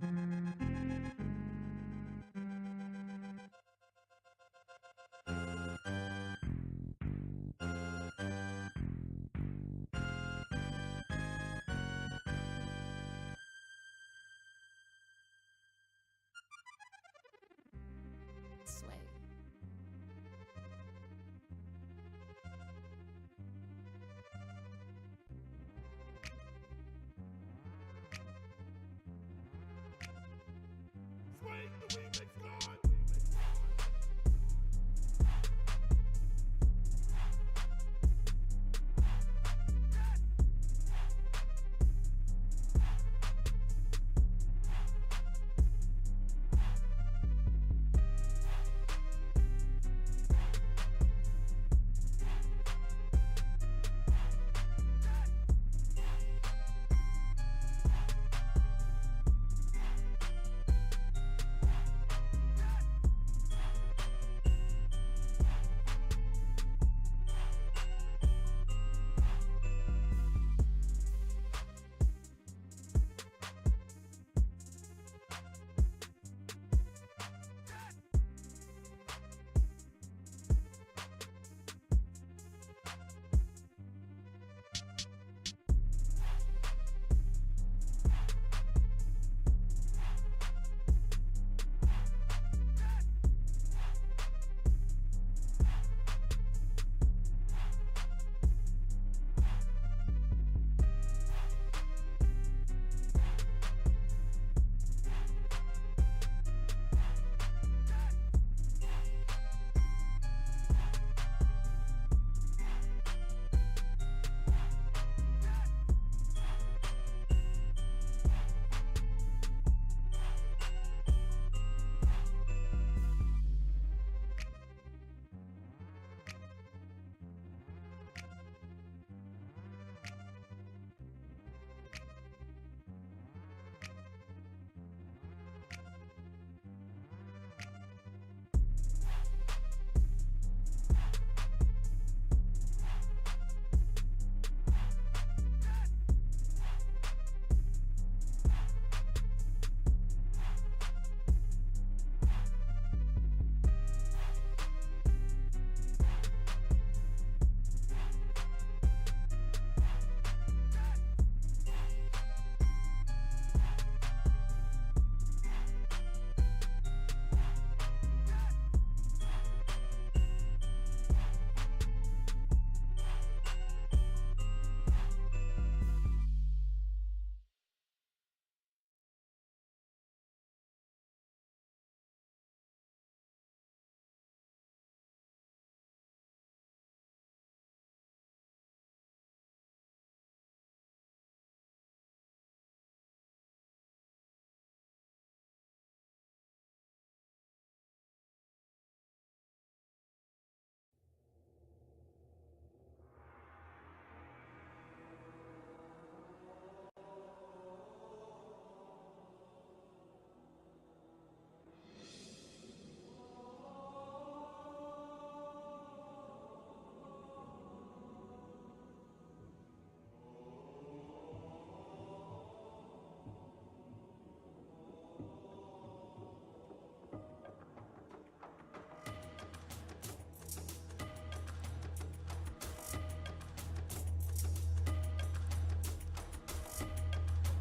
Sway.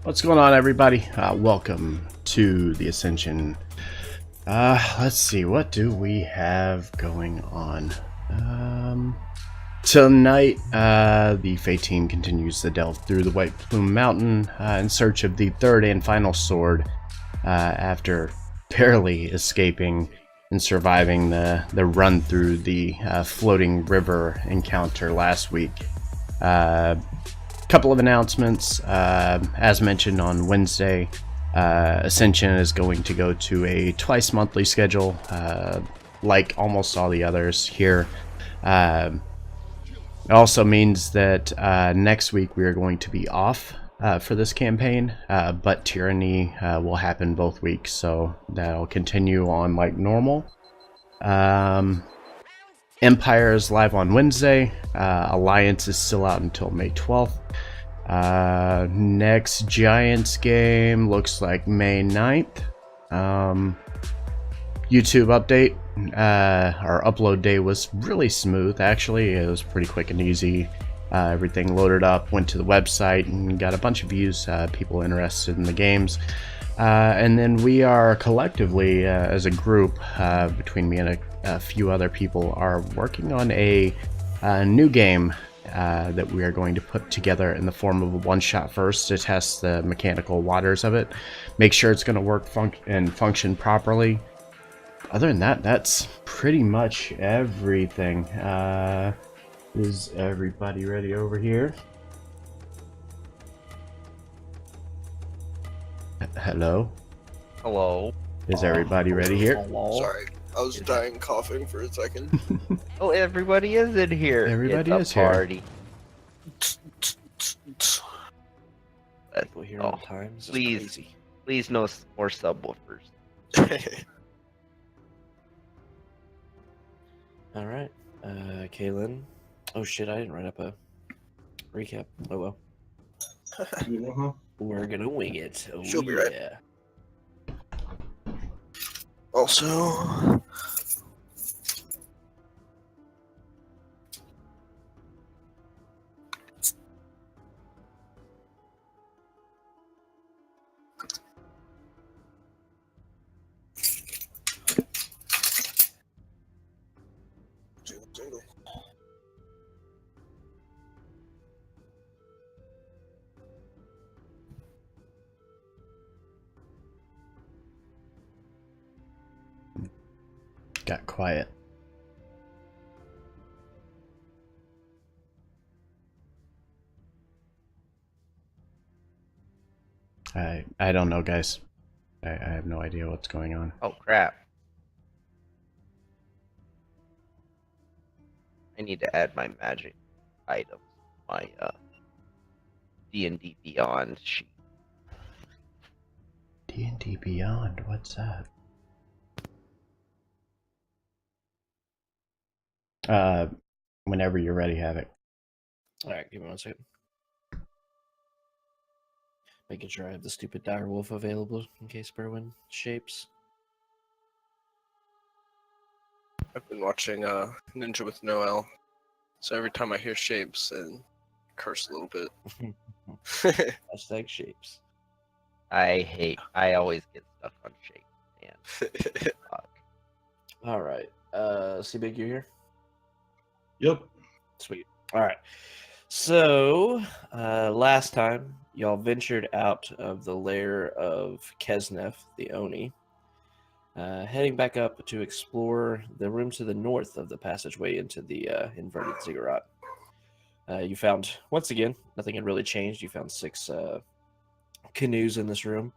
What's going on, everybody? Welcome to the Ascension. Let's see, what do we have going on? Tonight, the Fate team continues to delve through the White Plume Mountain in search of the third and final sword after barely escaping and surviving the run through the floating river encounter last week. Couple of announcements. As mentioned on Wednesday, Ascension is going to go to a twice monthly schedule, like almost all the others here. It also means that next week we are going to be off for this campaign, but Tyranny will happen both weeks, so that'll continue on like normal. Empire is live on Wednesday. Alliance is still out until May 12th. Next Giants game looks like May 9th. YouTube update. Our upload day was really smooth, actually. It was pretty quick and easy. Everything loaded up, went to the website, and got a bunch of views, people interested in the games. And then we are collectively, as a group, between me and a few other people, are working on a new game that we are going to put together in the form of a one-shot first to test the mechanical waters of it, make sure it's going to work and function properly. Other than that, that's pretty much everything. Is everybody ready over here? Hello? Hello. Is everybody ready here? Hello. Sorry, I was dying coughing for a second. Oh, everybody is in here. Everybody it's is a here. party. People here on time. This is Please. crazy. Please, no more subwoofers. All right, Kaylin. Oh shit, I didn't write up a recap. Oh well. We're gonna wing it. Oh, She'll be right. yeah. Also, Got quiet. I don't know, guys. I have no idea what's going on. Oh, crap. I need to add my magic items. My, D&D Beyond sheet. D&D Beyond, what's that? Whenever you're ready, Havoc. All right, give me 1 second. Making sure I have the stupid direwolf available in case Berwin shapes. I've been watching Ninja with Noel, so every time I hear shapes, and curse a little bit. Hashtag shapes. I always get stuck on shape. Man. Fuck. All right. C-Big, you here? Yep. Sweet. All right. So, last time, y'all ventured out of the lair of Kesnef, the Oni, heading back up to explore the room to the north of the passageway into the inverted ziggurat. You found, once again, nothing had really changed. You found 6 canoes in this room,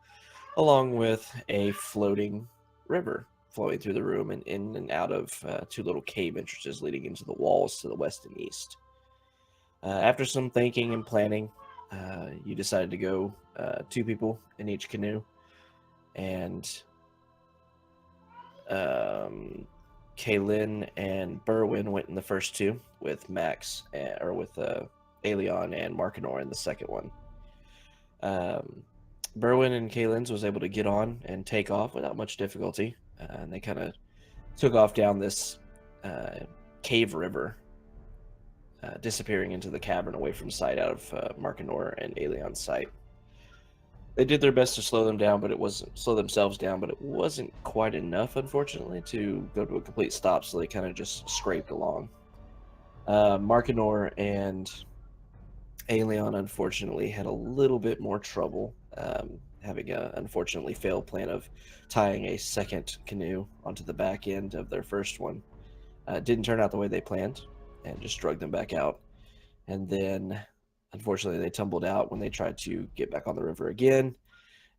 along with a floating river flowing through the room and in and out of 2 little cave entrances leading into the walls to the west and east. After some thinking and planning, you decided to go 2 people in each canoe, and Kaylin and Berwin went in the first 2 with Max, or with Aelion and Markinor in the second one. Berwin and Kaylin's was able to get on and take off without much difficulty, and they kind of took off down this cave river, disappearing into the cavern away from sight out of Markinor and Aelion's sight. They did their best to slow themselves down, but it wasn't quite enough, unfortunately, to go to a complete stop, so they kind of just scraped along. Markinor and Aelion, unfortunately, had a little bit more trouble, having a unfortunately failed plan of tying a second canoe onto the back end of their first one. It didn't turn out the way they planned, and just drug them back out. And then, unfortunately, they tumbled out when they tried to get back on the river again.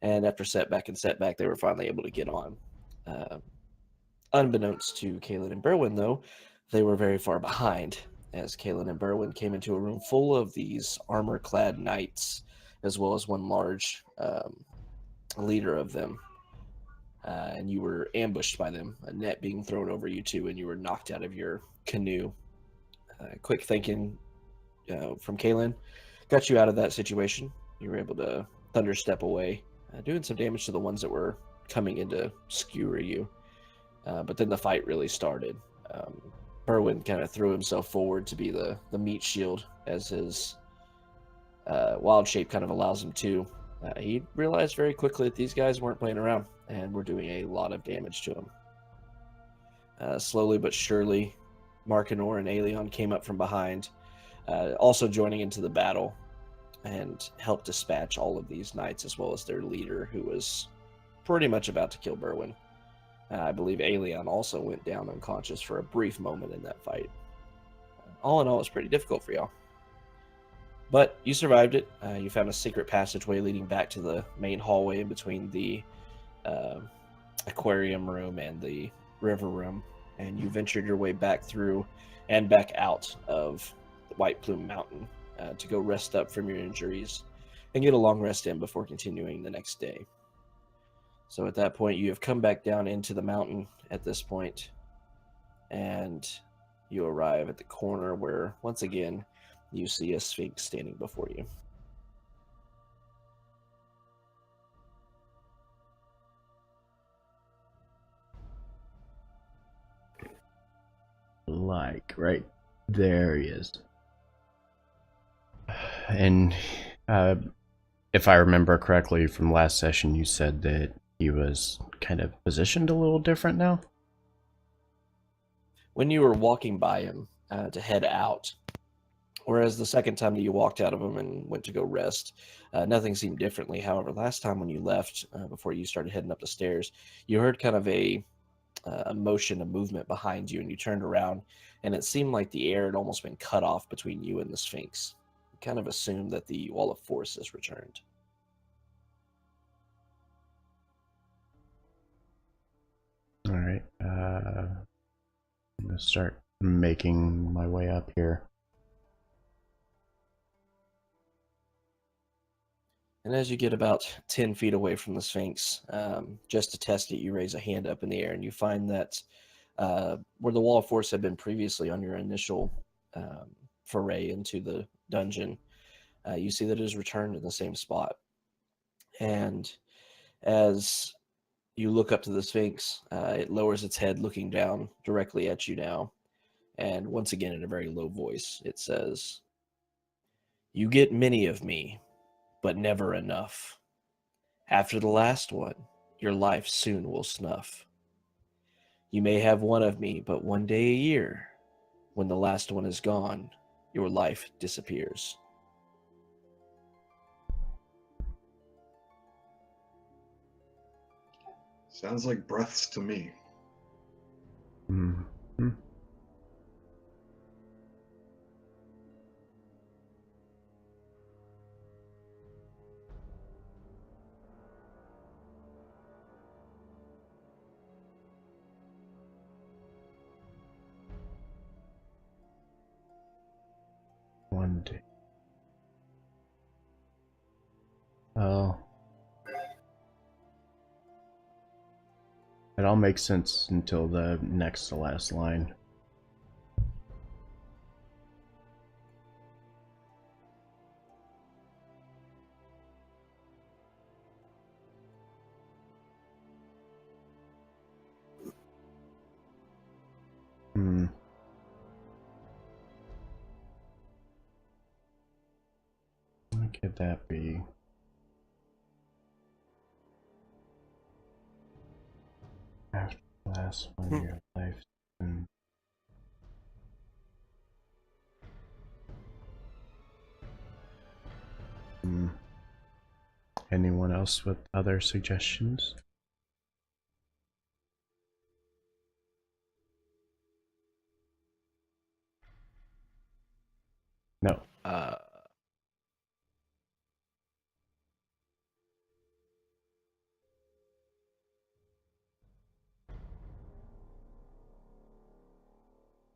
And after setback and setback, they were finally able to get on. Unbeknownst to Kaylin and Berwin, though, they were very far behind, as Kaylin and Berwin came into a room full of these armor-clad knights, as well as one large leader of them. And you were ambushed by them, a net being thrown over you two, and you were knocked out of your canoe. Quick thinking from Kaylin, got you out of that situation. You were able to thunder step away, doing some damage to the ones that were coming in to skewer you. But then the fight really started. Berwyn kind of threw himself forward to be the meat shield, as his wild shape kind of allows him to. He realized very quickly that these guys weren't playing around and were doing a lot of damage to him. Slowly but surely, Markinor and Aelion came up from behind, also joining into the battle, and helped dispatch all of these knights, as well as their leader, who was pretty much about to kill Berwyn. I believe Aelion also went down unconscious for a brief moment in that fight. All in all, it was pretty difficult for y'all. But you survived it. You found a secret passageway leading back to the main hallway in between the aquarium room and the river room, and you ventured your way back through and back out of the White Plume Mountain to go rest up from your injuries and get a long rest in before continuing the next day. So at that point, you have come back down into the mountain at this point, and you arrive at the corner where, once again, you see a sphinx standing before you. Like, right there he is. And if I remember correctly from last session, you said that he was kind of positioned a little different now? When you were walking by him to head out, whereas the second time that you walked out of him and went to go rest, nothing seemed differently. However, last time when you left, before you started heading up the stairs, you heard kind of a motion, a movement behind you, and you turned around, and it seemed like the air had almost been cut off between you and the Sphinx. You kind of assumed that the Wall of Force has returned. All right. I'm going to start making my way up here. And as you get about 10 feet away from the Sphinx, just to test it, you raise a hand up in the air, and you find that where the Wall of Force had been previously on your initial foray into the dungeon, you see that it has returned in the same spot. And as you look up to the Sphinx, it lowers its head, looking down directly at you now. And once again, in a very low voice, it says, "You get many of me, but never enough. After the last one, your life soon will snuff. You may have one of me, but one day a year, when the last one is gone, your life disappears." Sounds like breaths to me. Mm-hmm. One day. Oh. It all makes sense until the next to last line. What could that be? After the last one, your life. Anyone else with other suggestions? No.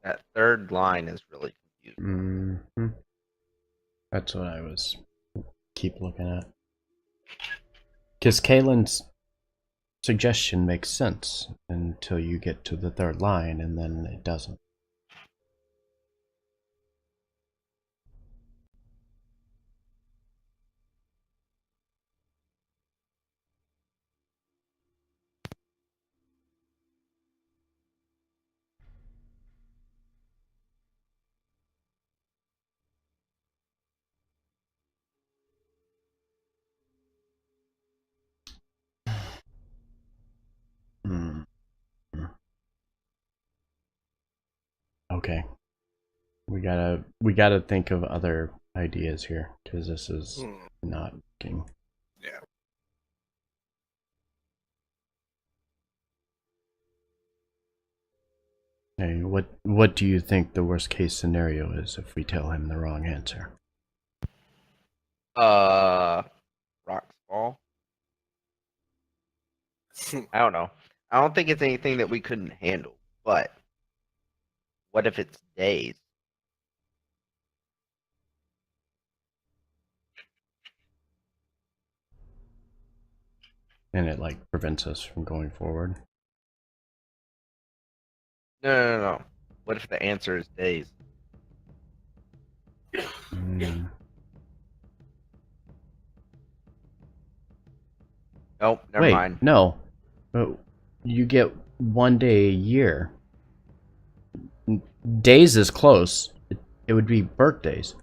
That third line is really confusing. That's what I was keep looking at. Because Kaylin's suggestion makes sense until you get to the third line, and then it doesn't. Okay. We gotta think of other ideas here, because this is not working. Yeah. Hey, what do you think the worst case scenario is if we tell him the wrong answer? Rocks fall. I don't know. I don't think it's anything that we couldn't handle, but what if it's days? And it like prevents us from going forward. No. What if the answer is days? Nope, never Wait, mind. no. You get 1 day a year. Days is close. It would be birthdays.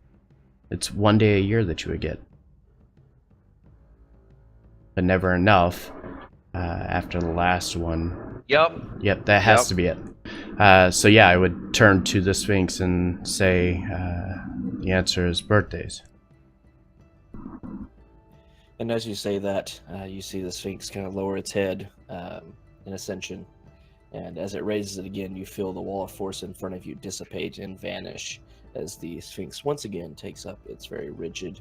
It's 1 day a year that you would get. But never enough. After the last one. Yep, that has to be it. So yeah, I would turn to the Sphinx and say the answer is birthdays. And as you say that, you see the Sphinx kind of lower its head in Ascension. And as it raises it again, you feel the wall of force in front of you dissipate and vanish as the Sphinx once again takes up its very rigid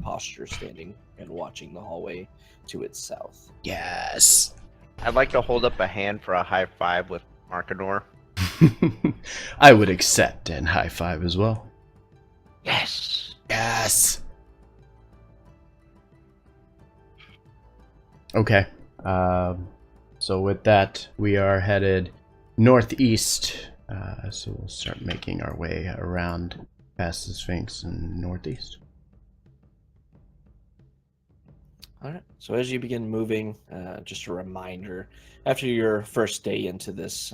posture, standing and watching the hallway to its south. Yes. I'd like to hold up a hand for a high five with Markanor. I would accept and high five as well. Yes. Yes. Okay. So with that, we are headed northeast. So we'll start making our way around past the Sphinx and northeast. All right. So as you begin moving, just a reminder, after your first day into this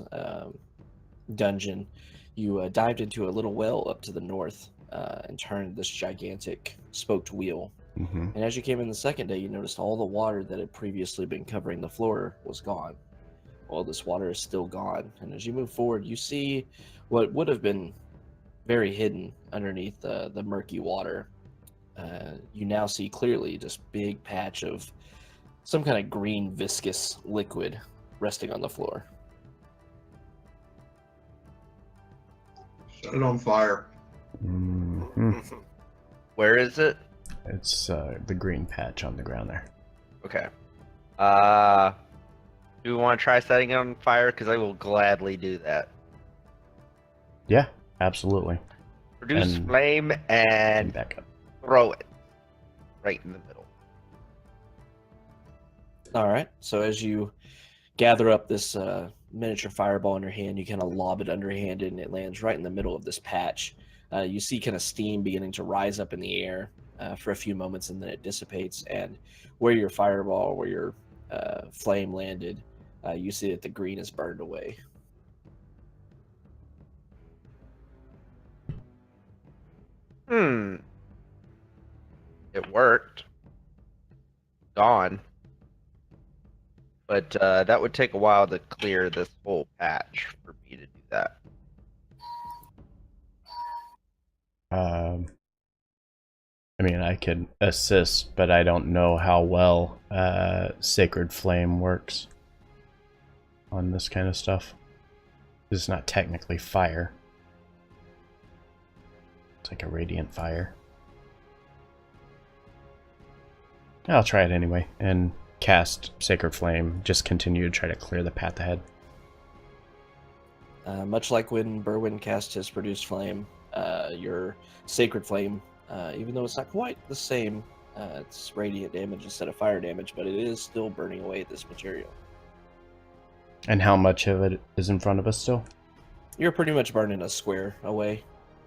dungeon, you dived into a little well up to the north and turned this gigantic spoked wheel. Mm-hmm. And as you came in the second day, you noticed all the water that had previously been covering the floor was gone. Well, this water is still gone. And as you move forward, you see what would have been very hidden underneath the murky water. You now see clearly this big patch of some kind of green viscous liquid resting on the floor. Set it on fire. Mm-hmm. Where is it? It's the green patch on the ground there. Okay. Do we want to try setting it on fire? Because I will gladly do that. Yeah, absolutely. Produce And- flame and back up. throw it right in the middle. All right. So as you gather up this miniature fireball in your hand, you kind of lob it underhanded, and it lands right in the middle of this patch. You see kind of steam beginning to rise up in the air for a few moments, and then it dissipates. And where your fireball, where your flame landed, you see that the green is burned away. It worked. Gone. But that would take a while to clear this whole patch for me to do that. I mean, I could assist, but I don't know how well Sacred Flame works on this kind of stuff. It's not technically fire. It's like a radiant fire. I'll try it anyway and cast Sacred Flame. Just continue to try to clear the path ahead. Much like when Berwyn cast his Produce Flame, your Sacred Flame, even though it's not quite the same, it's radiant damage instead of fire damage, but it is still burning away this material. And how much of it is in front of us still? You're pretty much burning a square away.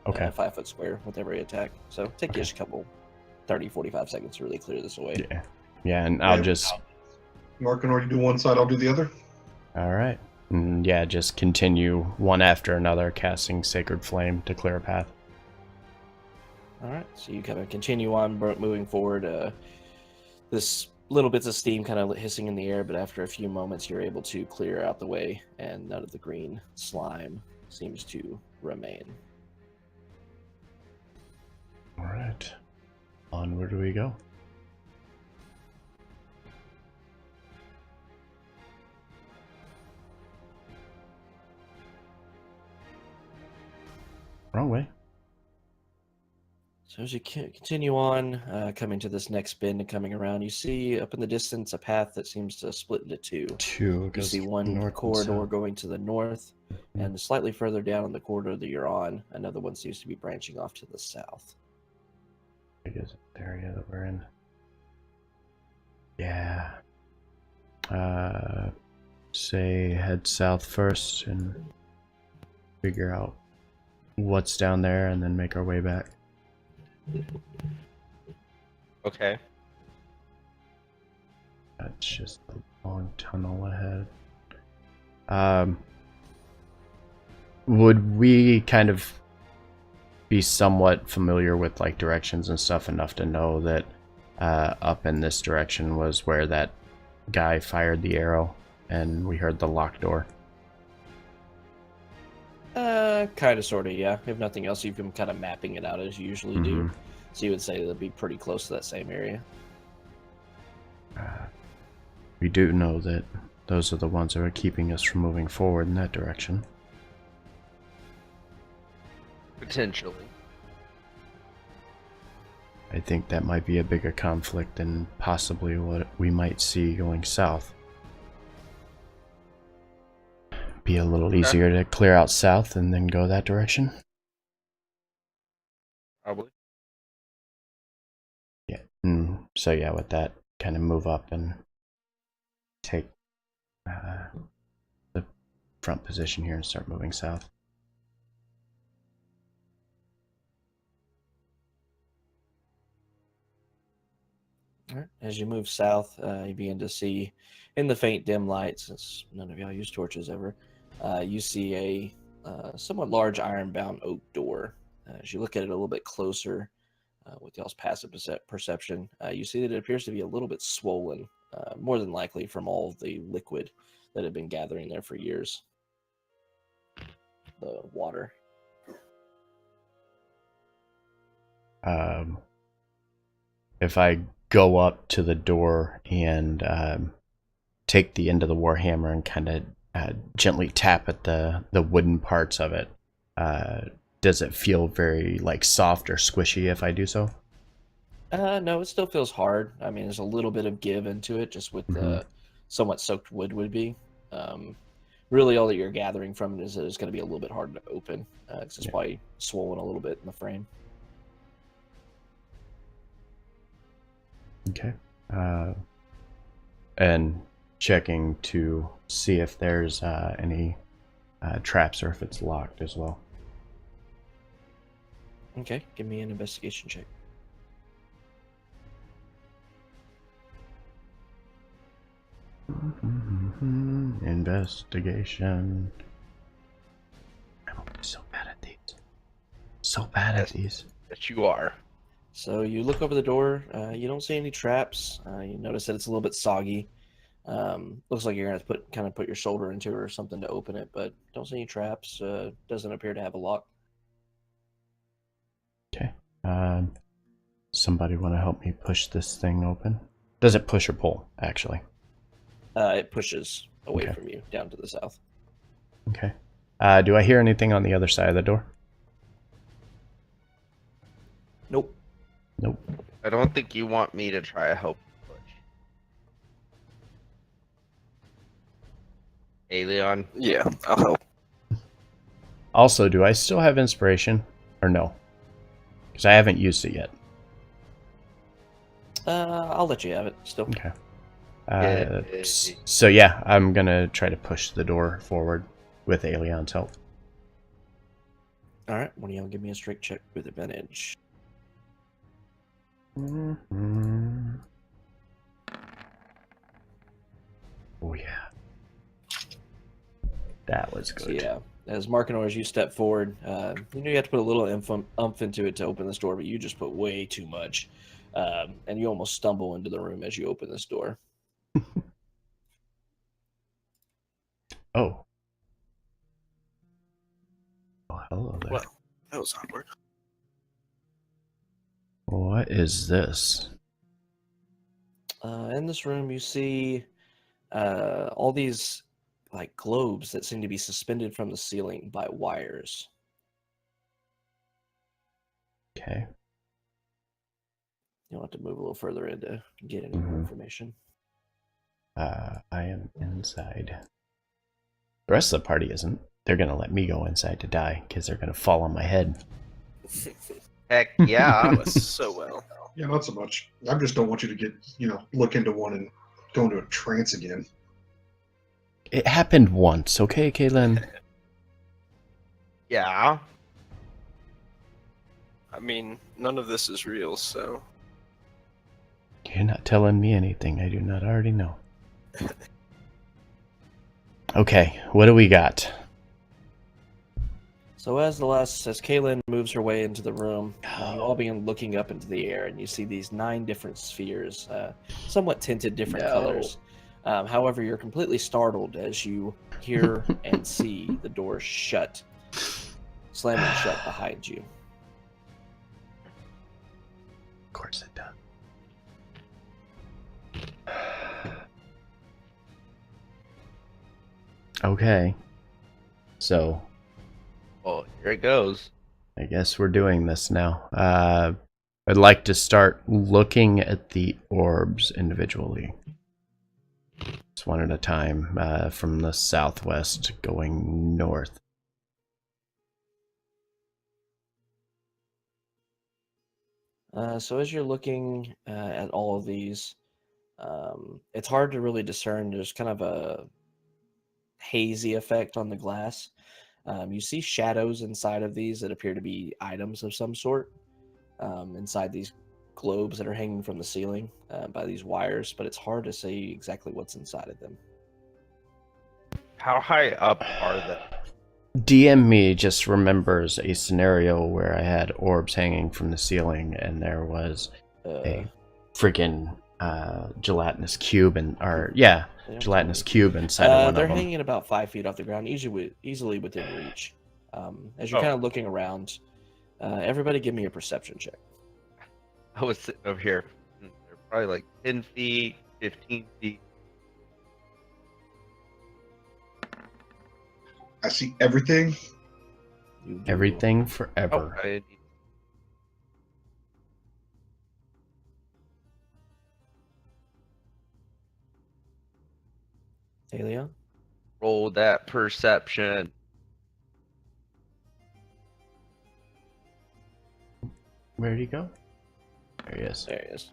Okay. A 5 foot square with every attack. So take you just a couple 30-45 seconds to really clear this away. Yeah. Yeah, and I'll Yeah. just... Mark can already do one side, I'll do the other. Alright. Yeah, just continue one after another casting Sacred Flame to clear a path. Alright, so you kind of continue on moving forward. This little bits of steam kind of hissing in the air, but after a few moments you're able to clear out the way, and none of the green slime seems to remain. All right. Onward we go. Wrong way. So as you continue on, coming to this next bend and coming around, you see up in the distance a path that seems to split into two. Two You goes see one north and corridor south. going to the north, Mhm. and slightly further down in the corridor that you're on, another one seems to be branching off to the south. I guess the area that we're in. Yeah. Say head south first and figure out what's down there and then make our way back. Okay. That's just a long tunnel ahead. Would we kind of be somewhat familiar with like directions and stuff enough to know that up in this direction was where that guy fired the arrow and we heard the locked door? Kind of, sort of, yeah. If nothing else, you've been kind of mapping it out as you usually do. Mhm. So you would say it'll be pretty close to that same area. We do know that those are the ones that are keeping us from moving forward in that direction. Potentially. I think that might be a bigger conflict than possibly what we might see going south. Be a little easier to clear out south and then go that direction. Probably. Yeah. So yeah, with that, kind of move up and take the front position here and start moving south. All right. As you move south, you begin to see in the faint dim light, since none of y'all use torches ever, you see a somewhat large iron-bound oak door. As you look at it a little bit closer, with y'all's passive perception, you see that it appears to be a little bit swollen, more than likely from all of the liquid that had been gathering there for years. The water. If I go up to the door and take the end of the warhammer and kind of gently tap at the wooden parts of it, does it feel very like soft or squishy if I do so? No, it still feels hard. I mean, there's a little bit of give into it, just with the somewhat soaked wood would be. Really, all that you're gathering from it is that it's going to be a little bit hard to open. It's just probably swollen a little bit in the frame. Okay. And checking to see if there's any traps or if it's locked as well. Okay, give me an investigation check. Investigation. I'm so bad at these. So bad at these. Yes, you are. So you look over the door. You don't see any traps. You notice that it's a little bit soggy. Looks like you're gonna have to put your shoulder into it or something to open it, but don't see any traps. Doesn't appear to have a lock. Okay. Somebody want to help me push this thing open? Does it push or pull, actually? It pushes away Okay. from you down to the south. Okay. Do I hear anything on the other side of the door? Nope. Nope. I don't think you want me to try to help you push. Hey, Leon. Yeah, I'll help. Also, do I still have inspiration or no? Because I haven't used it yet. I'll let you have it still. Okay. Yeah. So yeah, I'm gonna try to push the door forward with Aelion's help. All right, one of y'all give me a strength check with advantage. Mm-hmm. Oh yeah, that was good. So yeah, as Markinor, as you step forward, you know you have to put a little umph into it to open this door, but you just put way too much, and you almost stumble into the room as you open this door. Oh. Oh, hello. That was awkward. What is this? In this room, you see all these like globes that seem to be suspended from the ceiling by wires. Okay. You'll have to move a little further in to get any more information. I am inside. The rest of the party isn't. They're gonna let me go inside to die because they're gonna fall on my head. Heck yeah. That was so well. Yeah, not so much. I just don't want you to get, look into one and go into a trance again. It happened once, okay, Kaylin? Yeah. I mean, none of this is real, so You're not telling me anything I do not already know. Okay, what do we got? So as Kaylin moves her way into the room, you all begin looking up into the air, and you see these 9 different spheres, somewhat tinted different colors. However, you're completely startled as you hear and see the door slamming shut behind you. Of course it does. Okay. So, Well, here it goes. I guess we're doing this now. I'd like to start looking at the orbs individually. Just one at a time, from the southwest going north. So as you're looking at all of these, it's hard to really discern. There's kind of a hazy effect on the glass. You see shadows inside of these that appear to be items of some sort inside these globes that are hanging from the ceiling by these wires, but it's hard to see exactly what's inside of them. How high up are they? DM me just remembers a scenario where I had orbs hanging from the ceiling and there was a freaking gelatinous cube gelatinous cube inside of one they're of them. hanging about 5 feet off the ground, easily within reach. As you're kind of looking around, everybody give me a perception check. I was sitting over here. They're probably like 10 feet, 15 feet. I see everything. You do. Everything Oh, forever. I need Talia? to roll that perception. Where'd he go? There he is. There he is.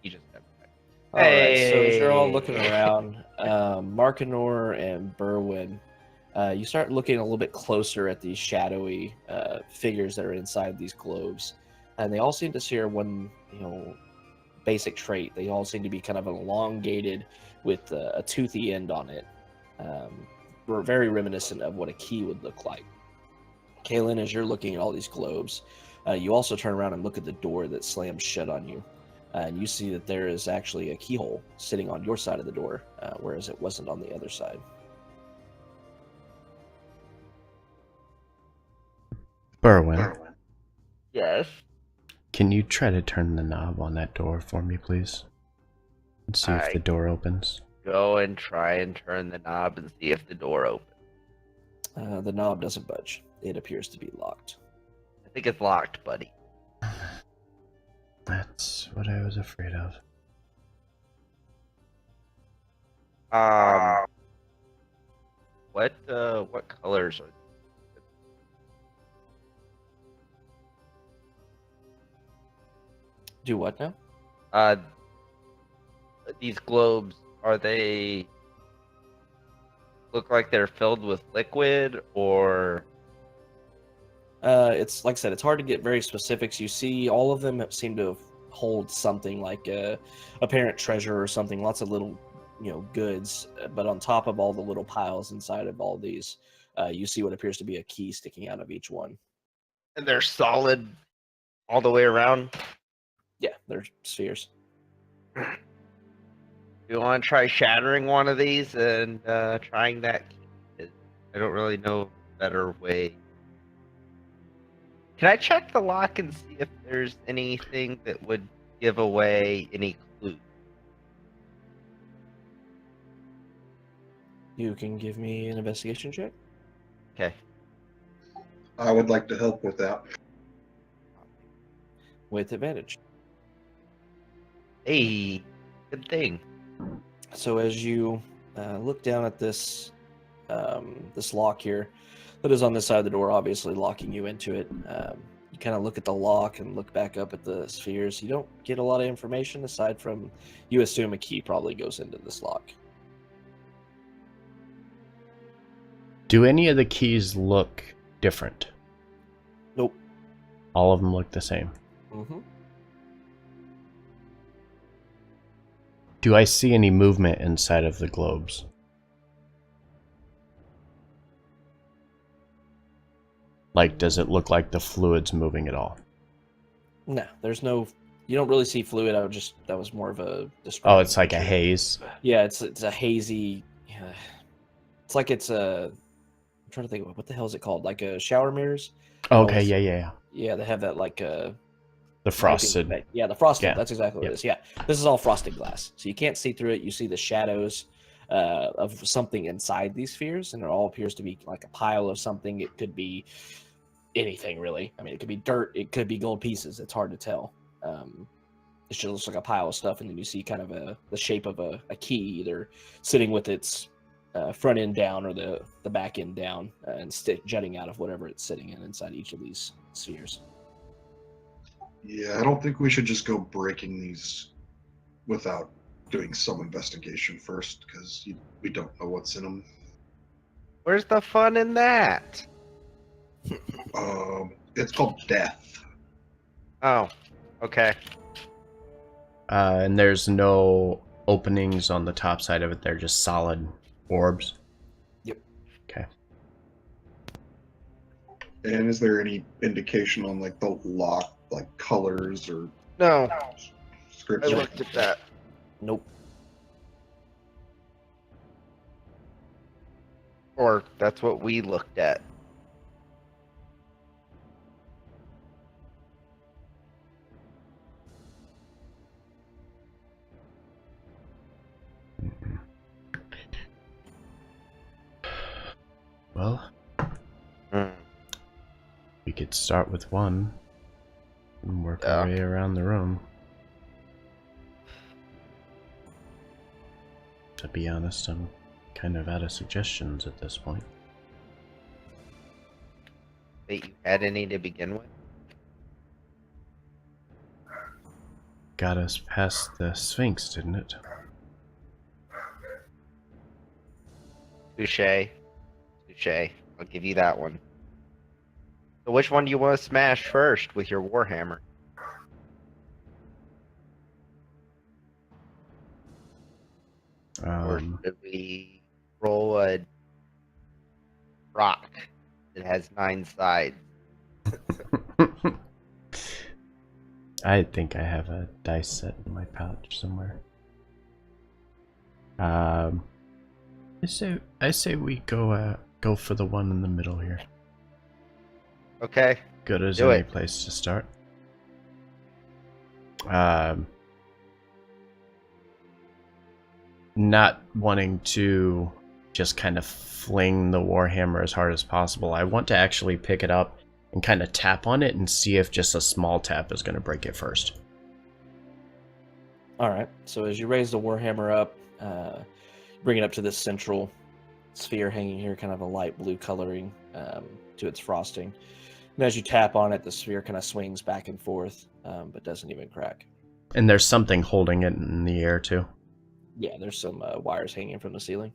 He just got back. All right, so as you're all Hey. looking around, Markinor and Berwyn, you start looking a little bit closer at these shadowy figures that are inside these globes, and they all seem to share one, basic trait. They all seem to be kind of elongated with a toothy end on it. We're very reminiscent of what a key would look like. Kaylin, as you're looking at all these globes, you also turn around and look at the door that slams shut on you. And you see that there is actually a keyhole sitting on your side of the door, whereas it wasn't on the other side. Berwyn, Yes. can you try to turn the knob on that door for me, please? And see if Alright. the door opens. Go and try and turn the knob and see if the door opens. The knob doesn't budge. It appears to be locked. I think it's locked, buddy. That's what I was afraid of. What colors are Do what now? these globes? Are they look like they're filled with liquid, or It's like I said, it's hard to get very specifics. You see, all of them seem to hold something like a apparent treasure or something. Lots of little, goods. But on top of all the little piles inside of all these, you see what appears to be a key sticking out of each one. and they're solid all the way around? Yeah, they're spheres. Do you want to try shattering one of these and trying that key? I don't really know a better way Can I check the lock and see if there's anything that would give away any clue? You can give me an investigation check Okay. I would like to help with that. with advantage. Hey, good thing. So as you look down at this this lock here that is on this side of the door, obviously locking you into it, you kind of look at the lock and look back up at the spheres. You don't get a lot of information aside from you assume a key probably goes into this lock. Do any of the keys look different? Nope. All of them look the same. Mm-hmm. Do I see any movement inside of the globes? Like, does it look like the fluid's moving at all? No, there's no. You don't really see fluid. That was more of a. Oh, it's like a picture. haze. Yeah, it's a hazy. Yeah, it's like it's a. I'm trying to think of what the hell is it called? Like a shower mirrors. Okay, yeah. Yeah, they have that like The frosted. effect. Yeah, the frosted. Yeah. That's exactly what Yep. it is. Yeah, this is all frosted glass, so you can't see through it. You see the shadows of something inside these spheres, and it all appears to be like a pile of something. It could be anything really. I mean, it could be dirt. It could be gold pieces. It's hard to tell. It just looks like a pile of stuff, and then you see kind of the shape of a key, either sitting with its front end down or the back end down, and jutting out of whatever it's sitting in inside each of these spheres. Yeah, I don't think we should just go breaking these without doing some investigation first, because we don't know what's in them. Where's the fun in that? It's called death. Oh, okay. And there's no openings on the top side of it. They're just solid orbs. Yep. Okay. And is there any indication on like the lock, like colors or No, scripts? I looked at that. Nope. Or that's what we looked at. Well, Hmm. we could start with one and work our way around the room. To be honest, I'm kind of out of suggestions at this point. Wait, you had any to begin with? Got us past the Sphinx, didn't it? Touche. Touche. I'll give you that one. So which one do you want to smash first with your Warhammer? Or should we roll a rock that has 9 sides? I think I have a dice set in my pouch somewhere. I say we go for the one in the middle here. Okay. Good as Do any it. place to start. Not wanting to just kind of fling the Warhammer as hard as possible. I want to actually pick it up and kind of tap on it and see if just a small tap is going to break it first. All right. So as you raise the Warhammer up, bring it up to this central sphere hanging here, kind of a light blue coloring to its frosting. And as you tap on it, the sphere kind of swings back and forth, but doesn't even crack. And there's something holding it in the air too. Yeah, there's some wires hanging from the ceiling.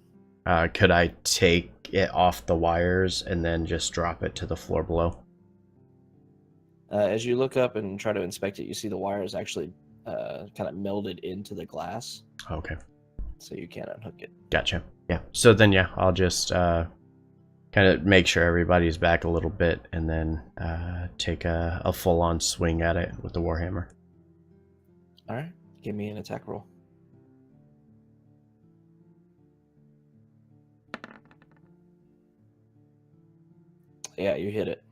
Could I take it off the wires and then just drop it to the floor below? As you look up and try to inspect it, you see the wires actually kind of melded into the glass, Okay. so you can't unhook it. Gotcha. Yeah. So then, yeah, I'll just kind of make sure everybody's back a little bit and then take a full-on swing at it with the Warhammer. All right. Give me an attack roll. Yeah, you hit it.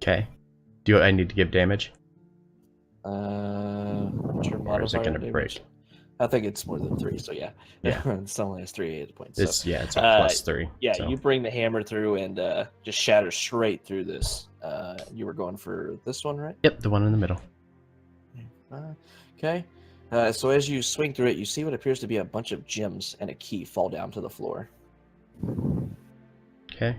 Okay. Do I need to give damage? What's your Or is it modifier gonna damage? break? I think it's more than 3, so yeah. Yeah. It only has 3 hit points. It's So, it's a +3. yeah, so. you bring the hammer through and just shatter straight through this. You were going for this one, right? Yep, the one in the middle. Okay. So as you swing through it, you see what appears to be a bunch of gems and a key fall down to the floor. Okay.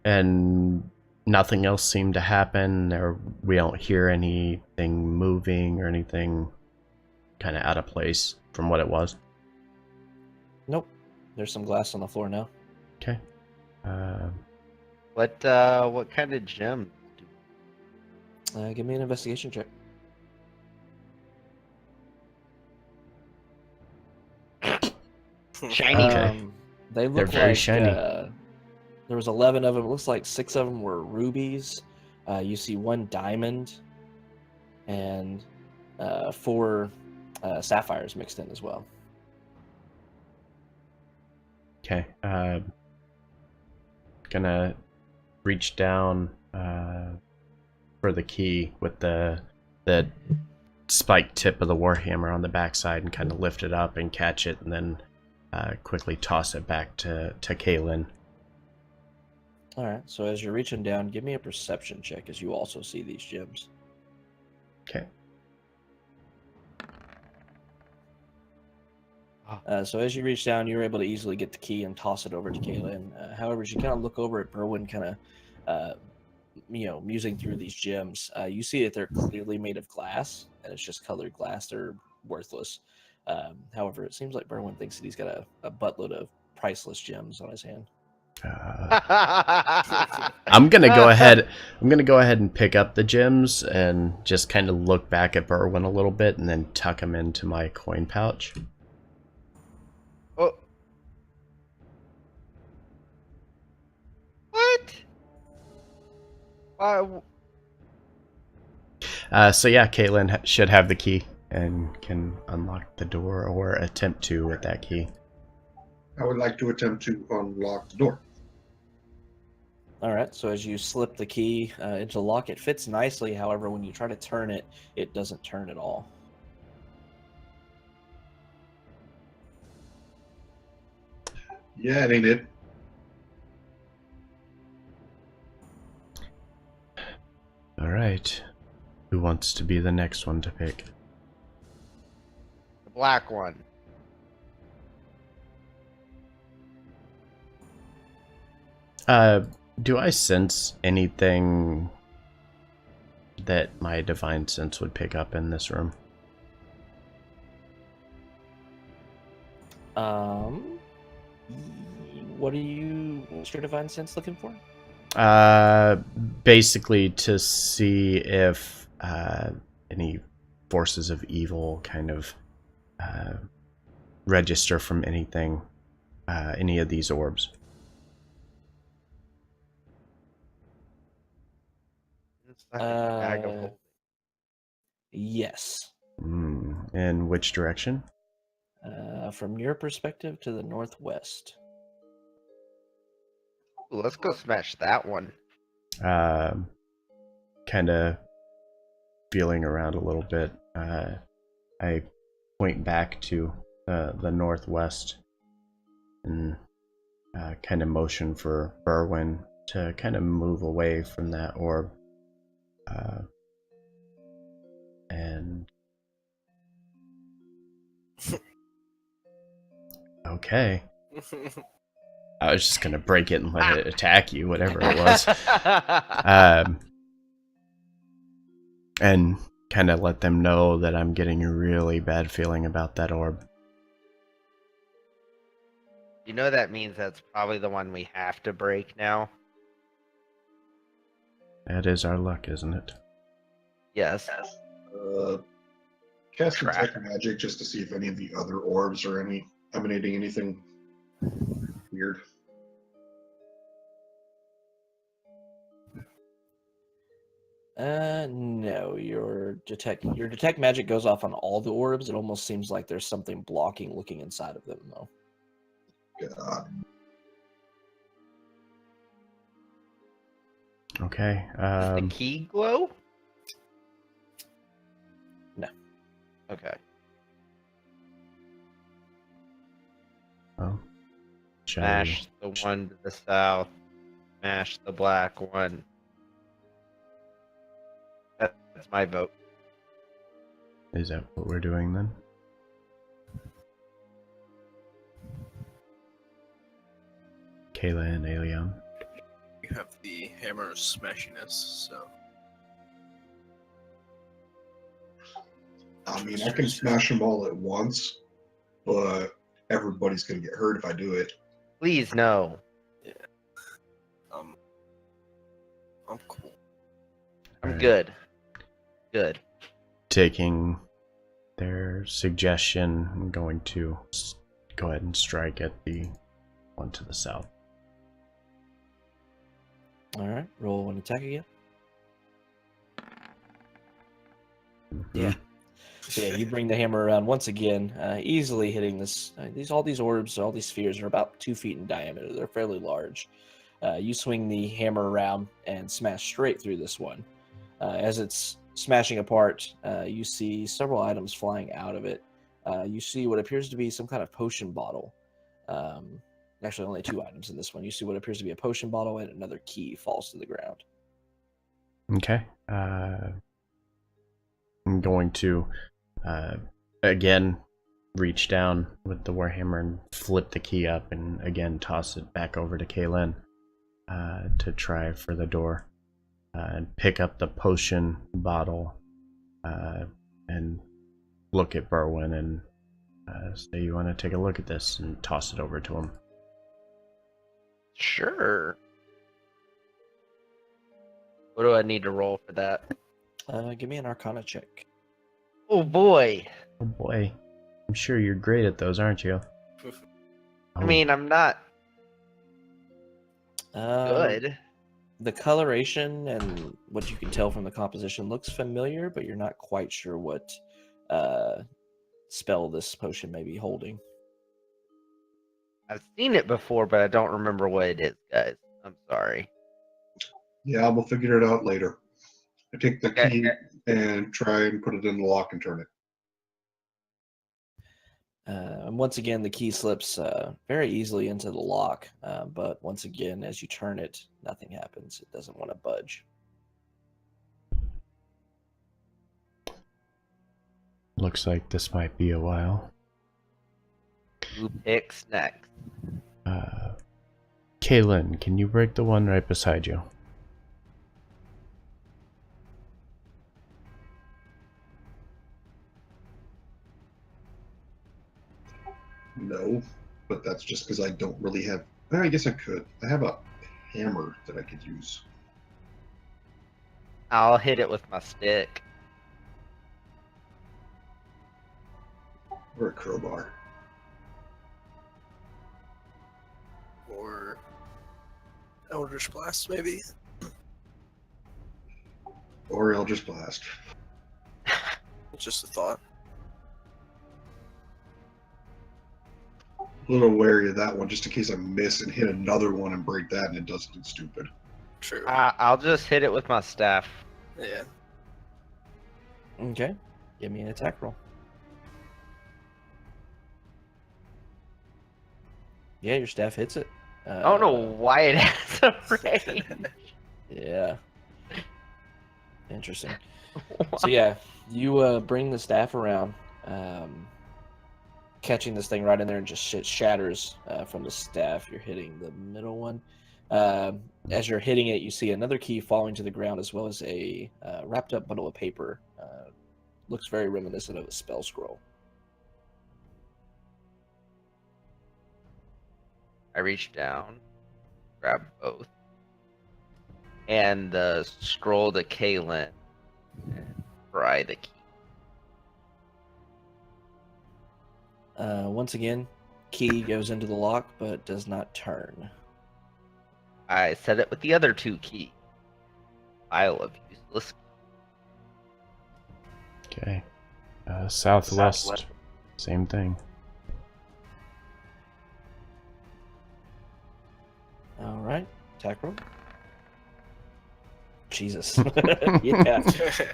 And nothing else seemed to happen, or we don't hear anything moving or anything kind of out of place from what it was. Nope. There's some glass on the floor now. Okay. What kind of gem? Give me an investigation check. Shiny. Okay. They look They're very like shiny. there was 11 of them. It looks like 6 of them were rubies. You see 1 diamond and 4 sapphires mixed in as well. Okay. Gonna reach down for the key with the spiked tip of the warhammer on the backside and kind of lift it up and catch it, and then quickly toss it back to Kaylin. All right. So as you're reaching down, give me a perception check as you also see these gems. Okay. So as you reach down, you're able to easily get the key and toss it over to Kaylin. However, as you kind of look over at Berwyn, kind of, musing through these gems, you see that they're clearly made of glass, and it's just colored glass. They're worthless. However, it seems like Berwyn thinks that he's got a buttload of priceless gems on his hand. I'm gonna go ahead. I'm gonna go ahead and pick up the gems and just kind of look back at Berwyn a little bit, and then tuck them into my coin pouch. Oh. What? So yeah, Caitlin should have the key and can unlock the door, or attempt to with that key. I would like to attempt to unlock the door. All right. So as you slip the key into the lock, it fits nicely. However, when you try to turn it, it doesn't turn at all. Yeah, it ain't it. All right. Who wants to be the next one to pick? The black one. Do I sense anything that my divine sense would pick up in this room? What's your divine sense looking for? Basically to see if any forces of evil kind of register from anything, any of these orbs. It's like a bag of holding. Yes. In which direction? From your perspective, to the northwest. Ooh, let's go smash that one. Kind of feeling around a little bit. I point back to the northwest and kind of motion for Berwyn to kind of move away from that orb. And okay. I was just gonna break it and let it attack you, whatever it was. And kind of let them know that I'm getting a really bad feeling about that orb. You know that means that's probably the one we have to break now? That is our luck, isn't it? Yes. Cast Crap. detect magic just to see if any of the other orbs are emanating anything weird. No. Your detect magic goes off on all the orbs. It almost seems like there's something blocking looking inside of them, though. God. Okay. Does the key glow? No. Okay. Oh. Shall Smash the one to the south. Smash the black one. That's my vote. Is that what we're doing then? Kayla and Aelion. You have the hammer smashiness, so I mean, I can smash them all at once, but everybody's gonna get hurt if I do it. Please no. I'm cool. I'm Alright. good. Good. Taking their suggestion, I'm going to go ahead and strike at the one to the south. All right, roll an attack again. Mhm. Yeah. So yeah, you bring the hammer around once again, easily hitting this. All these orbs, all these spheres are about 2 feet in diameter. They're fairly large. You swing the hammer around and smash straight through this one. As it's smashing apart, you see several items flying out of it. You see what appears to be some kind of potion bottle. Actually, only 2 items in this one. You see what appears to be a potion bottle, and another key falls to the ground. Okay. I'm going to again reach down with the warhammer and flip the key up, and again toss it back over to Kaylin to try for the door, and pick up the potion bottle and look at Berwin and say, "You want to take a look at this?" and toss it over to him. Sure. What do I need to roll for that? Give me an Arcana check. Oh boy. Oh boy, I'm sure you're great at those, aren't you? I mean, I'm not good. The coloration and what you can tell from the composition looks familiar, but you're not quite sure what spell this potion may be holding. I've seen it before, but I don't remember what it is, guys. I'm sorry. Yeah, we'll figure it out later. I take the Okay. key and try and put it in the lock and turn it. And once again, the key slips very easily into the lock, but once again, as you turn it, nothing happens. It doesn't want to budge. Looks like this might be a while. Who picks next? Kaylin, can you break the one right beside you? No, but that's just because I don't really have. I guess I could. I have a hammer that I could use. I'll hit it with my stick. Or a crowbar. Or Eldritch Blast, maybe. Or Eldritch Blast. It's just a thought. A little wary of that one, just in case I miss and hit another one and break that and it does something stupid. True. I'll just hit it with my staff. Yeah. Okay, give me an attack roll. Yeah, your staff hits it. I don't know why it has a range. Yeah. Interesting. So yeah, you bring the staff around, catching this thing right in there, and just shit shatters from the staff. You're hitting the middle one. As you're hitting it, you see another key falling to the ground, as well as a wrapped up bundle of paper. Looks very reminiscent of a spell scroll. I reach down, grab both, and the scroll to Kaylin, and pry the key. Once again, key goes into the lock, but does not turn. I set it with the other 2 keys. Pile of useless. Okay. Southwest. Same thing. All right, attack roll. Jesus. Yeah.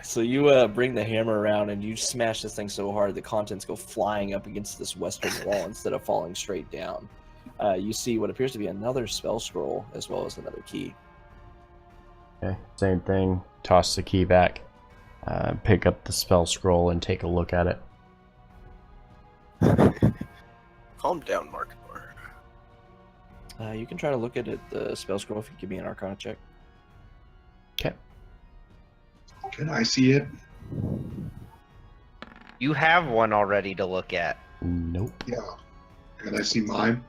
So you bring the hammer around and you smash this thing so hard the contents go flying up against this western wall instead of falling straight down. You see what appears to be another spell scroll as well as another key. Okay, same thing. Toss the key back. Pick up the spell scroll and take a look at it. Calm down, Mark. You can try to look at it, the spell scroll, if you give me an Arcana check. Okay. Can I see it? You have one already to look at. Nope. Yeah. Can I see mine?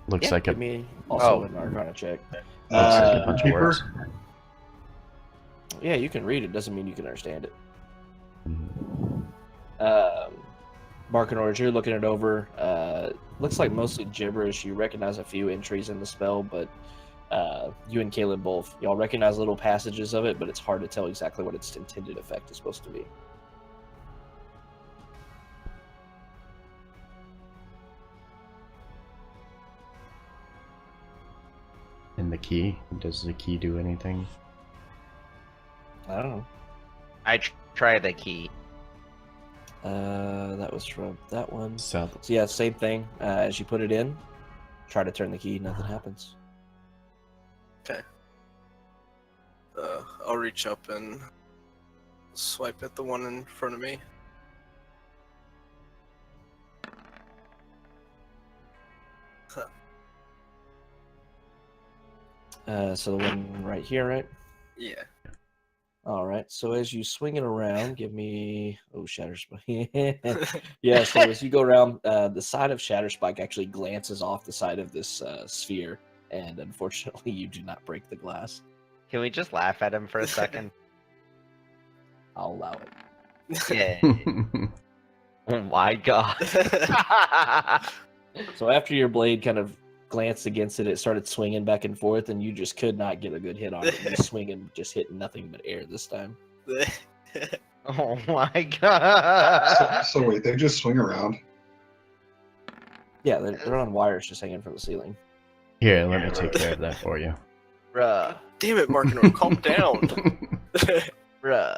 Looks Yeah, like give a me also Oh. an Arcana check. looks like a bunch of Keeper? words. Yeah, you can read it. Doesn't mean you can understand it. Markinor, as you're looking it over, looks like mostly gibberish. You recognize a few entries in the spell, but you and Caleb both, y'all recognize little passages of it, but it's hard to tell exactly what its intended effect is supposed to be. And the key? Does the key do anything? I don't know. I try the key. That was from that one. So So yeah, same thing. As you put it in, try to turn the key, nothing happens. I'll reach up and swipe at the one in front of me. So the one right here, right? Yeah. All right. So as you swing it around, give me Shatter Spike. Yeah. So as you go around, the side of Shatter Spike actually glances off the side of this sphere, and unfortunately, you do not break the glass. Can we just laugh at him for a second? I'll allow it. Yeah. Oh my god. So after your blade kind of glanced against it, it started swinging back and forth, and you just could not get a good hit on it. You swing and just hit nothing but air this time. Oh my god. So wait, they just swing around? Yeah, they're on wires just hanging from the ceiling. Here, let me take care of that for you. Bruh. Damn it, Markinor, calm down. Bruh.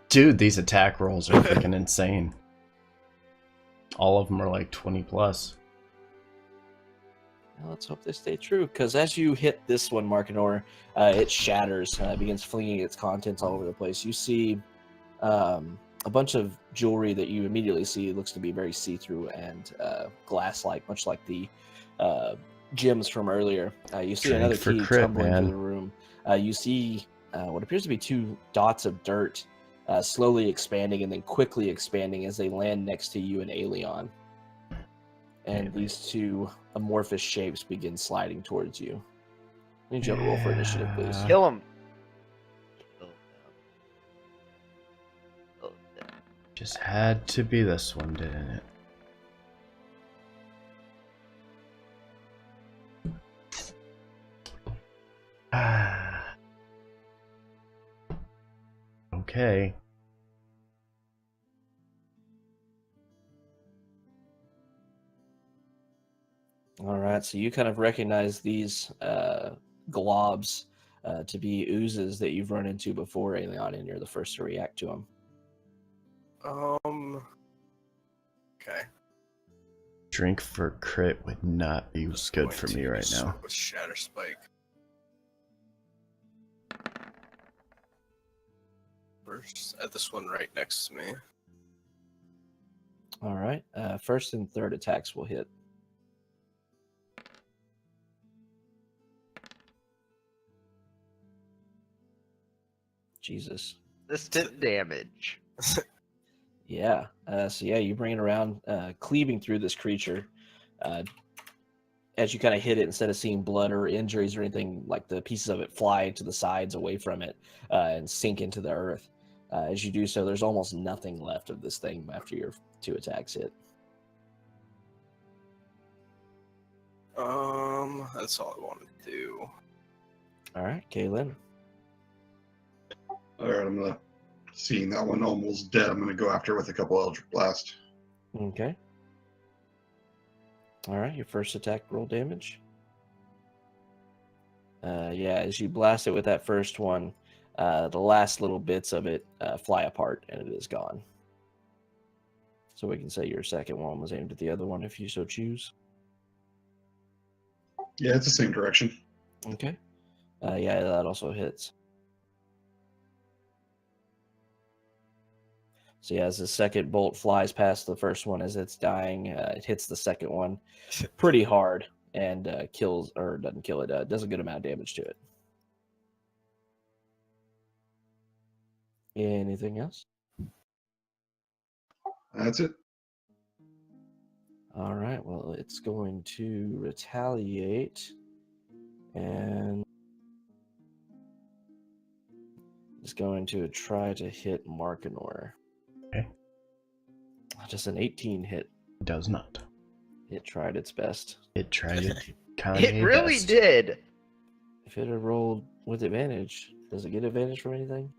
Dude, these attack rolls are freaking insane. All of them are like 20 plus. Well, let's hope they stay true, because as you hit this one, Markinor, it shatters, begins flinging its contents all over the place. You see a bunch of jewelry that you immediately see looks to be very see-through and glass-like, much like the gems from earlier. You see Drink another for key crit, tumbling man. through the room. You see what appears to be two dots of dirt slowly expanding and then quickly expanding as they land next to you and Aeolion. And these two amorphous shapes begin sliding towards you. I need you to roll for initiative, please. Yeah. Kill him. Kill them. Kill them. Just had to be this one, didn't it? Okay. All right, so you kind of recognize these globs to be oozes that you've run into before, Aeolion, and you're the first to react to them. Okay. Drink for crit would not be Just good going for to me right now. With Shatter Spike. First, at this one right next to me. All right, first and third attacks will hit. Jesus. This did damage. Yeah. So yeah, you bring it around, cleaving through this creature. As you kind of hit it, instead of seeing blood or injuries or anything, like the pieces of it fly to the sides away from it and sink into the earth. As you do so, there's almost nothing left of this thing after your two attacks hit. That's all I wanted to do. All right, Kaylin. All right, I'm gonna, seeing that one almost dead, I'm gonna go after it with a couple Eldritch Blast. Okay. All right, your first attack roll damage. Yeah, as you blast it with that first one, the last little bits of it fly apart and it is gone. So we can say your second one was aimed at the other one if you so choose. Yeah, it's the same direction. Okay. Yeah, that also hits. So yeah, as the second bolt flies past the first one as it's dying, it hits the second one pretty hard and kills, or doesn't kill it, does a good amount of damage to it. Anything else? That's it. All right, well, it's going to retaliate and is going to try to hit Markinor. Okay. Just an 18 hit. Does not. It tried its best. It tried it. It really did. If it had rolled with advantage, does it get advantage from anything?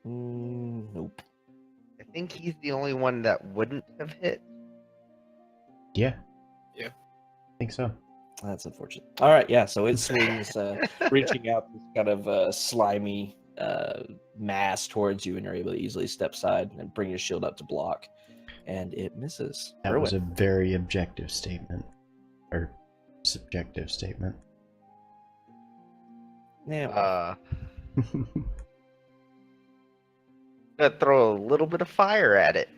Nope. I think he's the only one that wouldn't have hit. Yeah. Yeah. I think so. That's unfortunate. All right, yeah, so it swings, reaching out this kind of slimy mass towards you, and you're able to easily step aside and bring your shield up to block, and it misses. That was a Erwin. very objective statement. Or subjective statement. Yeah, Gonna throw a little bit of fire at it.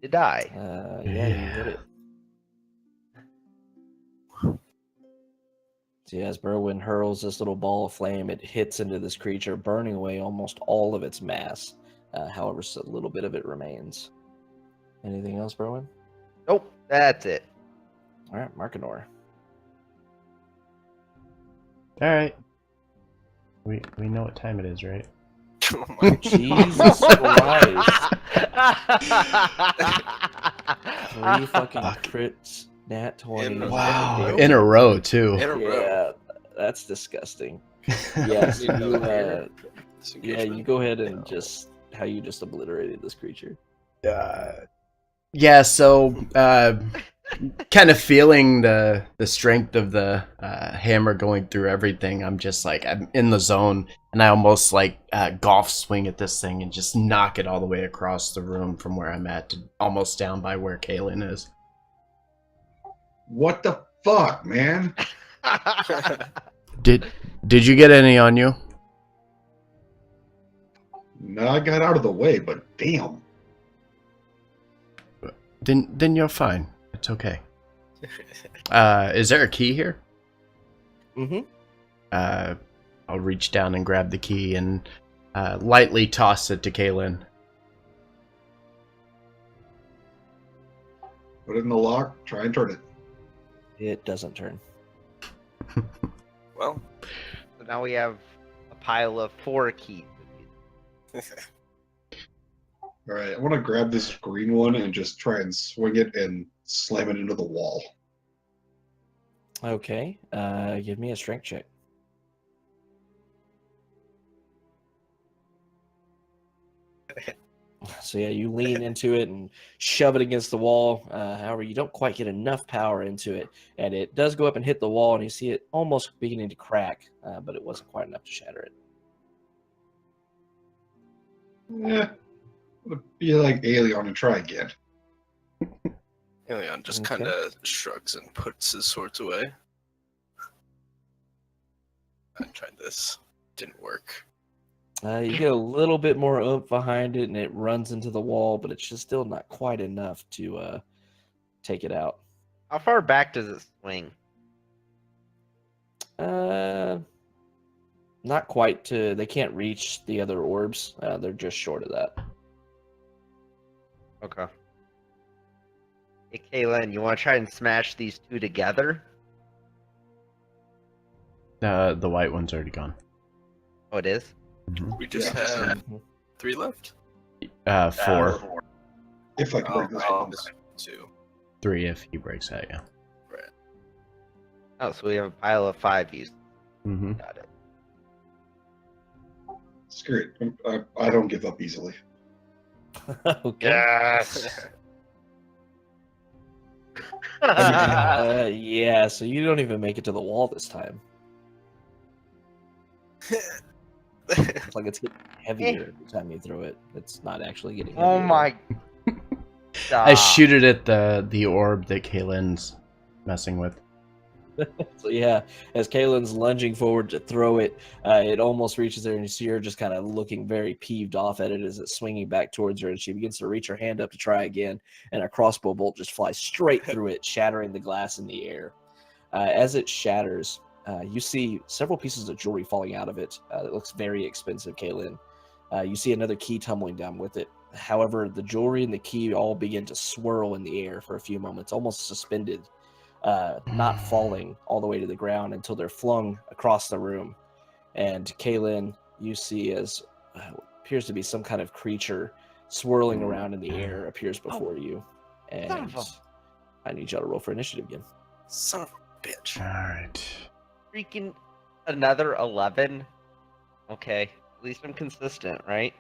To die. yeah, you hit it. So yeah, as Berwin hurls this little ball of flame, it hits into this creature, burning away almost all of its mass. However, a little bit of it remains. Anything else, Berwin? Nope, that's it. All right, Markinor. All right. We know what time it is, right? Oh my Jesus Christ. 3 fucking crits, nat 20. Wow. In a row, too. In a row. Yeah, that's disgusting. Yes, Need you, another yeah, you go ahead and just, how you just obliterated this creature. Yeah, so kind of feeling the strength of the hammer going through everything. I'm just like, I'm in the zone, and I almost like golf swing at this thing and just knock it all the way across the room from where I'm at to almost down by where Kaylin is. What the fuck, man? Did you get any on you? No, I got out of the way, but damn. Then you're fine. It's okay. Is there a key here? Mm-hmm. I'll reach down and grab the key and lightly toss it to Kaylin. Put it in the lock. Try and turn it. It doesn't turn. Well, So now we have a pile of 4 keys. All right, I want to grab this green one and just try and swing it and slam it into the wall. Okay, give me a strength check. So yeah, you lean into it and shove it against the wall. However, you don't quite get enough power into it, and it does go up and hit the wall, and you see it almost beginning to crack, but it wasn't quite enough to shatter it. Yeah, be like Aeon and try again. Elion just Okay. kind of shrugs and puts his swords away. I tried this. Didn't work. You get a little bit more oomph behind it, and it runs into the wall, but it's just still not quite enough to take it out. How far back does it swing? Not quite to. They can't reach the other orbs. They're just short of that. Okay. Hey, Kaylin, you want to try and smash these 2 together? The white one's already gone. Oh, it is? We just Yeah. have 3 left. 4. If I can break this Oh, one. 2. 3 if he breaks that, yeah. Oh, so we have a pile of 5 used. Mm-hmm. Got it. Screw it. I don't give up easily. Okay. Yes! Yeah, so you don't even make it to the wall this time. It's like it's getting heavier every time you throw it. It's not actually getting heavier. Oh my I god. shoot it at the orb that Kaylin's messing with. So yeah, as Kaylin's lunging forward to throw it, it almost reaches there, and you see her just kind of looking very peeved off at it as it's swinging back towards her, and she begins to reach her hand up to try again, and a crossbow bolt just flies straight through it, shattering the glass in the air. As it shatters, you see several pieces of jewelry falling out of it. It looks very expensive, Kaylin. You see another key tumbling down with it. However, the jewelry and the key all begin to swirl in the air for a few moments, almost suspended, not falling all the way to the ground until they're flung across the room. And Kaylin, you see as appears to be some kind of creature swirling around in the air appears before you. And I need y'all to roll for initiative again. Son of a bitch. All right. Freaking another 11. Okay, at least I'm consistent, right?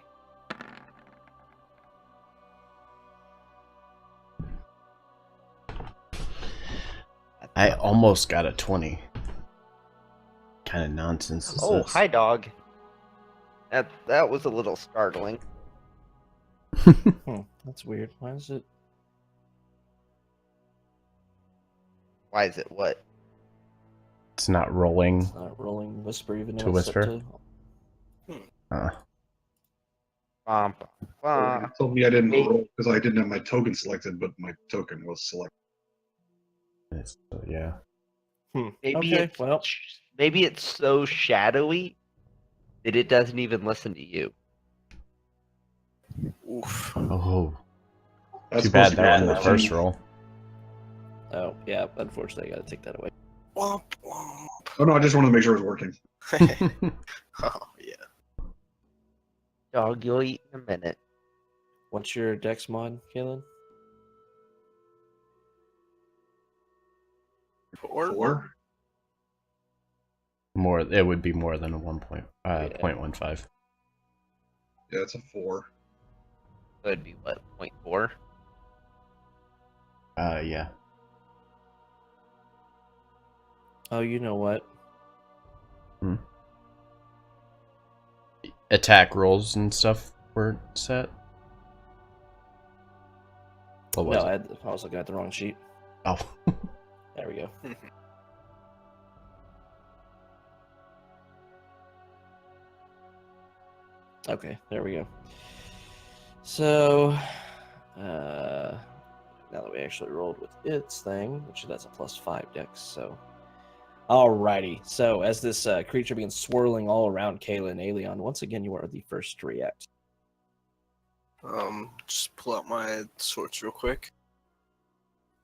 I almost got a 20. Kind of nonsense is Oh, this? hi, dog. That was a little startling. That's weird. Why is it? Why is it what? It's not rolling. It's not rolling whisper even though To it's set whisper? to- Bum, bum, It told me I didn't Wait. roll because I didn't have my token selected, but my token was selected. Yeah. Maybe Okay, it's well. maybe it's so shadowy that it doesn't even listen to you. Oof. Oh, That's too bad supposed to that go was the to first 2. roll. Oh, yeah, unfortunately, I gotta take that away. Womp womp. Oh no, I just wanted to make sure it was working. Oh yeah. Dog, you'll eat in a minute. What's your dex mod, Kaylin? 4? 4? More, it would be more than a 1.15. Yeah, it's a 4. So it'd be what, 0.4? Yeah. Oh, you know what? Attack rolls and stuff were set. What was No, it? I was looking at the wrong sheet. Oh. There we go. Okay, there we go. So, now that we actually rolled with its thing, which that's a +5 dex, so. Alrighty, so as this creature begins swirling all around Kayla and Aelion, once again, you are the first to react. Just pull out my swords real quick.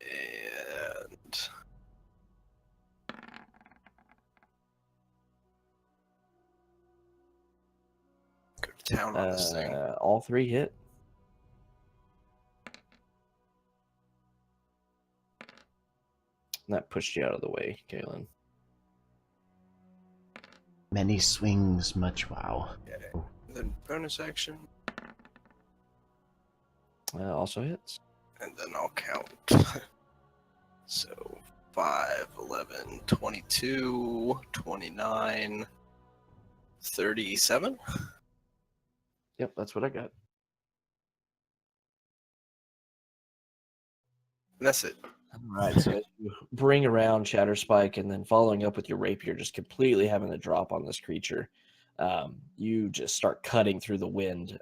And go to town on this thing. All 3 hit. And that pushed you out of the way, Kaylin. Many swings, much wow. Okay. Then bonus action, Also hits. and then I'll count. So 5, 11, 22, 29, 37. Yep, that's what I got. And that's it. All right, so as you bring around Chatterspike and then following up with your rapier, just completely having the drop on this creature, you just start cutting through the wind.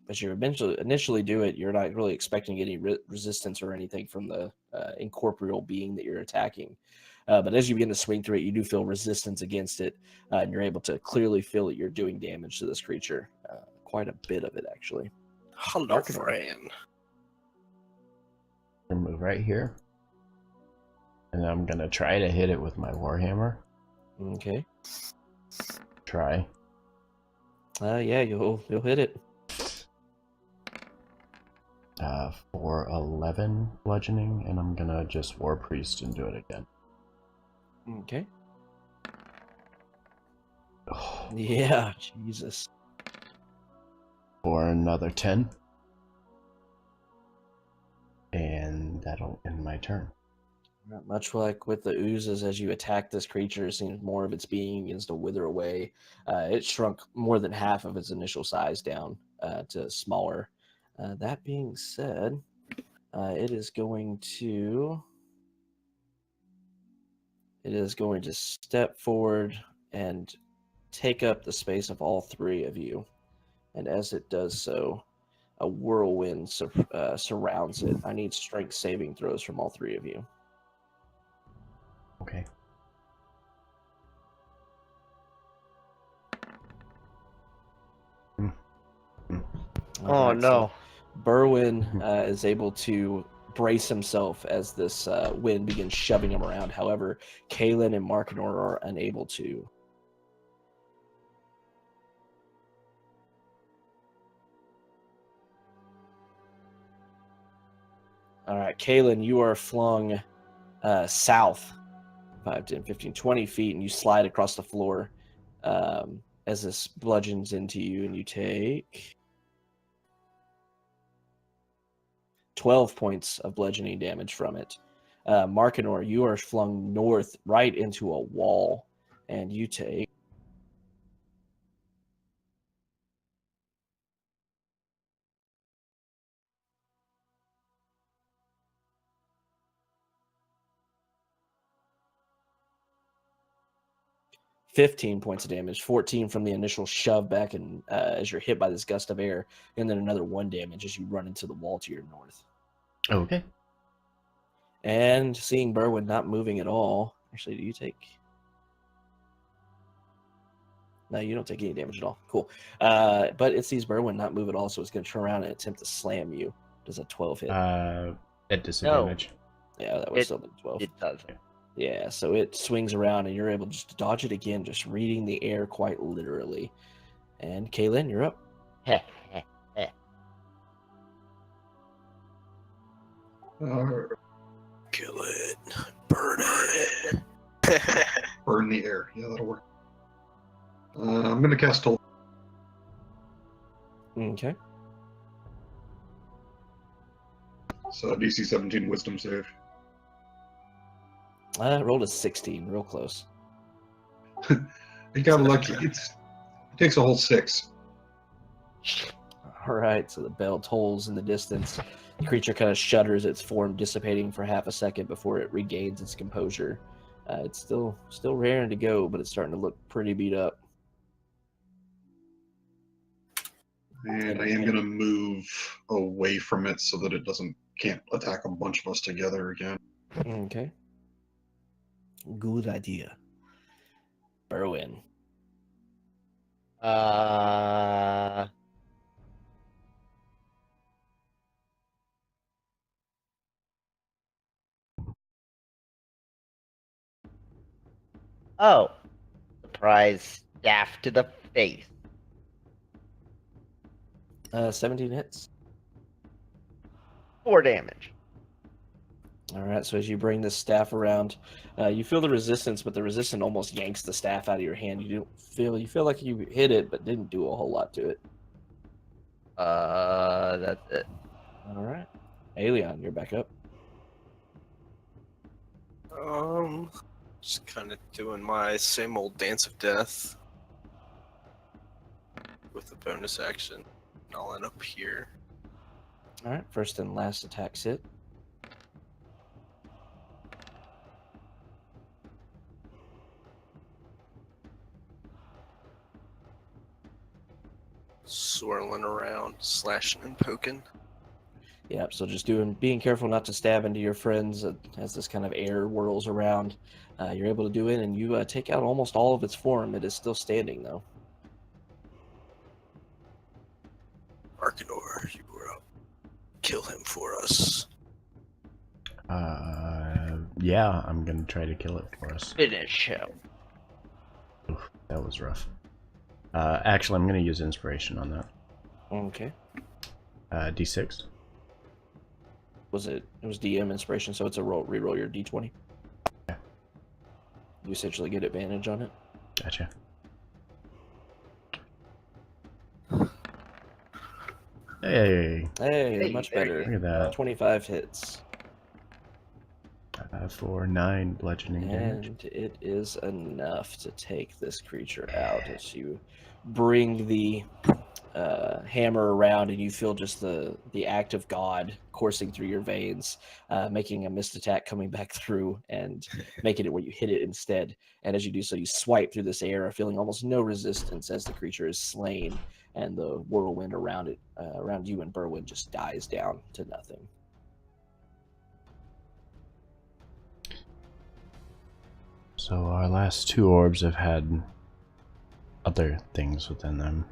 As you initially do it, you're not really expecting any resistance or anything from the incorporeal being that you're attacking. But as you begin to swing through it, you do feel resistance against it, and you're able to clearly feel that you're doing damage to this creature. Quite a bit of it, actually. Hello, Darkenor. friend. I'll move right here. And I'm gonna try to hit it with my warhammer. Okay. Try. Yeah, you'll hit it. For 11 bludgeoning, and I'm gonna just war priest and do it again. Okay. Oh, Yeah, Jesus. for another 10. And that'll end my turn. Much like with the oozes, as you attack this creature, it seems more of its being begins to wither away. It shrunk more than half of its initial size down to smaller. That being said, it is going to step forward and take up the space of all three of you. And as it does so, a whirlwind surrounds it. I need strength saving throws from all three of you. Okay. Oh Alright, no. so Berwin is able to brace himself as this wind begins shoving him around. However, Kalen and Markinor are unable to. All right, Kalen, you are flung south 5, 10, 15, 20 feet, and you slide across the floor as this bludgeons into you, and you take 12 points of bludgeoning damage from it. Markinor, you are flung north right into a wall, and you take 15 points of damage, 14 from the initial shove back and as you're hit by this gust of air, and then another 1 damage as you run into the wall to your north. Okay. And seeing Berwin not moving at all, actually, do you take... No, you don't take any damage at all. Cool. But it sees Berwin not move at all, so it's going to turn around and attempt to slam you. Does a 12 hit? At disadvantage. Yeah, that was still the 12. It doesn't. Yeah, so it swings around and you're able just to dodge it again, just reading the air quite literally. And Kaylin, you're up. Kill it. Burn it. Burn the air. Yeah, that'll work. I'm going to cast Toll. Okay. So DC 17 Wisdom save. Rolled a 16, real close. It got lucky. It takes a whole 6. All right, so the bell tolls in the distance. The creature kind of shudders, its form dissipating for half a second before it regains its composure. It's still raring to go, but it's starting to look pretty beat up. And I am going to move away from it so that it can't attack a bunch of us together again. Okay. Good idea. Berwin. Oh. Surprise staff to the face. 17 hits. 4 damage. All right, so as you bring this staff around, you feel the resistance, but the resistance almost yanks the staff out of your hand. You feel like you hit it, but didn't do a whole lot to it. That's it. All right, Aelion, you're back up. Just kind of doing my same old Dance of Death with the bonus action. I'll end up here. All right, first and last attacks hit. Swirling around, slashing and poking. Yeah, so just being careful not to stab into your friends as this kind of air whirls around. You're able to do it, and you take out almost all of its form. It is still standing, though. Arcanor, you were up. Kill him for us. Yeah, I'm gonna try to kill it for us. Finish him. Oof, that was rough. Actually, I'm gonna use inspiration on that. Okay. D6. It was DM inspiration, so it's a reroll your D20. Yeah. You essentially get advantage on it. Gotcha. Hey, Hey, much there better. you look at that. 25 hits. for 9 bludgeoning damage. And it is enough to take this creature out as you bring the hammer around, and you feel just the act of God coursing through your veins, making a missed attack coming back through and making it where you hit it instead. And as you do so, you swipe through this air, feeling almost no resistance as the creature is slain, and the whirlwind around it, around you and Berwyn, just dies down to nothing. So our last 2 orbs have had other things within them.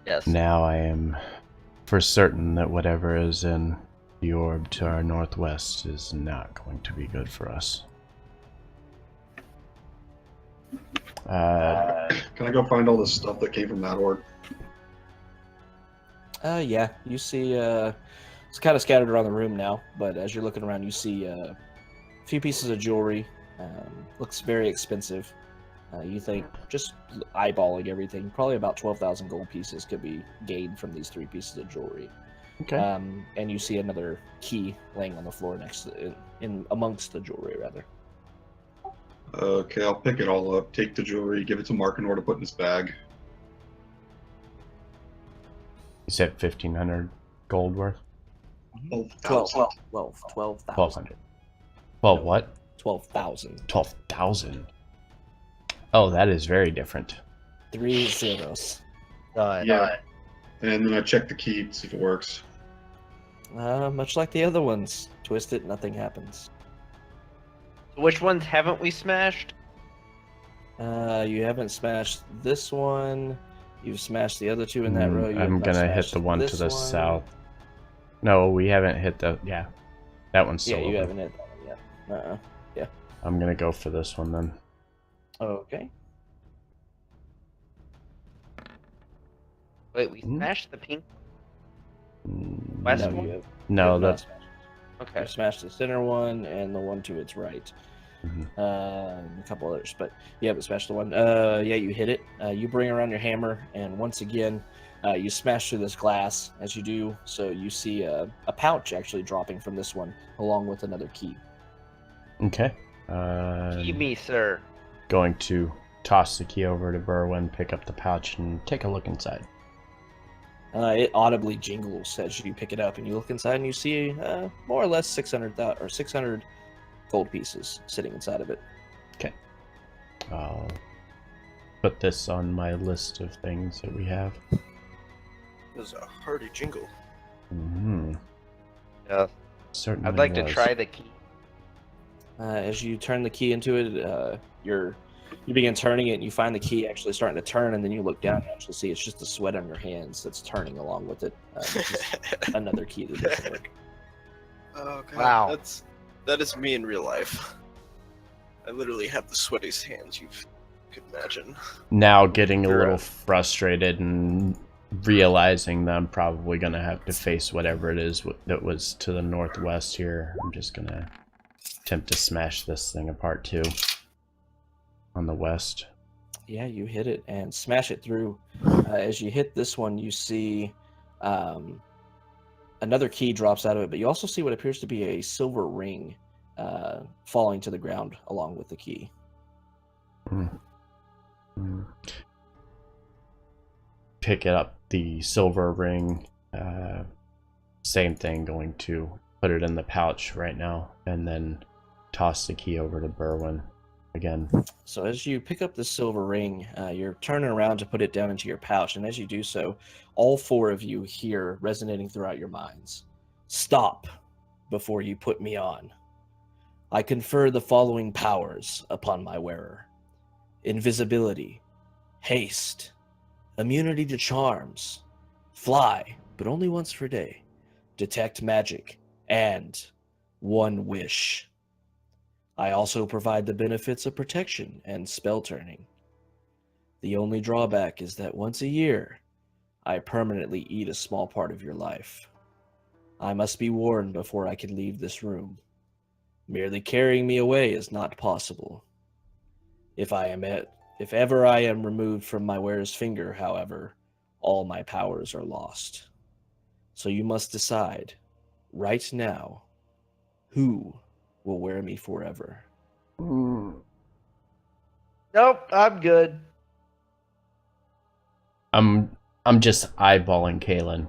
Yes. Now I am for certain that whatever is in the orb to our northwest is not going to be good for us. Can I go find all this stuff that came from that orb? Yeah, you see, it's kind of scattered around the room now, but as you're looking around, you see a few pieces of jewelry. Looks very expensive. You think, just eyeballing everything, probably about 12,000 gold pieces could be gained from these 3 pieces of jewelry. Okay. And you see another key laying on the floor next to in amongst the jewelry, rather. Okay, I'll pick it all up, take the jewelry, give it to Mark in order to put in his bag. You said 1,500 gold worth? 12,000. 12,000. 1,200. Well, what? 12,000. 12,000. Oh, that is very different. 3 zeros. Yeah. And then I check the key to see if it works. Much like the other ones. Twist it, nothing happens. Which ones haven't we smashed? You haven't smashed this one. You've smashed the other 2 in that row. You have I'm not gonna hit smashed the one to this the one. south. No, we haven't hit the... Yeah. That one's still Yeah, you open. haven't hit that one yet. I'm gonna go for this one then. Okay. Wait, we smashed the pink Mm, West no, one? you have, No, you have not that's... smashed. Okay. You smashed the center one and the one to its right. Mhm. A couple others, but you haven't smashed the one. Yeah, you hit it. You bring around your hammer, and once again, you smash through this glass. As you do so, you see a pouch actually dropping from this one, along with another key. Okay. Keep me, sir. Going to toss the key over to Berwyn, pick up the pouch, and take a look inside. It audibly jingles as you pick it up, and you look inside, and you see more or less 600 gold pieces sitting inside of it. Okay. I'll put this on my list of things that we have. This is a hearty jingle. Mm-hmm. Yeah. Certainly I'd like to was. try the key. As you turn the key into it, you begin turning it, and you find the key actually starting to turn, and then you look down and actually see it's just the sweat on your hands that's turning along with it. Which is another key that doesn't work. Oh god, Wow. That is me in real life. I literally have the sweatiest hands you could imagine. Now getting a little frustrated and realizing that I'm probably going to have to face whatever it is that was to the northwest here. I'm just going to attempt to smash this thing apart too. On the west. Yeah, you hit it and smash it through. As you hit this one, you see another key drops out of it, but you also see what appears to be a silver ring falling to the ground along with the key. Pick it up, the silver ring. Same thing, going to put it in the pouch right now, and then toss the key over to Berwyn again. So as you pick up the silver ring, you're turning around to put it down into your pouch, and as you do so, all 4 of you hear resonating throughout your minds: "Stop before you put me on. I confer the following powers upon my wearer: invisibility, haste, immunity to charms, fly, but only once per day, detect magic, and one wish. I also provide the benefits of protection and spell turning. The only drawback is that once a year, I permanently eat a small part of your life. I must be warned before I can leave this room. Merely carrying me away is not possible. If ever I am removed from my wearer's finger, however, all my powers are lost. So you must decide, right now, who will wear me forever. Mm, Nope, I'm good. I'm just eyeballing Kalen.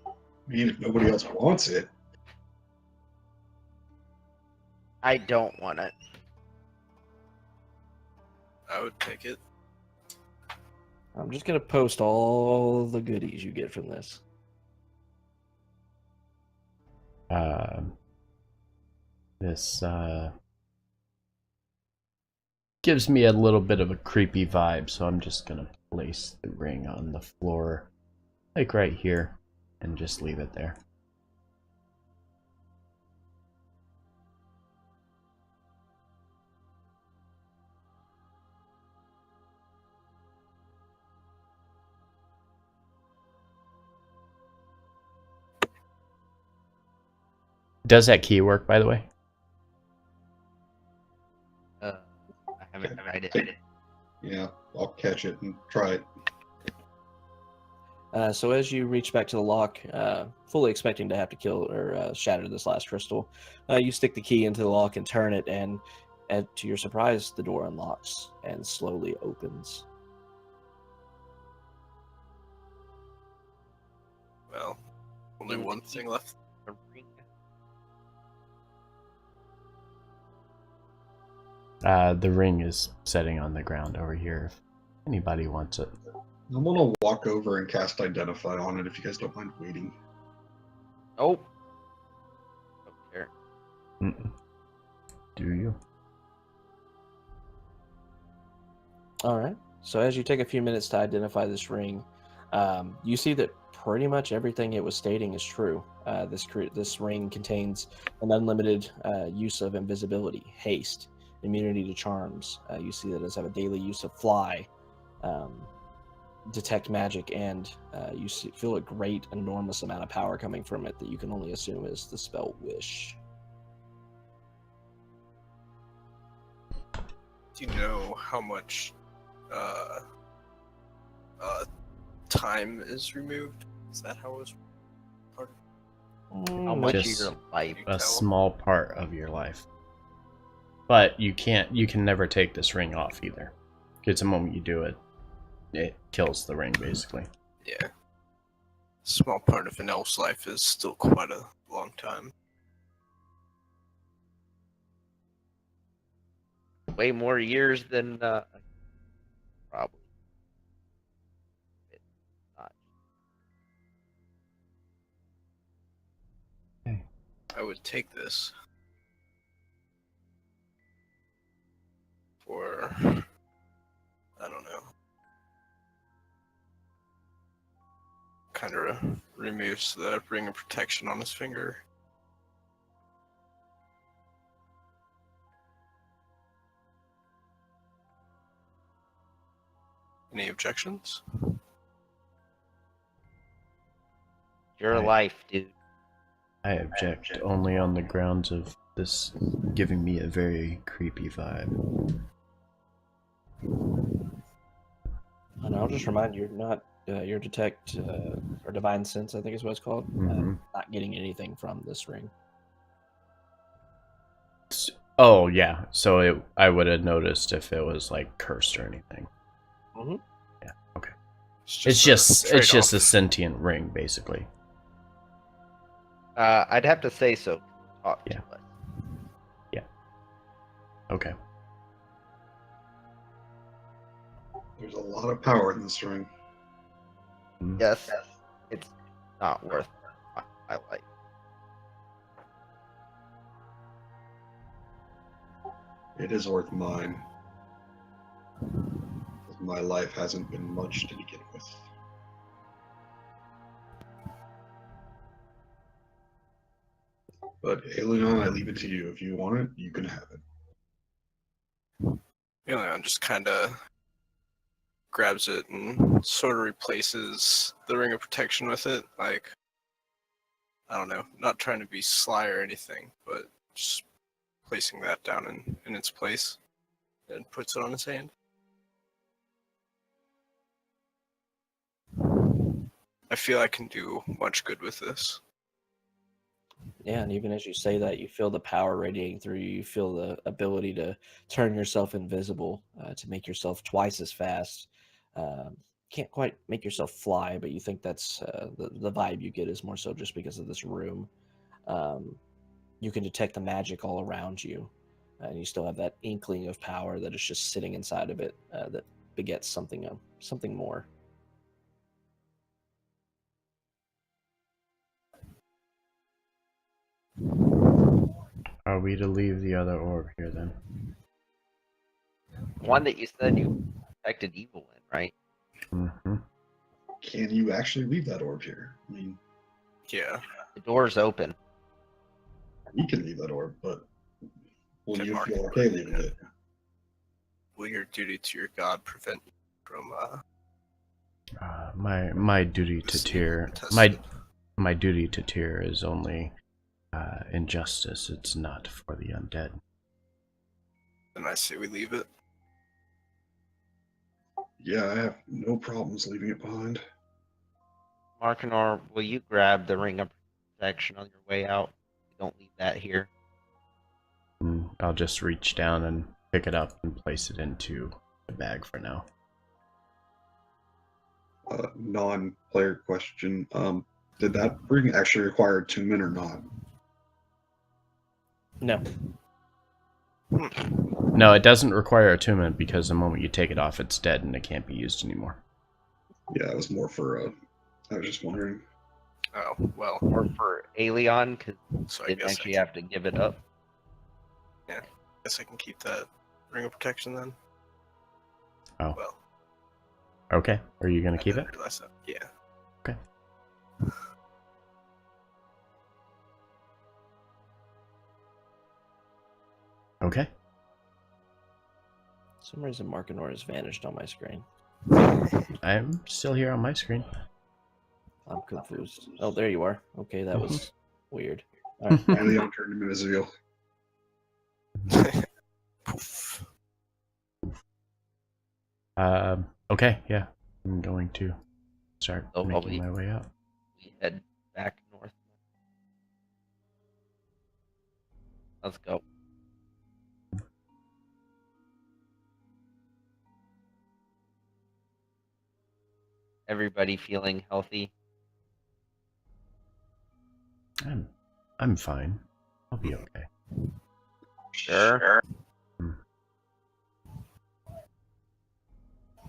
I mean, if nobody else wants it, I don't want it. I would take it. I'm just gonna post all the goodies you get from this. This gives me a little bit of a creepy vibe, so I'm just gonna place the ring on the floor, like right here, and just leave it there. Does that key work, by the way? I haven't tried it. yeah, I'll catch it and try it. So as you reach back to the lock, fully expecting to have to kill or shatter this last crystal, you stick the key into the lock and turn it, and to your surprise, the door unlocks and slowly opens. Well, only one thing left. A ring. The ring is sitting on the ground over here if anybody wants it. I'm gonna walk over and cast Identify on it if you guys don't mind waiting. Nope. Don't care. Mm-mm. Do you? All right. So as you take a few minutes to identify this ring, you see that pretty much everything it was stating is true. This ring contains an unlimited use of invisibility, haste, immunity to charms. You see that it does have a daily use of fly, detect magic, and feel a great, enormous amount of power coming from it that you can only assume is the spell Wish. Do you know how much time is removed? Is that how it was? How much Just of your life? A Tell. small part of your life. But you can never take this ring off either. Because the moment you do it, it kills the ring basically. Yeah. Small part of an elf's life is still quite a long time. Way more years than probably. Not. I would take this for, I don't know, kind of removes the ring of protection on his finger. Any objections? Your Right. life, dude. I object only on the grounds of this giving me a very creepy vibe. And I'll just remind you, you're not your detect or divine sense, I think is what it's called. Mhm. Not getting anything from this ring. Oh yeah, so I would have noticed if it was like cursed or anything. Mm-hmm. Yeah, okay. It's It's just a trade-off. sentient ring basically. I'd have to say so. Talk Yeah. to us. Okay. There's a lot of power in this ring. Yes, it's not worth my life. It is worth mine. 'Cause my life hasn't been much to begin with. But Aelion, I leave it to you. If you want it, you can have it. Leon just kind of grabs it and sort of replaces the ring of protection with it. Like, I don't know, not trying to be sly or anything, but just placing that down in its place and puts it on his hand. I feel I can do much good with this. Yeah, and even as you say that, you feel the power radiating through you. You feel the ability to turn yourself invisible, to make yourself twice as fast. Can't quite make yourself fly, but you think that's the vibe you get is more so just because of this room. You can detect the magic all around you, and you still have that inkling of power that is just sitting inside of it that begets something more. Are we to leave the other orb here then? One that you said you detected evil in, right? Mm-hmm. Can you actually leave that orb here? I mean, Yeah. The door's open. we can leave that orb, but will Can you Mark feel okay leaving it? Will your duty to your god prevent you from My duty to receiving Tyr, the my testament? my duty to Tyr is only injustice. It's not for the undead. Then I say we leave it. Yeah, I have no problems leaving it behind. Markinor, will you grab the ring of protection on your way out? Don't leave that here. I'll just reach down and pick it up and place it into the bag for now. Non-player question. Did that ring actually require attunement or not? No. No, it doesn't require attunement because the moment you take it off, it's dead and it can't be used anymore. Yeah, it was more for. I was just wondering. Oh, well. Or for Aelion, because So you I didn't guess actually have to give it up. I can keep that ring of protection then. Oh. Well, Okay. Are you gonna I keep it? didn't realize that. Yeah. Okay. Okay. For some reason, Markinor has vanished on my screen. I'm still here on my screen. I'm confused. Oh, there you are. Okay, that was weird. All right. Aelion turned invisible. Poof. Okay, yeah. I'm going to start So while making my way out. we head back north. Let's go. Everybody feeling healthy? I'm fine. I'll be okay. Sure.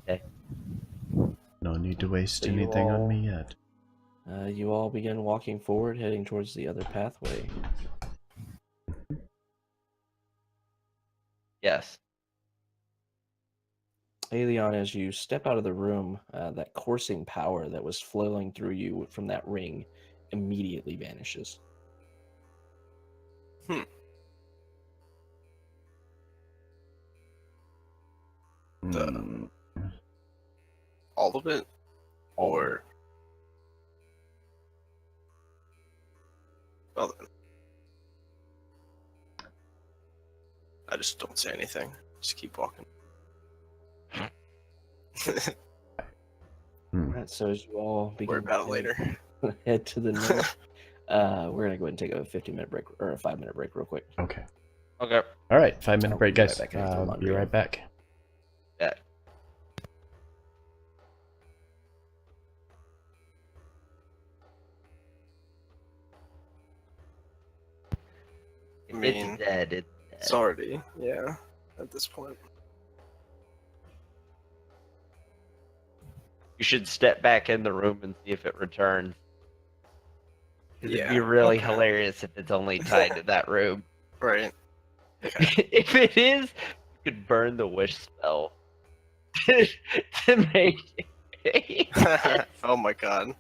Okay. No need to waste So you anything on all- me yet. You all begin walking forward, heading towards the other pathway. Yes. Aelion, as you step out of the room, that coursing power that was flowing through you from that ring immediately vanishes. Hmm. All of it? Or. Well then. I just don't say anything. Just keep walking. Alright, so as you all begin Worry about it to later. head to the north, we're gonna go ahead and take a 15-minute break or a 5-minute break, real quick. Okay. Okay. All right. 5-minute I'll break, be right guys. back. I have to Be laundry. right back. Yeah. If I mean, it's dead, it's dead. It's already, yeah, at this point. You should step back in the room and see if it returns. 'Cause it'd be Yeah, really okay. hilarious if it's only tied to that room. Right. If it is, you could burn the wish spell to make it Oh my god.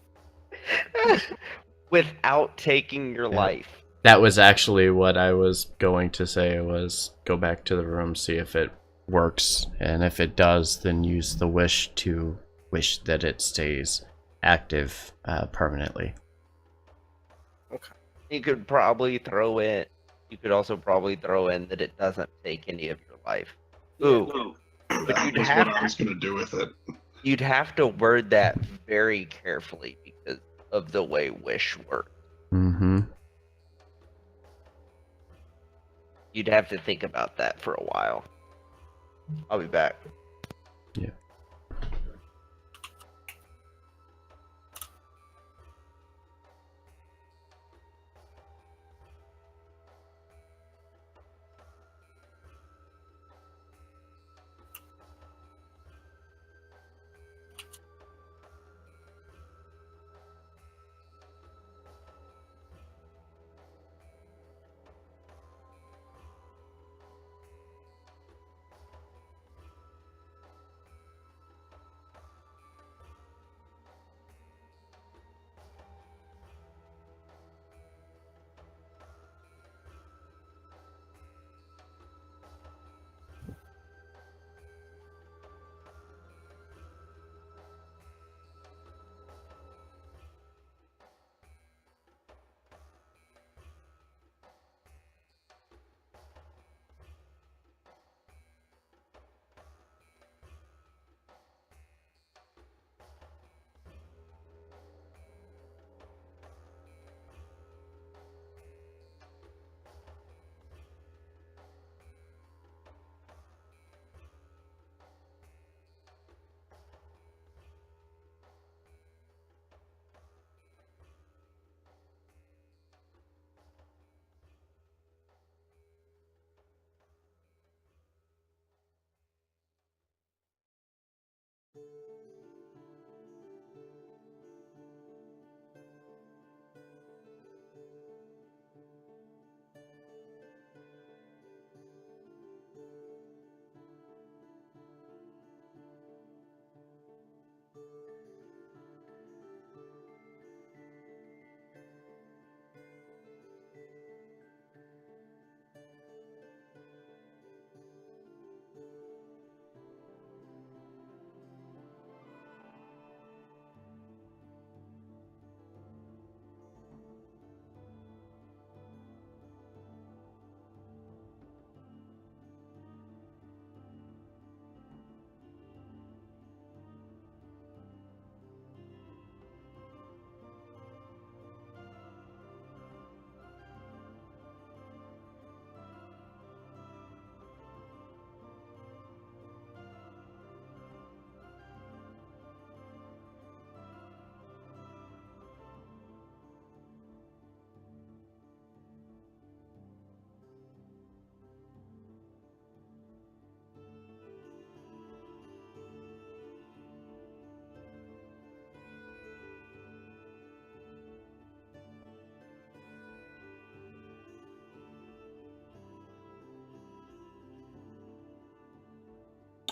without taking your Yeah. life. That was actually what I was going to say, was go back to the room, see if it works, and if it does, then use the wish to wish that it stays active permanently. Okay. You could probably throw in. You could also probably throw in that it doesn't take any of your life. Ooh, That you'd was have what I was going to do with it. you'd have to word that very carefully because of the way Wish works. Mm-hmm. You'd have to think about that for a while. I'll be back. Yeah.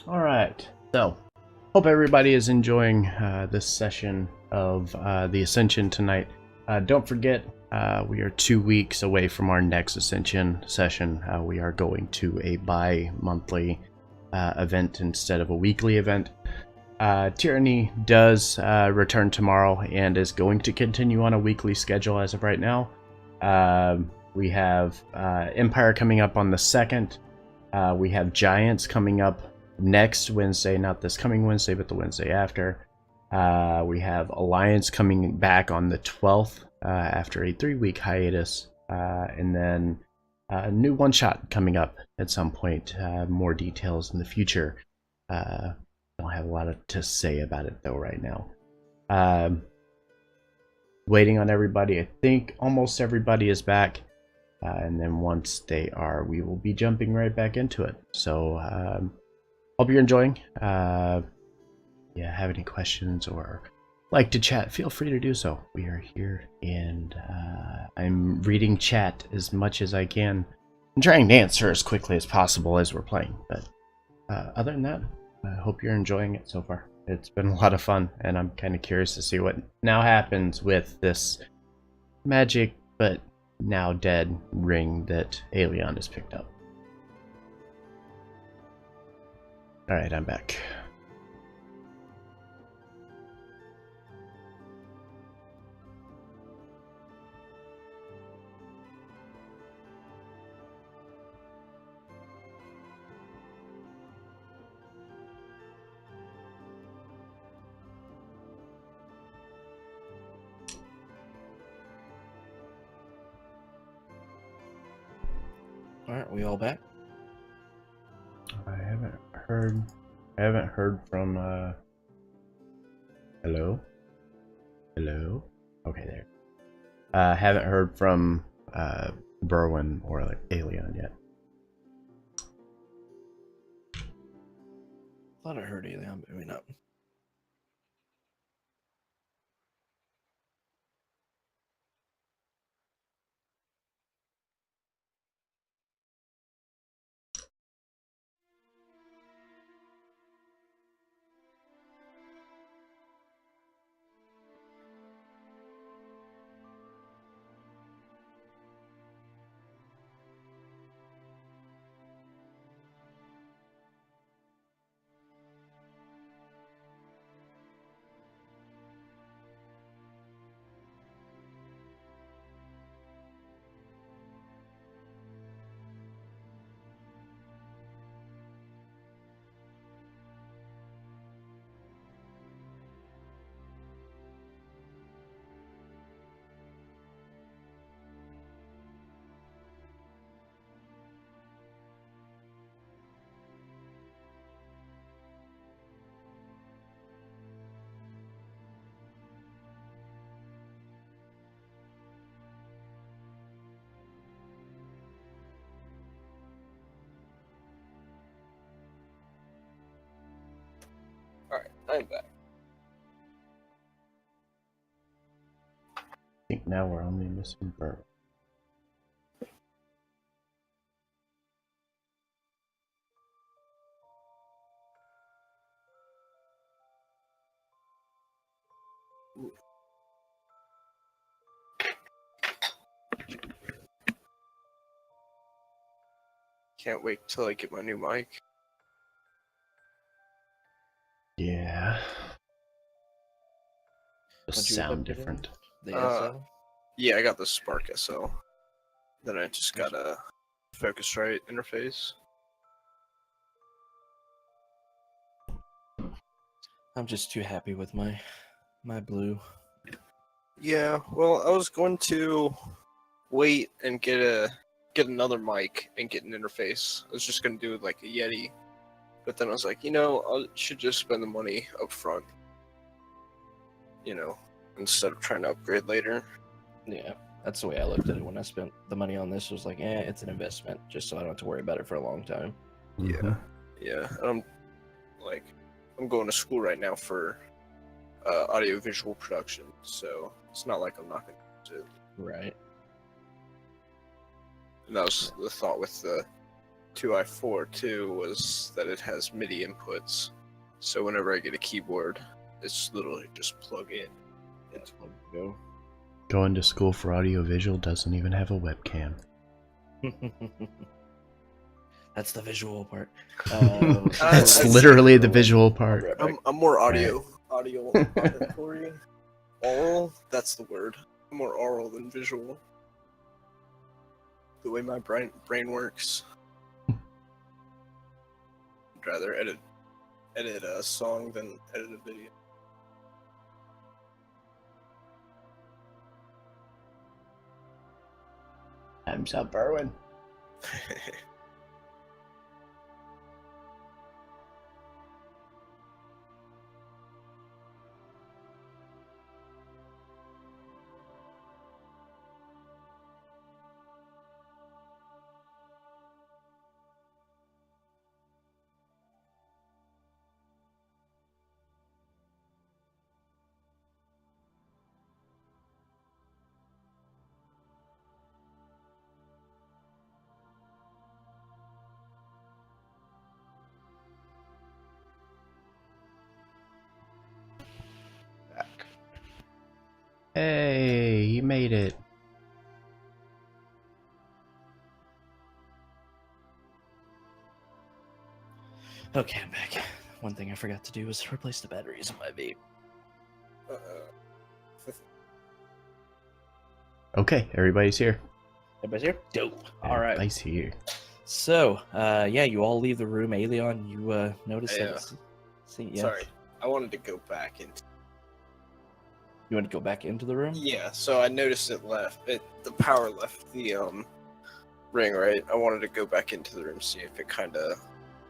All right. So, hope everybody is enjoying this session of the Ascension tonight. Don't forget, we are 2 weeks away from our next Ascension session. We are going to a bi-monthly event instead of a weekly event. Tyranny does return tomorrow and is going to continue on a weekly schedule as of right now. We have Empire coming up on the 2nd. We have Giants coming up next Wednesday, not this coming Wednesday, but the Wednesday after. We have Alliance coming back on the 12th after a 3-week hiatus. And then a new one-shot coming up at some point. More details in the future. Don't have a lot to say about it though right now. Waiting on everybody. I think almost everybody is back. And then once they are, we will be jumping right back into it. So hope you're enjoying. Yeah, have any questions or like to chat, feel free to do so. We are here, and I'm reading chat as much as I can. I'm trying to answer as quickly as possible as we're playing. But other than that, I hope you're enjoying it so far. It's been a lot of fun, and I'm kind of curious to see what now happens with this magic, but now dead ring that Aelion has picked up. Alright, I'm back. All right, we all back? I haven't heard from hello? Hello? Okay, there. Haven't heard from Berwin or like Alien yet. Thought I heard Alien, but maybe not. Alright, I'm back. I think now we're only missing Berwin. Can't wait till I get my new mic. Yeah. The What'd you sound upgrade it? different. The Uh, SL? Yeah, I got the Spark SL. Then I just got a Focusrite interface. I'm just too happy with my blue. Yeah, well, I was going to wait and get another mic and get an interface. I was just gonna do like a Yeti, but then I was like, I should just spend the money up front. Instead of trying to upgrade later. Yeah, that's the way I looked at it when I spent the money on this. Was like, it's an investment, just so I don't have to worry about it for a long time. Mhm. Yeah, and I'm going to school right now for audiovisual production, so it's not like I'm not going to use it. Right. And that was the thought with the 2i4 too, was that it has MIDI inputs, so whenever I get a keyboard, it's literally just plug in. That's where we go. Going to school for audiovisual doesn't even have a webcam. That's the visual part. That's literally the visual part. Right back. I'm more auditory, oral. That's the word. I'm more oral than visual. The way my brain works. I'd rather edit a song than edit a video. Time's up, Berwin. Hey, you made it. Okay, I'm back. One thing I forgot to do was replace the batteries in my vape. Okay, everybody's here. Everybody's here? Dope. All right. Everybody's here. So, you all leave the room. Alien, you notice that it's... Sorry, I wanted to go back into. You want to go back into the room? Yeah, so I noticed it left. The power left the ring, right? I wanted to go back into the room, see if it kind of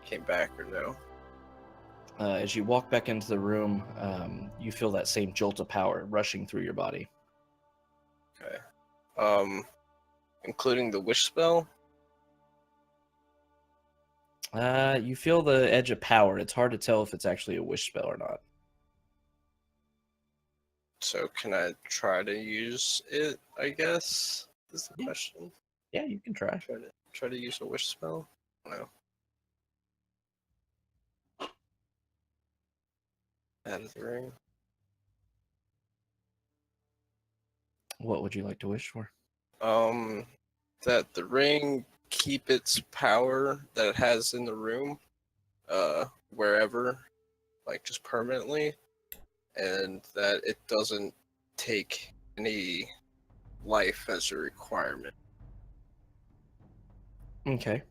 came back or no. As you walk back into the room, you feel that same jolt of power rushing through your body. Okay. Including the wish spell. You feel the edge of power. It's hard to tell if it's actually a wish spell or not. So can I try to use it? I guess is the Yeah. question. Yeah, you can try. Try to use a wish spell. No. Out of the ring. What would you like to wish for? That the ring keep its power that it has in the room, wherever, like just permanently, and that it doesn't take any life as a requirement. Okay.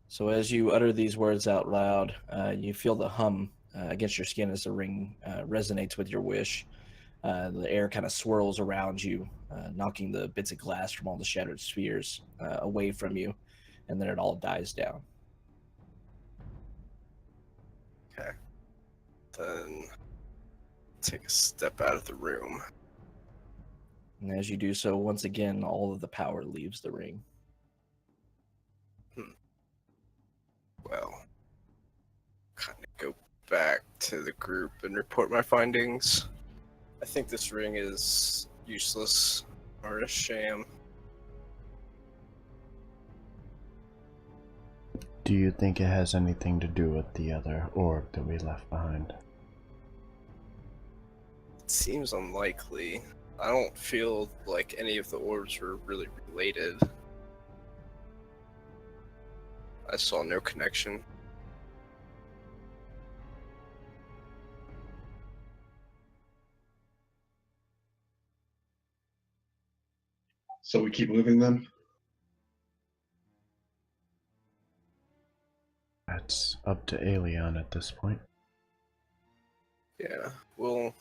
So as you utter these words out loud, you feel the hum against your skin as the ring resonates with your wish. The air kind of swirls around you, knocking the bits of glass from all the shattered spheres away from you, and then it all dies down. Okay. Then take a step out of the room. And as you do so, once again, all of the power leaves the ring. Well, kind of go back to the group and report my findings. I think this ring is useless or a sham. Do you think it has anything to do with the other orb that we left behind? It seems unlikely. I don't feel like any of the orbs were really related. I saw no connection. So we keep moving then? That's up to Aelion at this point. Yeah, well,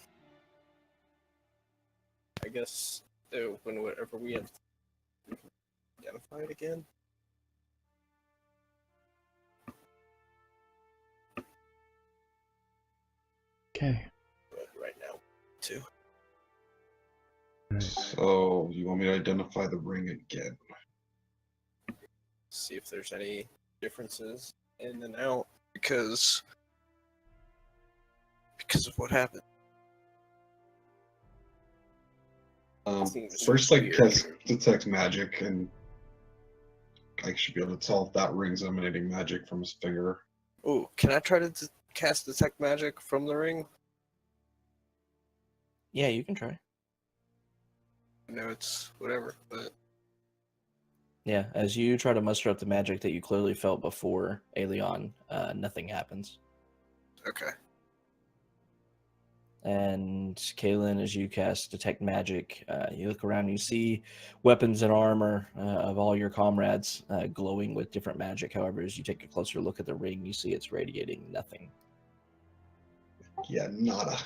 I guess whenever we have to identify it again. Okay. But right now, too. Right. So you want me to identify the ring again? See if there's any differences in and out because of what happened. Seems First, like, weird. cast detect magic, and I should be able to tell if that ring's emanating magic from his finger. Oh, can I try to cast detect magic from the ring? Yeah, you can try. I know it's whatever, but Yeah, as you try to muster up the magic that you clearly felt before Aelion, nothing happens. okay. And Kaylin, as you cast Detect Magic, you look around, you see weapons and armor of all your comrades glowing with different magic. However, as you take a closer look at the ring, you see it's radiating nothing. Yeah, nada.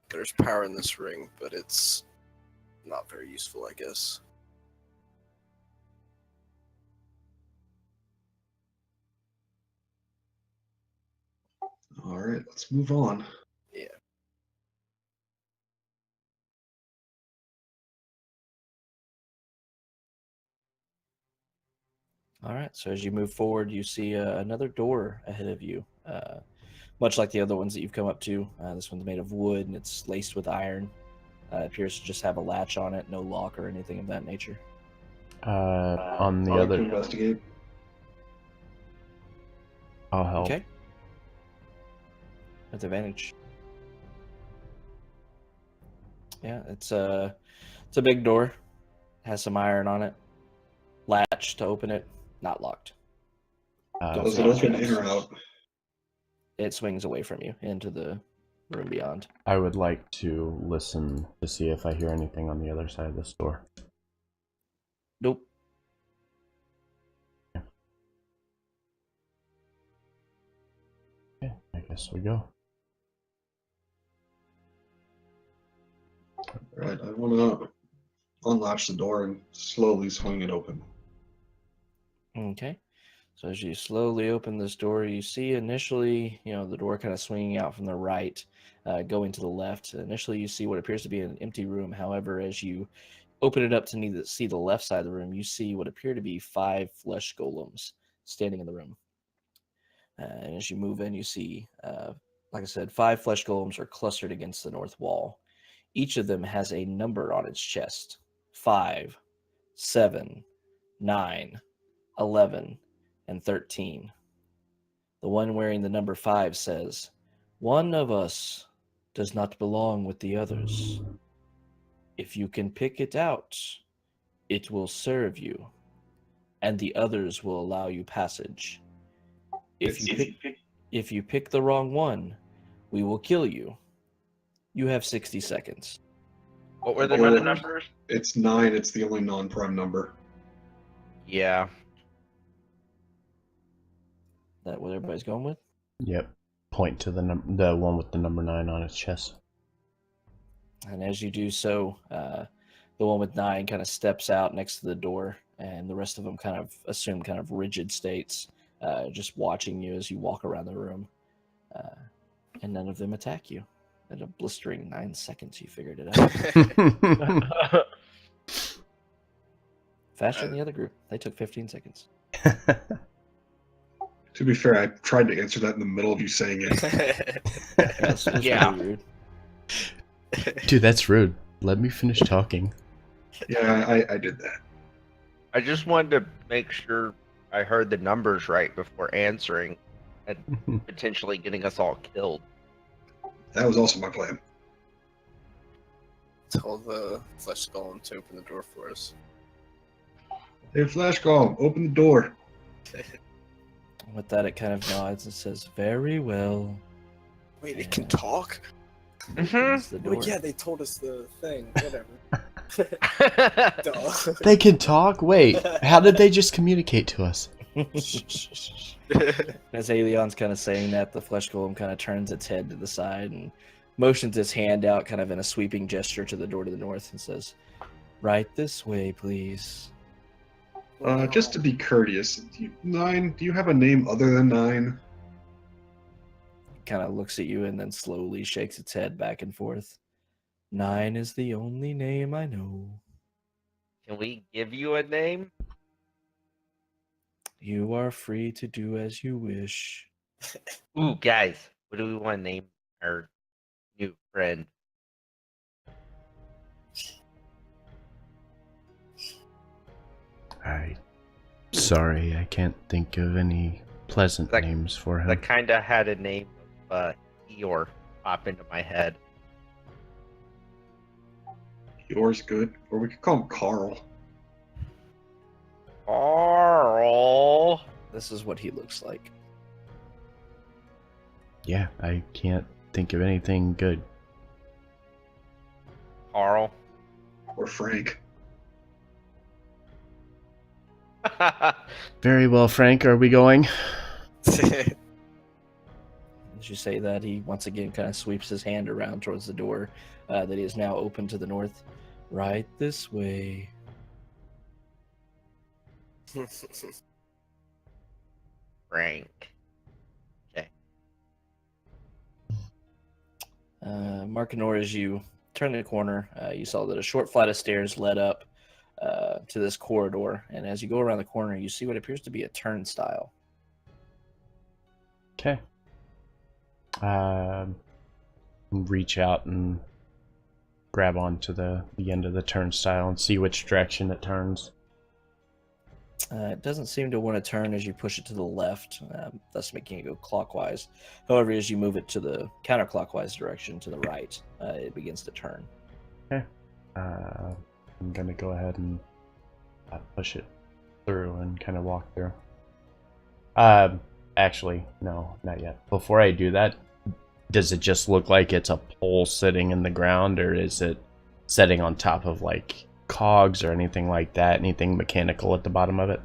There's power in this ring, but it's not very useful, I guess. All right, let's move on. Yeah. All right, so as you move forward, you see another door ahead of you. Much like the other ones that you've come up to, this one's made of wood and it's laced with iron. It appears to just have a latch on it, no lock or anything of that nature. On the I'd like other, to investigate. I'll help. Okay. With advantage. Yeah, it's a big door. Has some iron on it. Latch to open it, not locked. Does it open in or out? It swings away from you into the room beyond. I would like to listen to see if I hear anything on the other side of this door. Nope. Okay, I guess we go. All right, I want to unlatch the door and slowly swing it open. Okay. So as you slowly open this door, you see initially, the door kind of swinging out from the right, going to the left. Initially, you see what appears to be an empty room. However, as you open it up to see the left side of the room, you see what appear to be 5 flesh golems standing in the room. And as you move in, you see, like I said, 5 flesh golems are clustered against the north wall. Each of them has a number on its chest: 5, 7, 9, 11, and 13. The one wearing the number 5 says, "One of us does not belong with the others. If you can pick it out, it will serve you, and the others will allow you passage. If you pick the wrong one, we will kill you. You have 60 seconds." What were the Or- numbers? It's 9. It's the only non-prime number. Yeah. That what everybody's going with? Yep. Point to the one with the number 9 on its chest. And as you do so, the one with 9 kind of steps out next to the door, and the rest of them kind of assume kind of rigid states, just watching you as you walk around the room. And none of them attack you. At a blistering 9 seconds, you figured it out. Faster than the other group. They took 15 seconds. To be fair, I tried to answer that in the middle of you saying it. That's Yeah. really rude. Dude, that's rude. Let me finish talking. Yeah, I did that. I just wanted to make sure I heard the numbers right before answering and potentially getting us all killed. That was also my plan. Tell the flesh golem to open the door for us. Hey, Flash Golem, open the door. With that, it kind of nods and says, "Very well." Wait, it can talk? Opens the door. Well, yeah, they told us the thing. Whatever. Duh. They can talk? Wait, how did they just communicate to us? As Aelion's kind of saying that, the flesh golem kind of turns its head to the side and motions its hand out kind of in a sweeping gesture to the door to the north and says, "Right this way, please." Just to be courteous, 9, do you have a name other than 9? Kind of looks at you and then slowly shakes its head back and forth. 9 is the only name I know. Can we give you a name? You are free to do as you wish. Ooh, guys, what do we want to name our new friend? Sorry, I can't think of any pleasant That- names for I him. kind of had a name of Eeyore pop into my head. Yours good. Or we could call him Carl. Carl. This is what he looks like. Yeah, I can't think of anything good. Carl. Or Frank. Very well, Frank, are we going? As you say that, he once again kind of sweeps his hand around towards the door that is now open to the north. Right this way. Frank. Okay. Markinor, as you turn the corner, you saw that a short flight of stairs led up to this corridor, and as you go around the corner, you see what appears to be a turnstile. Okay. Reach out and grab onto the end of the turnstile and see which direction it turns. It doesn't seem to want to turn as you push it to the left, thus making it go clockwise. However, as you move it to the counterclockwise direction to the right, it begins to turn. Okay. I'm gonna go ahead and push it through and kind of walk through. Actually, no, not yet. Before I do that, does it just look like it's a pole sitting in the ground, or is it sitting on top of like cogs or anything like that? Anything mechanical at the bottom of it?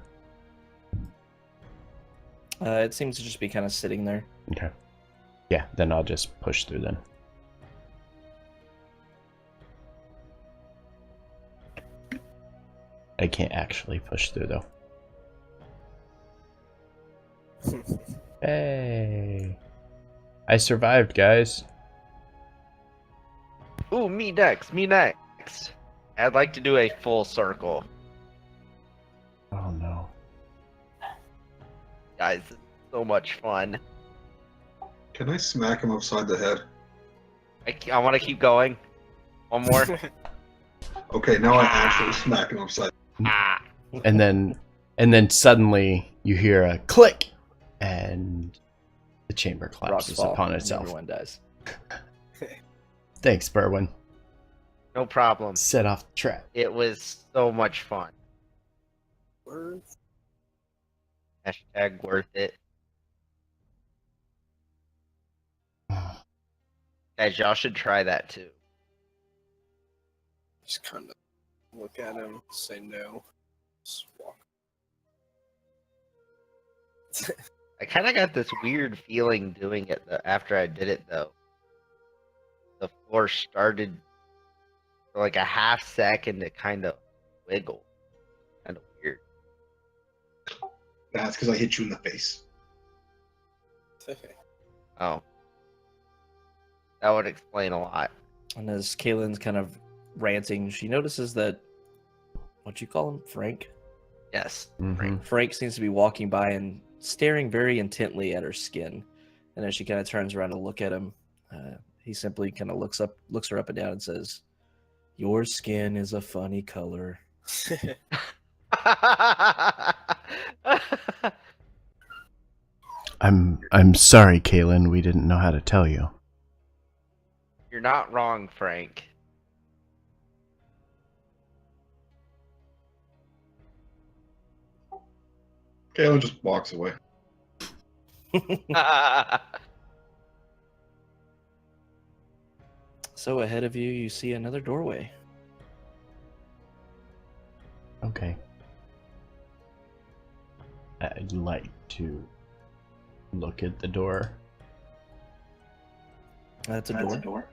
It seems to just be kind of sitting there. Okay. Yeah, then I'll just push through then. I can't actually push through though. Hey, I survived, guys. Ooh, me next. Me next. I'd like to do a full circle, Oh no. guys. This is so much fun. Can I smack him upside the head? I want to keep going. One more. Okay, now I actually smack him upside. Ah. And then suddenly you hear a click, and the chamber Rocks collapses fall, upon and itself. everyone dies. Thanks, Berwin. No problem. Set off the trap. It was so much fun. Hashtag worth it. Guys, y'all should try that too. Just kind of look at him, say no, just walk. I kind of got this weird feeling doing it after I did it though. The floor started for like a half second to kind of wiggle. Kind of weird. That's because I hit you in the face. Oh. That would explain a lot. And as Kaylin's kind of ranting, she notices that, what you call him, Frank? Yes. Mhm. Frank seems to be walking by and staring very intently at her skin. And as she kind of turns around to look at him, he simply kind of looks her up and down and says, "Your skin is a funny color." I'm sorry, Kaylin. We didn't know how to tell you. You're not wrong, Frank. Kayla just walks away. So ahead of you, you see another doorway. Okay. I'd like to look at the door. That's a door.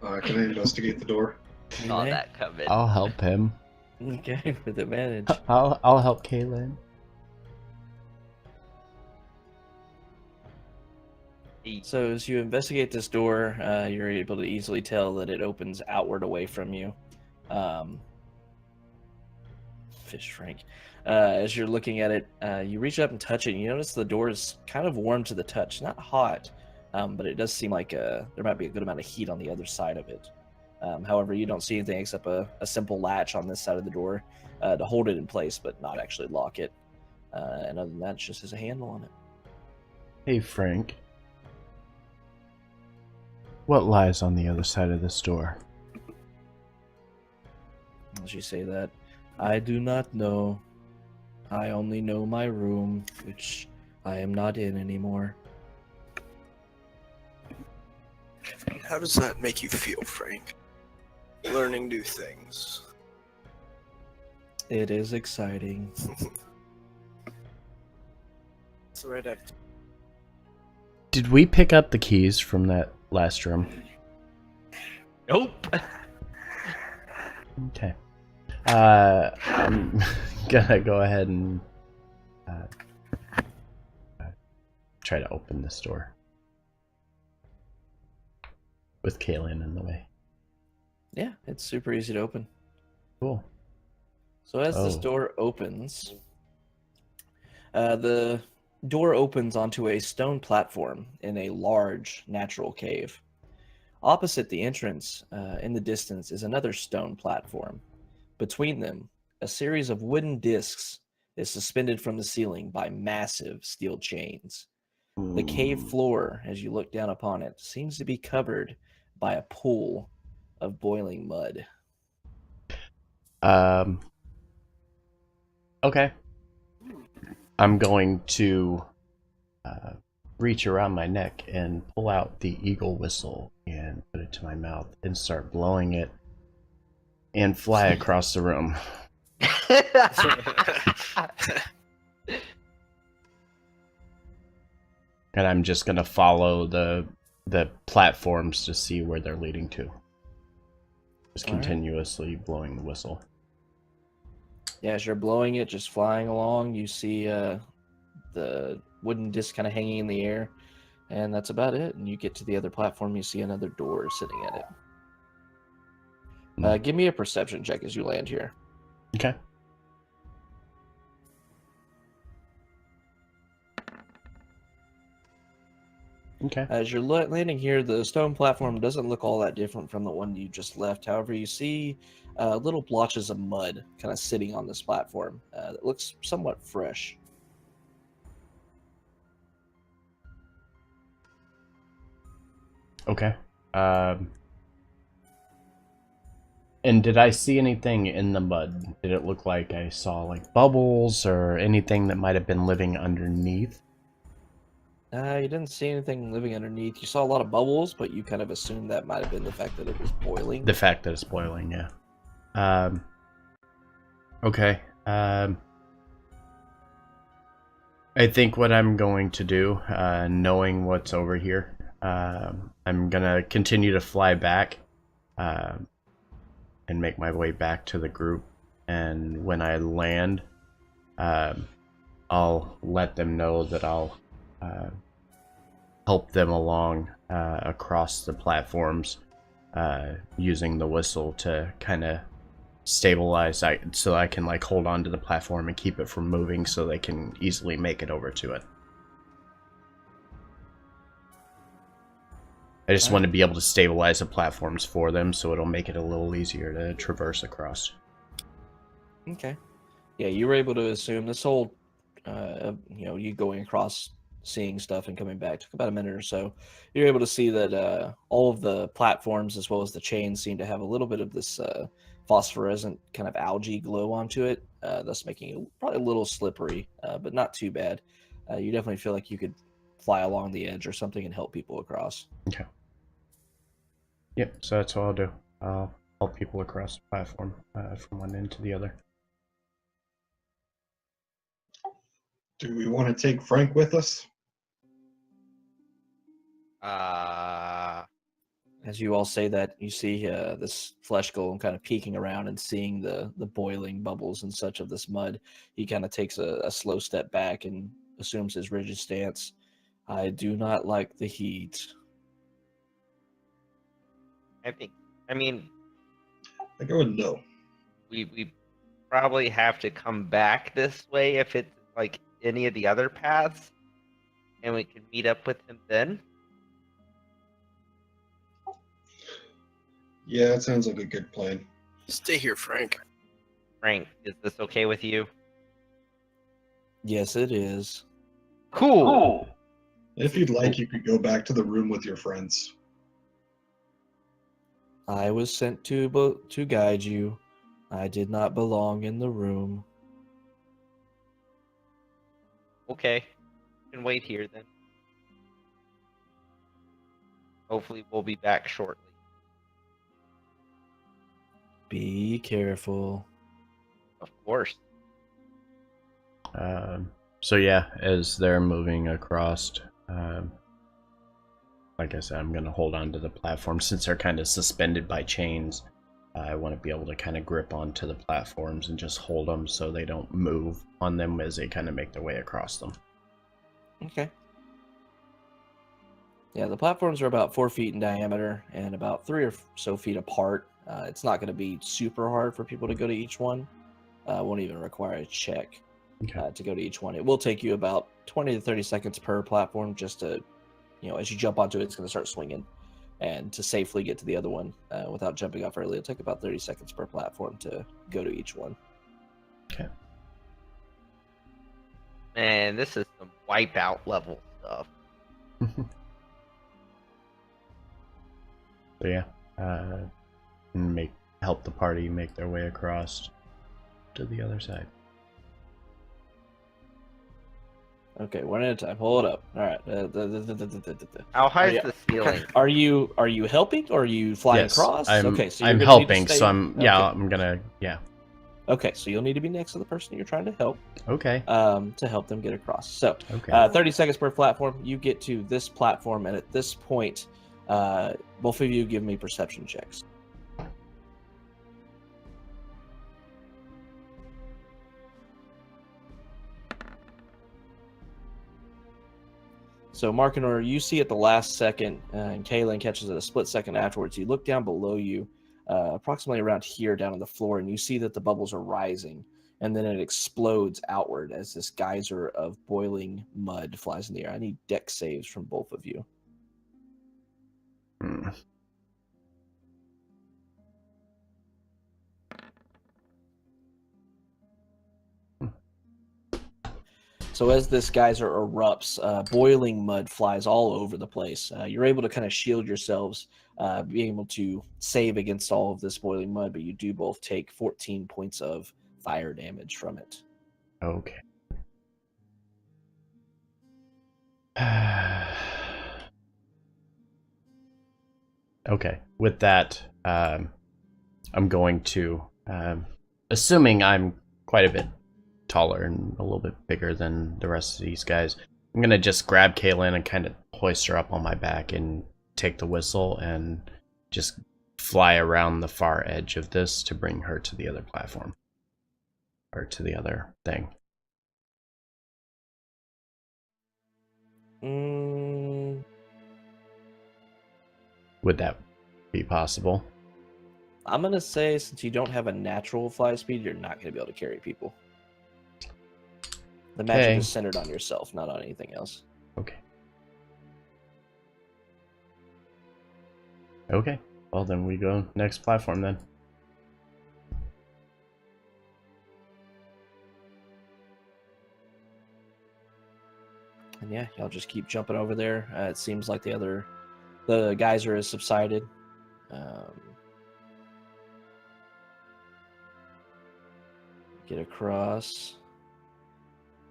Can I investigate the door? You Saw may. that coming. I'll help him. Okay, with advantage. I'll help Kaylin. So as you investigate this door, you're able to easily tell that it opens outward away from you. Fish Frank. As you're looking at it, you reach up and touch it, and you notice the door is kind of warm to the touch. Not hot, but it does seem like there might be a good amount of heat on the other side of it. However, you don't see anything except a simple latch on this side of the door to hold it in place, but not actually lock it. And other than that, it just has a handle on it. Hey, Frank. What lies on the other side of this door? As you say that, I do not know. I only know my room, which I am not in anymore. How does that make you feel, Frank? Learning new things. It is exciting. It's the right act. Did we pick up the keys from that last room? Nope. Okay. I'm gonna go ahead and try to open this door with Kaylin in the way. Yeah, it's super easy to open. Cool. So as this Oh. door opens, the door opens onto a stone platform in a large natural cave. Opposite the entrance, in the distance, is another stone platform. Between them, a series of wooden discs is suspended from the ceiling by massive steel chains. The cave floor, as you look down upon it, seems to be covered by a pool of boiling mud. Okay. I'm going to reach around my neck and pull out the eagle whistle and put it to my mouth and start blowing it and fly across the room. And I'm just gonna follow the platforms to see where they're leading to. Just All right. continuously blowing the whistle. Yeah, as you're blowing it, just flying along, you see the wooden disc kind of hanging in the air, and that's about it. And you get to the other platform, you see another door sitting at it. Give me a perception check as you land here. Okay. Okay. As you're landing here, the stone platform doesn't look all that different from the one you just left. However, you see little blotches of mud kind of sitting on this platform that looks somewhat fresh. Okay. And did I see anything in the mud? Did it look like I saw like bubbles or anything that might have been living underneath? You didn't see anything living underneath. You saw a lot of bubbles, but you kind of assumed that might have been the fact that it was boiling. The fact that it's boiling, yeah. Okay. I think what I'm going to do, knowing what's over here, I'm gonna continue to fly back, and make my way back to the group. And when I land, I'll let them know that I'll help them along across the platforms, using the whistle to kind of stabilize, so I can like hold on to the platform and keep it from moving, so they can easily make it over to it. I just want to be able to stabilize the platforms for them, so it'll make it a little easier to traverse across. Okay. Yeah, you were able to assume this whole, you going across, seeing stuff and coming back took about a minute or so. You're able to see that all of the platforms as well as the chains seem to have a little bit of this phosphorescent kind of algae glow onto it, thus making it probably a little slippery, but not too bad. You definitely feel like you could fly along the edge or something and help people across. Okay. Yep, so that's what I'll do. I'll help people across the platform from one end to the other. Do we want to take Frank with us? Uh, As you all say that, you see this flesh golem kind of peeking around and seeing the boiling bubbles and such of this mud. He kind of takes a slow step back and assumes his rigid stance. I do not like the heat. I mean, I go with no. we probably have to come back this way if it's like any of the other paths, and we can meet up with him then. Yeah, it sounds like a good plan. Stay here, Frank. Frank, is this okay with you? Yes, it is. Cool. If you'd like, you could go back to the room with your friends. I was sent to guide you. I did not belong in the room. Okay, we can wait here then. Hopefully, we'll be back shortly. Be careful. Of course. So yeah, as they're moving across, like I said, I'm going to hold on to the platform since they're kind of suspended by chains. I want to be able to kind of grip onto the platforms and just hold them so they don't move on them as they kind of make their way across them. Okay. Yeah, the platforms are about 4 feet in diameter and about 3 or so feet apart. It's not going to be super hard for people to go to each one. Won't even require a check to go to each one. It will take you about 20 to 30 seconds per platform just to, as you jump onto it, it's going to start swinging. And to safely get to the other one without jumping off early, it'll take about 30 seconds per platform to go to each one. Okay. Man, this is some wipeout level stuff. So yeah, help the party make their way across to the other side. Okay, one at a time. Hold up. All right. How high is the ceiling? Are you helping or are you flying Yes, across? Okay, so you're I'm gonna helping. need to stay... So I'm okay. I'm gonna Okay, so you'll need to be next to the person you're trying to help. Okay. To help them get across. So, Okay. 30 seconds per platform. You get to this platform, and at this point, both of you give me perception checks. So Markinor, you see at the last second, and Kaylin catches it a split second afterwards. You look down below you, approximately around here down on the floor, and you see that the bubbles are rising, and then it explodes outward as this geyser of boiling mud flies in the air. I need dex saves from both of you. Hmm. So as this geyser erupts, boiling mud flies all over the place. You're able to kind of shield yourselves, being able to save against all of this boiling mud, but you do both take 14 points of fire damage from it. Okay. Okay. With that, I'm going to, assuming I'm quite a bit taller and a little bit bigger than the rest of these guys, I'm gonna just grab Kaylin and kind of hoist her up on my back and take the whistle and just fly around the far edge of this to bring her to the other platform. Or to the other thing. Would that be possible? I'm going to say, since you don't have a natural fly speed, you're not going to be able to carry people. The magic is centered on yourself, not on anything else. Okay. Okay. Well, then we go next platform then. And yeah, y'all just keep jumping over there. It seems like the geyser has subsided. Get across.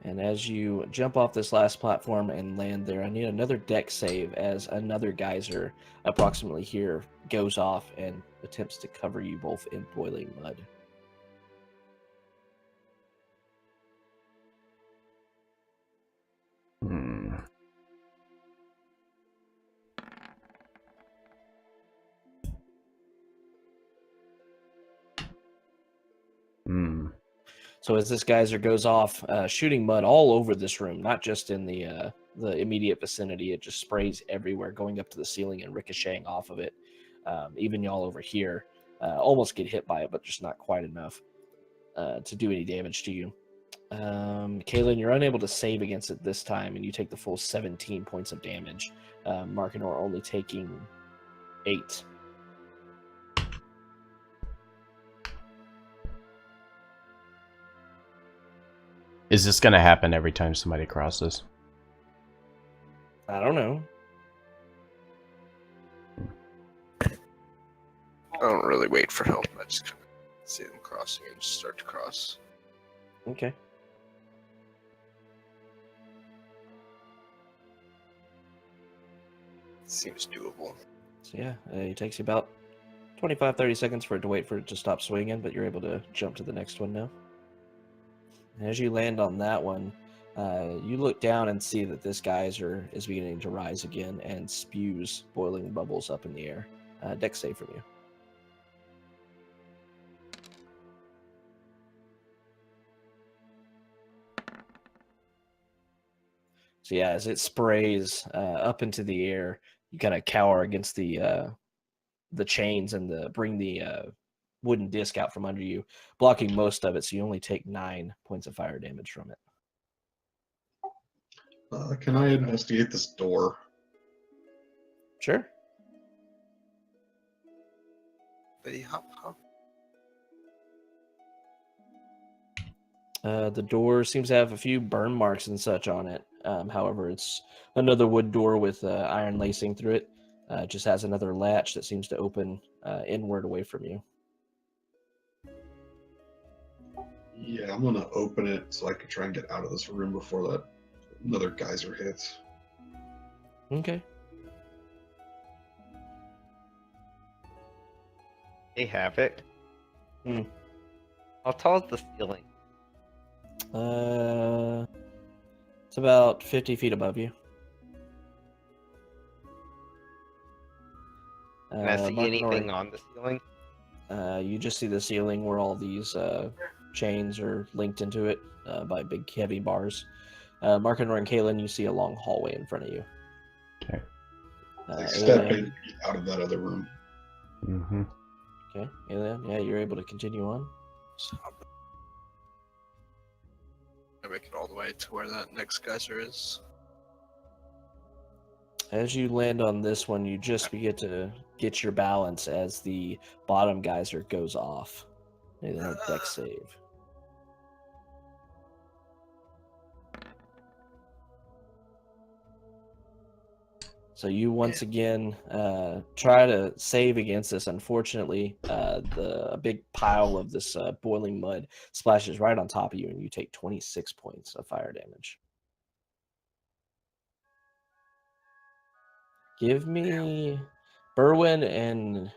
And as you jump off this last platform and land there, I need another dex save as another geyser approximately here goes off and attempts to cover you both in boiling mud. So as this geyser goes off, shooting mud all over this room, not just in the immediate vicinity, it just sprays everywhere, going up to the ceiling and ricocheting off of it. Even y'all over here almost get hit by it, but just not quite enough to do any damage to you. Kaylin, you're unable to save against it this time, and you take the full 17 points of damage. Markinor only taking 8. Is this going to happen every time somebody crosses? I don't know. I don't really wait for help. I just kind of see them crossing and just start to cross. Okay. Seems doable. So yeah, it takes you about 25-30 seconds for it to wait for it to stop swinging, but you're able to jump to the next one now. And as you land on that one, you look down and see that this geyser is beginning to rise again and spews boiling bubbles up in the air. Dex save from you. So yeah, as it sprays up into the air, you kind of cower against the chains and bring the wooden disc out from under you, blocking most of it, so you only take 9 points of fire damage from it. Can I investigate this door? Sure. Hop. The door seems to have a few burn marks and such on it. However, it's another wood door with iron lacing through it. It just has another latch that seems to open inward away from you. Yeah, I'm gonna open it so I can try and get out of this room before that another geyser hits. Okay. Hey, Havoc. Hmm. How tall is the ceiling? It's about 50 feet above you. Can I see anything on the ceiling? You just see the ceiling where all these chains are linked into it by big heavy bars. Markinor and Kaylin, you see a long hallway in front of you. Okay. Like step Alien. in out of that other room. Mm-hmm. Okay, Alien. Yeah, you're able to continue on. So I make it all the way to where that next geyser is. As you land on this one, you just begin to get your balance as the bottom geyser goes off. Need another deck save. So you once again try to save against this. Unfortunately, the big pile of this boiling mud splashes right on top of you, and you take 26 points of fire damage. Give me Berwin and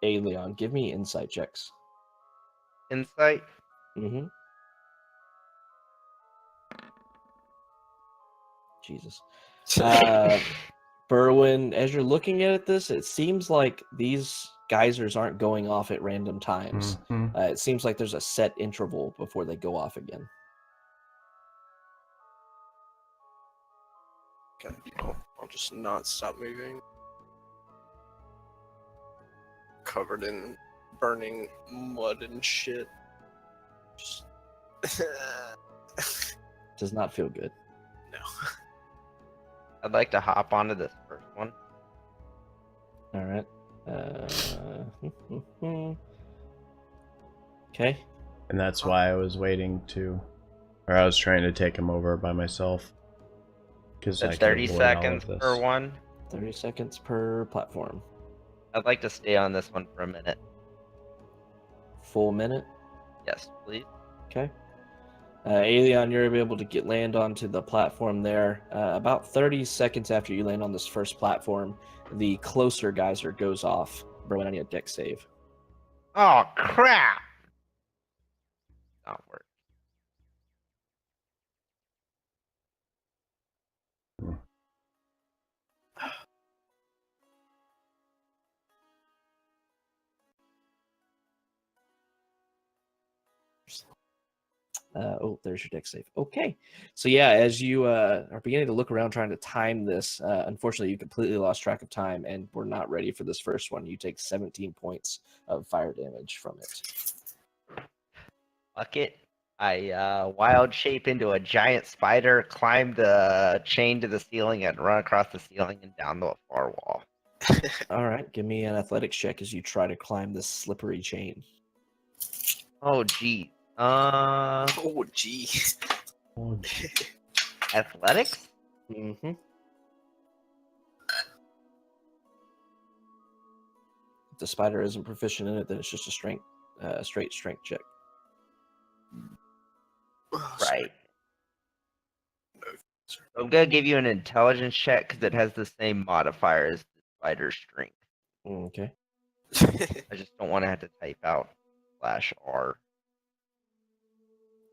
Aeolian. Give me insight checks. Insight. Mm-hmm. Jesus. Berwin, as you're looking at this, it seems like these geysers aren't going off at random times. Mm-hmm. It seems like there's a set interval before they go off again. Okay, I'll just not stop moving. Covered in burning mud and shit. Just Does not feel good. no. I'd like to hop onto this first one. All right. Okay. And that's why I was waiting to, or I was trying to take him over by myself. Because That's 30 seconds per one. 30 seconds per platform. I'd like to stay on this one for a minute. Full minute. Yes, please. Okay. Aeolian, you're able to land onto the platform there. About 30 seconds after you land on this first platform, the closer geyser goes off. Berwin, I need a deck save. Oh, crap! Not work. There's your deck save. Okay. So yeah, as you are beginning to look around trying to time this, unfortunately you completely lost track of time and we're not ready for this first one. You take 17 points of fire damage from it. Fuck it. I wild shape into a giant spider, climb the chain to the ceiling, and run across the ceiling and down the far wall. All right, give me an athletics check as you try to climb this slippery chain. Oh, gee. Oh, gee. Athletics? Mm-hmm. If the spider isn't proficient in it, then it's just a straight strength check. Right. I'm gonna give you an intelligence check because it has the same modifier as the spider's strength. Okay. I just don't want to have to type out /R.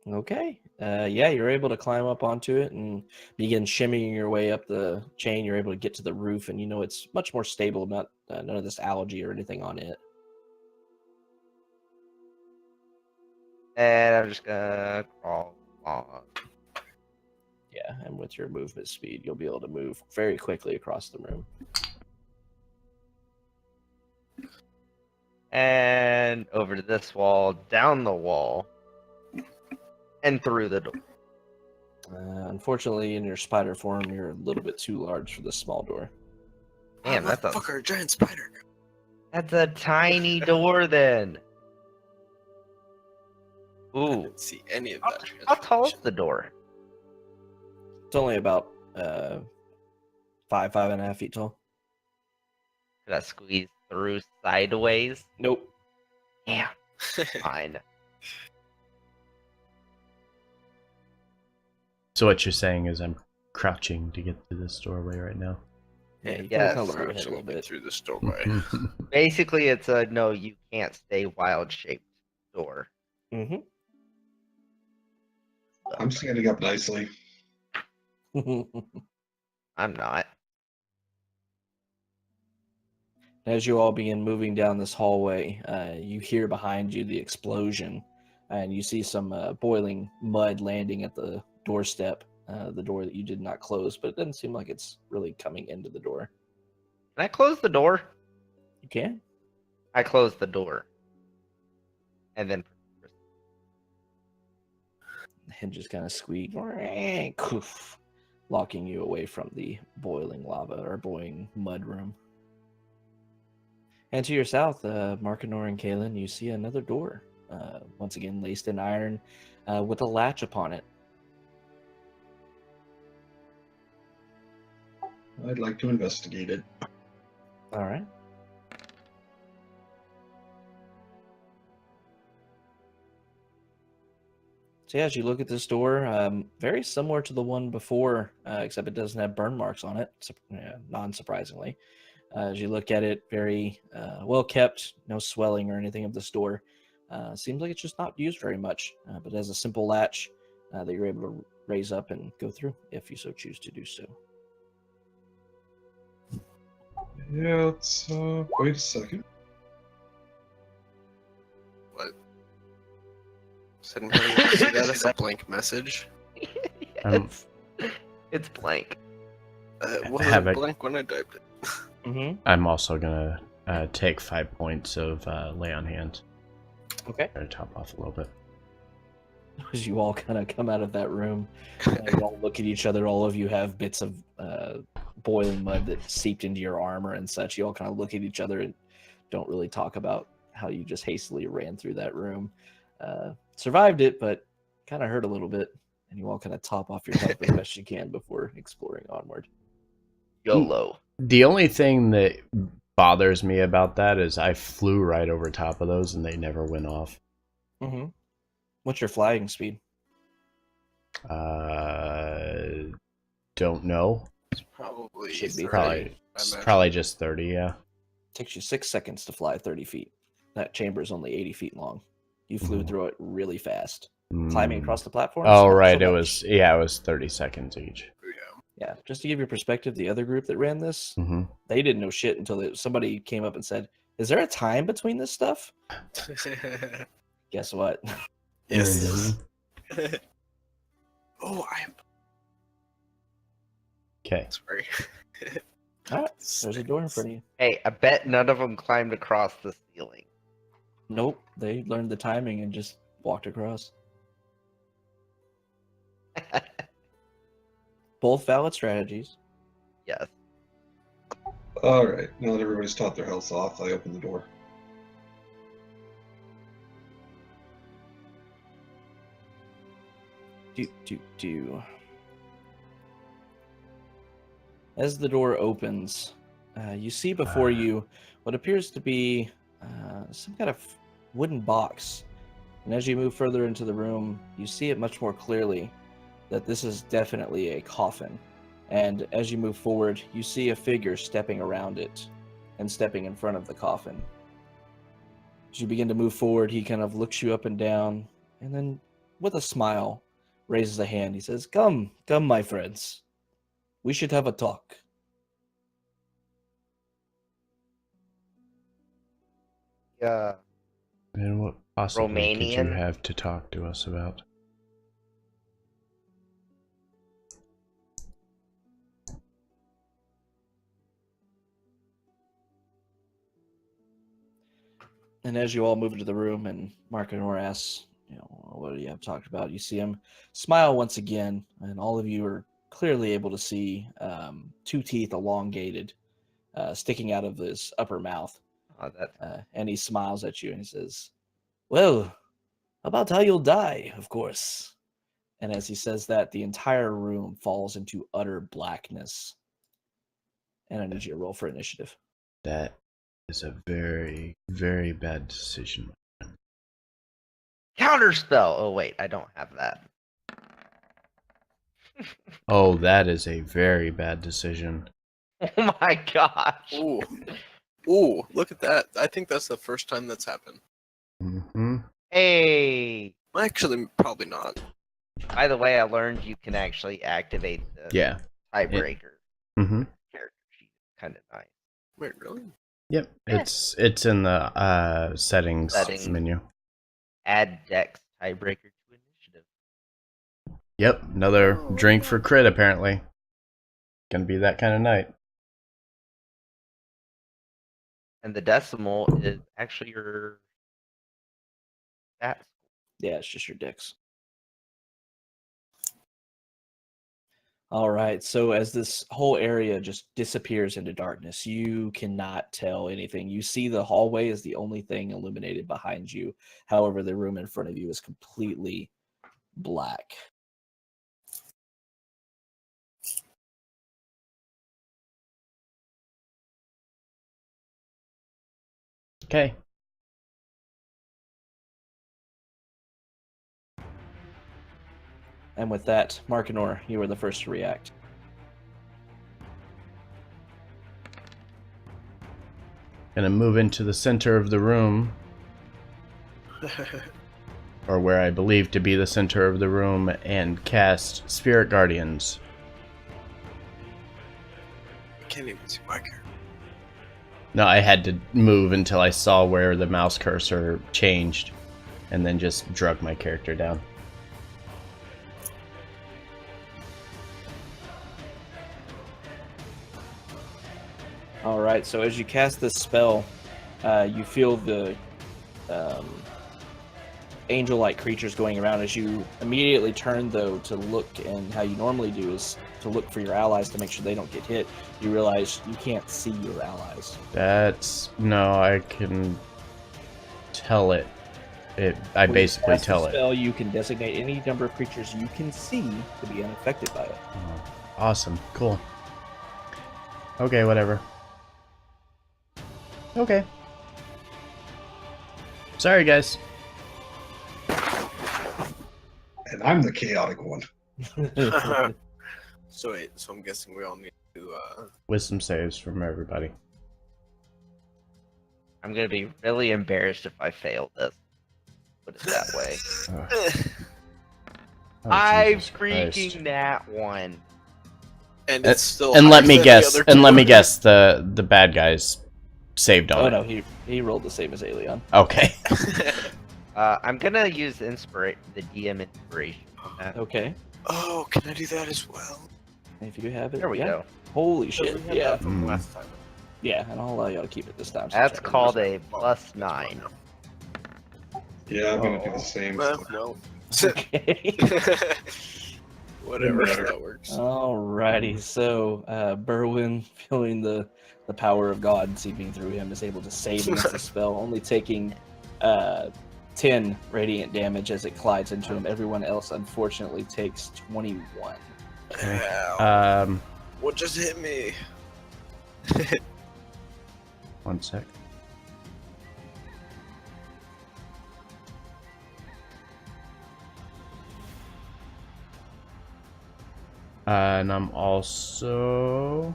Okay. Yeah, you're able to climb up onto it and begin shimmying your way up the chain. You're able to get to the roof, and you know it's much more stable. Not none of this algae or anything on it. And I'm just gonna crawl along. Yeah, and with your movement speed, you'll be able to move very quickly across the room. And over to this wall, down the wall, and through the door. Unfortunately, in your spider form, you're a little bit too large for this small door. Damn, that's a fucker, giant spider. That's a tiny door then. I Ooh. didn't see any of How, that. how tall is the door? It's only about 5.5 feet tall. Could I squeeze through sideways? Nope. Yeah, fine. So what you're saying is I'm crouching to get to this doorway right now. Yeah, you Yes. can lower your head a little bit. Through this doorway. Basically, it's a no, you can't stay wild shaped door. Mm-hmm. I'm standing up nicely. I'm not. As you all begin moving down this hallway, you hear behind you the explosion, and you see some boiling mud landing at the doorstep. the door that you did not close, but it doesn't seem like it's really coming into the door. Can I close the door? You can. I close the door. And then The hinges kind of squeak, koof, locking you away from the boiling lava or boiling mud room. And to your south, Markinor and Kalen, you see another door, once again laced in iron, with a latch upon it. I'd like to investigate it. All right. So yeah, as you look at this door, very similar to the one before, except it doesn't have burn marks on it, non-surprisingly. As you look at it, very well kept, no swelling or anything of this door. Seems like it's just not used very much, but it has a simple latch that you're able to raise up and go through if you so choose to do so. Yeah, let's wait a second. What? Sitting here, you see that as a blank message. yes. It's blank. It wasn't blank when I typed it. Mm-hmm. I'm also gonna take 5 points of lay on hands. Okay. Try to top off a little bit. As you all kind of come out of that room, you all look at each other. All of you have bits of boiling mud that seeped into your armor and such. You all kind of look at each other and don't really talk about how you just hastily ran through that room. Survived it, but kind of hurt a little bit. And you all kind of top off your health as best you can before exploring onward. YOLO. The only thing that bothers me about that is I flew right over top of those and they never went off. Mm-hmm. What's your flying speed? Don't know. It's probably Should be 30, Probably just 30, yeah. Takes you 6 seconds to fly 30 feet. That chamber is only 80 feet long. You flew through it really fast. Climbing across the platform? Oh, right. It was 30 seconds each. Yeah, just to give you perspective, the other group that ran this, they didn't know shit until somebody came up and said, "Is there a time between this stuff?" Guess what? Yes. Oh, I'm Okay. sorry. All right, there's a door in front of you. Hey, I bet none of them climbed across the ceiling. Nope, they learned the timing and just walked across. Both valid strategies. Yes. All right, now that everybody's taught their health off, I open the door. Do. As the door opens, you see before you what appears to be some kind of wooden box. And as you move further into the room, you see it much more clearly that this is definitely a coffin. And as you move forward, you see a figure stepping around it and stepping in front of the coffin. As you begin to move forward, he kind of looks you up and down, and then with a smile, raises a hand. He says, come, my friends. We should have a talk. Yeah. And what possibly could you Romanian? have to talk to us about? And as you all move into the room and Markinor asks, what do you have talked about? You see him smile once again, and all of you are clearly able to see 2 teeth elongated, sticking out of his upper mouth. Oh, And he smiles at you and he says, well, about how you'll die, of course. And as he says that, the entire room falls into utter blackness. And I need you to roll for initiative. That is a very, very bad decision. counterspell. Oh wait, I don't have that. Oh, that is a very bad decision. Oh my gosh. Ooh. Ooh, look at that. I think that's the first time that's happened. Mm-hmm. Hey. Actually, probably not. By the way, I learned you can actually activate the Yeah. tiebreaker Mm-hmm. character sheet. Kind of nice. Wait, really? Yep. It's in the settings Settings. menu. Add Dex tiebreaker to initiative. Yep, another drink for crit, apparently. Gonna be that kind of night. And the decimal is actually your stats. Yeah, it's just your dicks. All right, so as this whole area just disappears into darkness, you cannot tell anything. You see the hallway is the only thing illuminated behind you. However, the room in front of you is completely black. Okay. And with that, Markinor, you were the first to react. Gonna move into the center of the room, or where I believe to be the center of the room, and cast Spirit Guardians. I can't even see my character. No, I had to move until I saw where the mouse cursor changed, and then just drug my character down. All right, so as you cast this spell, you feel the angel-like creatures going around. As you immediately turn, though, to look, and how you normally do is to look for your allies to make sure they don't get hit, you realize you can't see your allies. No, I can tell it. I When basically you cast tell the it. spell, you can designate any number of creatures you can see to be unaffected by it. Oh, awesome. Cool. Okay, whatever. Okay. Sorry, guys. And I'm the chaotic one. So I'm guessing we all need to. Wisdom saves from everybody. I'm gonna be really embarrassed if I fail this. Put it that way. Oh, I Jesus Christ. freaking that one. And it's still. And let higher me than the guess. other And let me two. guess. The bad guys saved on Oh it. no, he rolled the same as Aelion. Okay. I'm gonna use the DM inspiration. on that. Okay, Oh, can I do that as well? if you have it, There we yeah. go. Holy We shit, had yeah, that from Mm. last time. yeah, and I'll allow you to keep it this time. since That's I can called use a +9. Yeah, I'm gonna do Oh. the same. Well, no. it. Okay. Whatever, Better. that works. Alrighty, so Berwyn, feeling the power of God seeping through him, is able to save against the spell, only taking 10 radiant damage as it collides into him. Everyone else, unfortunately, takes 21. Ow. Um, What just hit me? 1 sec. And I'm also.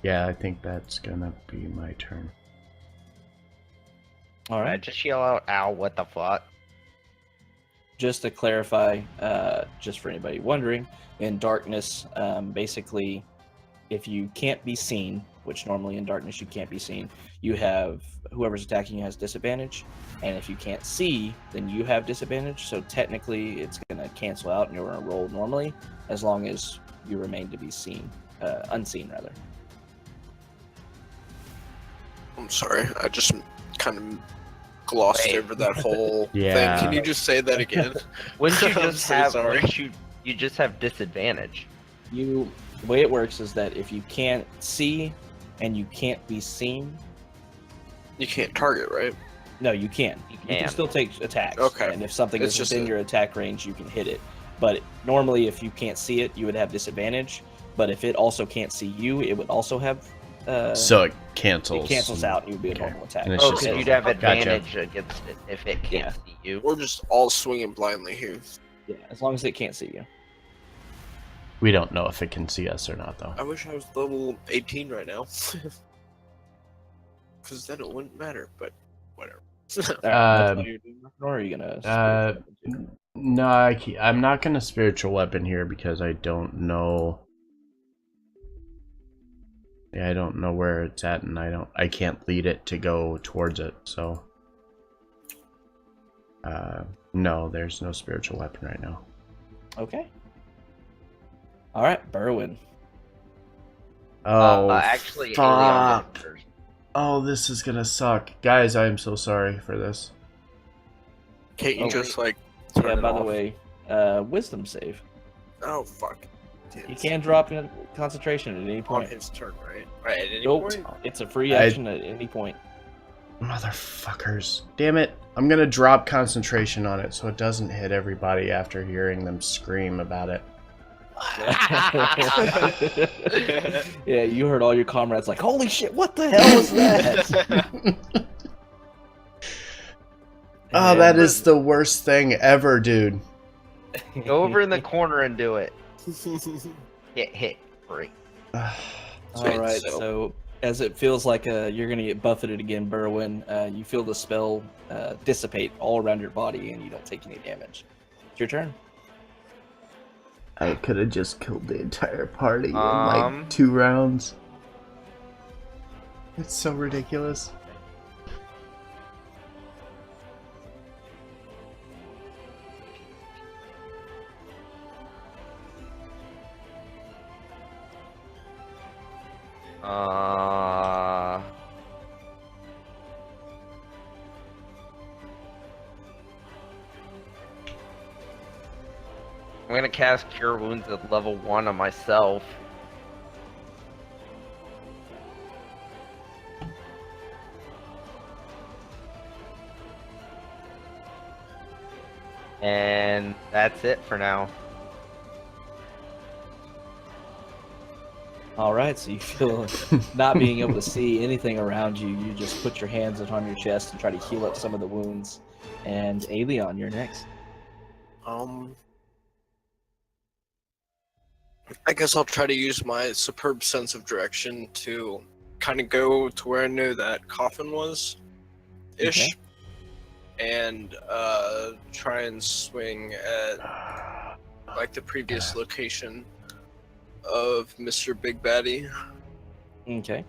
Yeah, I think that's gonna be my turn. Alright, Just yell out, "Ow! What the fuck?" just to clarify, just for anybody wondering, in darkness, basically, if you can't be seen, which normally in darkness you can't be seen, you have whoever's attacking you has disadvantage, and if you can't see, then you have disadvantage. So technically, it's gonna cancel out, and you're gonna roll normally as long as you remain to be seen, unseen rather. I'm sorry, I just kind of glossed Wait. over that whole Yeah. thing. Can you just say that again? Wouldn't you I'm just so have? sorry. Wouldn't you just have disadvantage? The way it works is that if you can't see and you can't be seen, You can't target, right? no, you can. You You can can. still take attacks. Okay. And if something It's is just within a- your attack range, you can hit it. But normally, if you can't see it, you would have disadvantage. But if it also can't see you, it would also have. So it cancels. It cancels out, and you would be a Okay. normal attack. And it's Oh, just because a- you'd have Gotcha. advantage against it if it can't Yeah. see you. We're just all swinging blindly here. Yeah, as long as it can't see you. We don't know if it can see us or not, though. I wish I was level 18 right now. Because then it wouldn't matter, but whatever. All right, that's what you're doing, or are you gonna? No, I'm not gonna spiritual weapon here because I don't know Yeah, I don't know where it's at, and I can't lead it to go towards it, so. No, there's no spiritual weapon right now. Okay. All right, Berwin. Oh, actually, fuck. Aelion did it first. Oh, this is gonna suck. Guys, I am so sorry for this. Can't you Oh, just like Yeah, turn it by the off? way, wisdom save. Oh fuck. You can drop in concentration at any On point. his turn, right? Right, at any Nope, point? it's a free action at any point. Motherfuckers. Damn it. I'm gonna drop concentration on it so it doesn't hit everybody after hearing them scream about it. Yeah, you heard all your comrades like, holy shit, what the hell was that? Oh, that is the worst thing ever, dude. Go over in the corner and do it. Hit. Break. All right, so as it feels like you're going to get buffeted again, Berwin, you feel the spell dissipate all around your body and you don't take any damage. It's your turn. I could have just killed the entire party in Um, like 2 rounds. It's so ridiculous. I'm gonna cast Cure Wounds at level 1 on myself. And that's it for now. All right, so you feel not being able to see anything around you. You just put your hands on your chest and try to heal up some of the wounds. And Aelion, you're next. I guess I'll try to use my superb sense of direction to kind of go to where I knew that coffin was, ish, and try and swing at like the previous location of Mr. Big Baddie. Okay.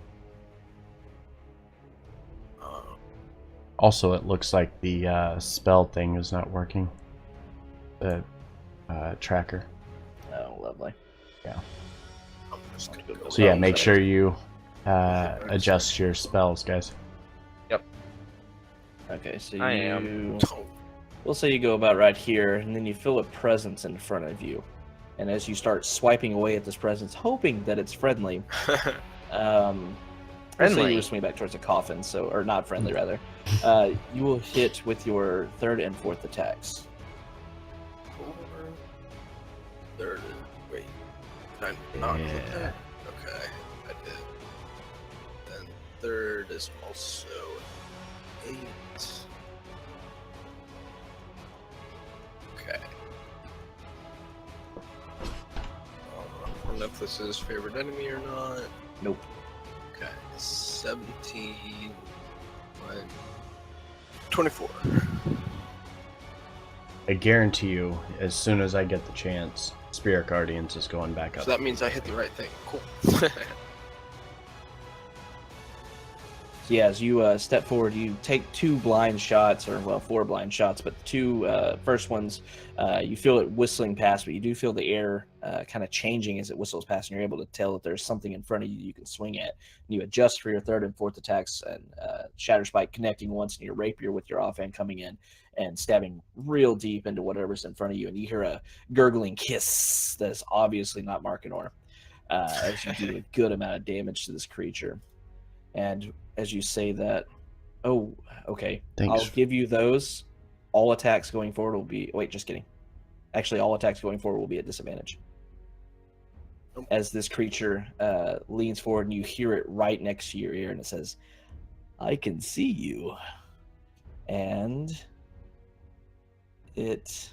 Also, it looks like the spell thing is not working. The tracker. Oh, lovely. Yeah. I'm just gonna go So yeah, Oh, make sorry. sure you adjust your spells, guys. Okay, so I you... am. We'll say you go about right here, and then you feel a presence in front of you. And as you start swiping away at this presence, hoping that it's friendly, let's say Friendly? you swing back towards the coffin, so or not friendly rather. You will hit with your 3rd and 4th attacks. Third, wait, can I not hit Yeah. that? Okay, I did. Then third is also 8. Okay. I don't know if this is favorite enemy or not. Nope. Okay, 17. What? 24. I guarantee you, as soon as I get the chance, Spirit Guardians is going back up. So that means I hit the right thing. Cool. So yeah, as you step forward, you take 2 blind shots, or well, 4 blind shots, but the 2 first ones, you feel it whistling past, but you do feel the air kind of changing as it whistles past, and you're able to tell that there's something in front of you you can swing at. And you adjust for your 3rd and 4th attacks, and Shatter Spike connecting once, and your rapier with your offhand coming in and stabbing real deep into whatever's in front of you, and you hear a gurgling hiss that is obviously not Markinor, as you do a good amount of damage to this creature. And as you say that, oh, okay, Thanks. I'll give you those. All attacks going forward will be... Wait, just kidding. Actually, all attacks going forward will be at disadvantage. As this creature leans forward and you hear it right next to your ear and it says, I can see you. And it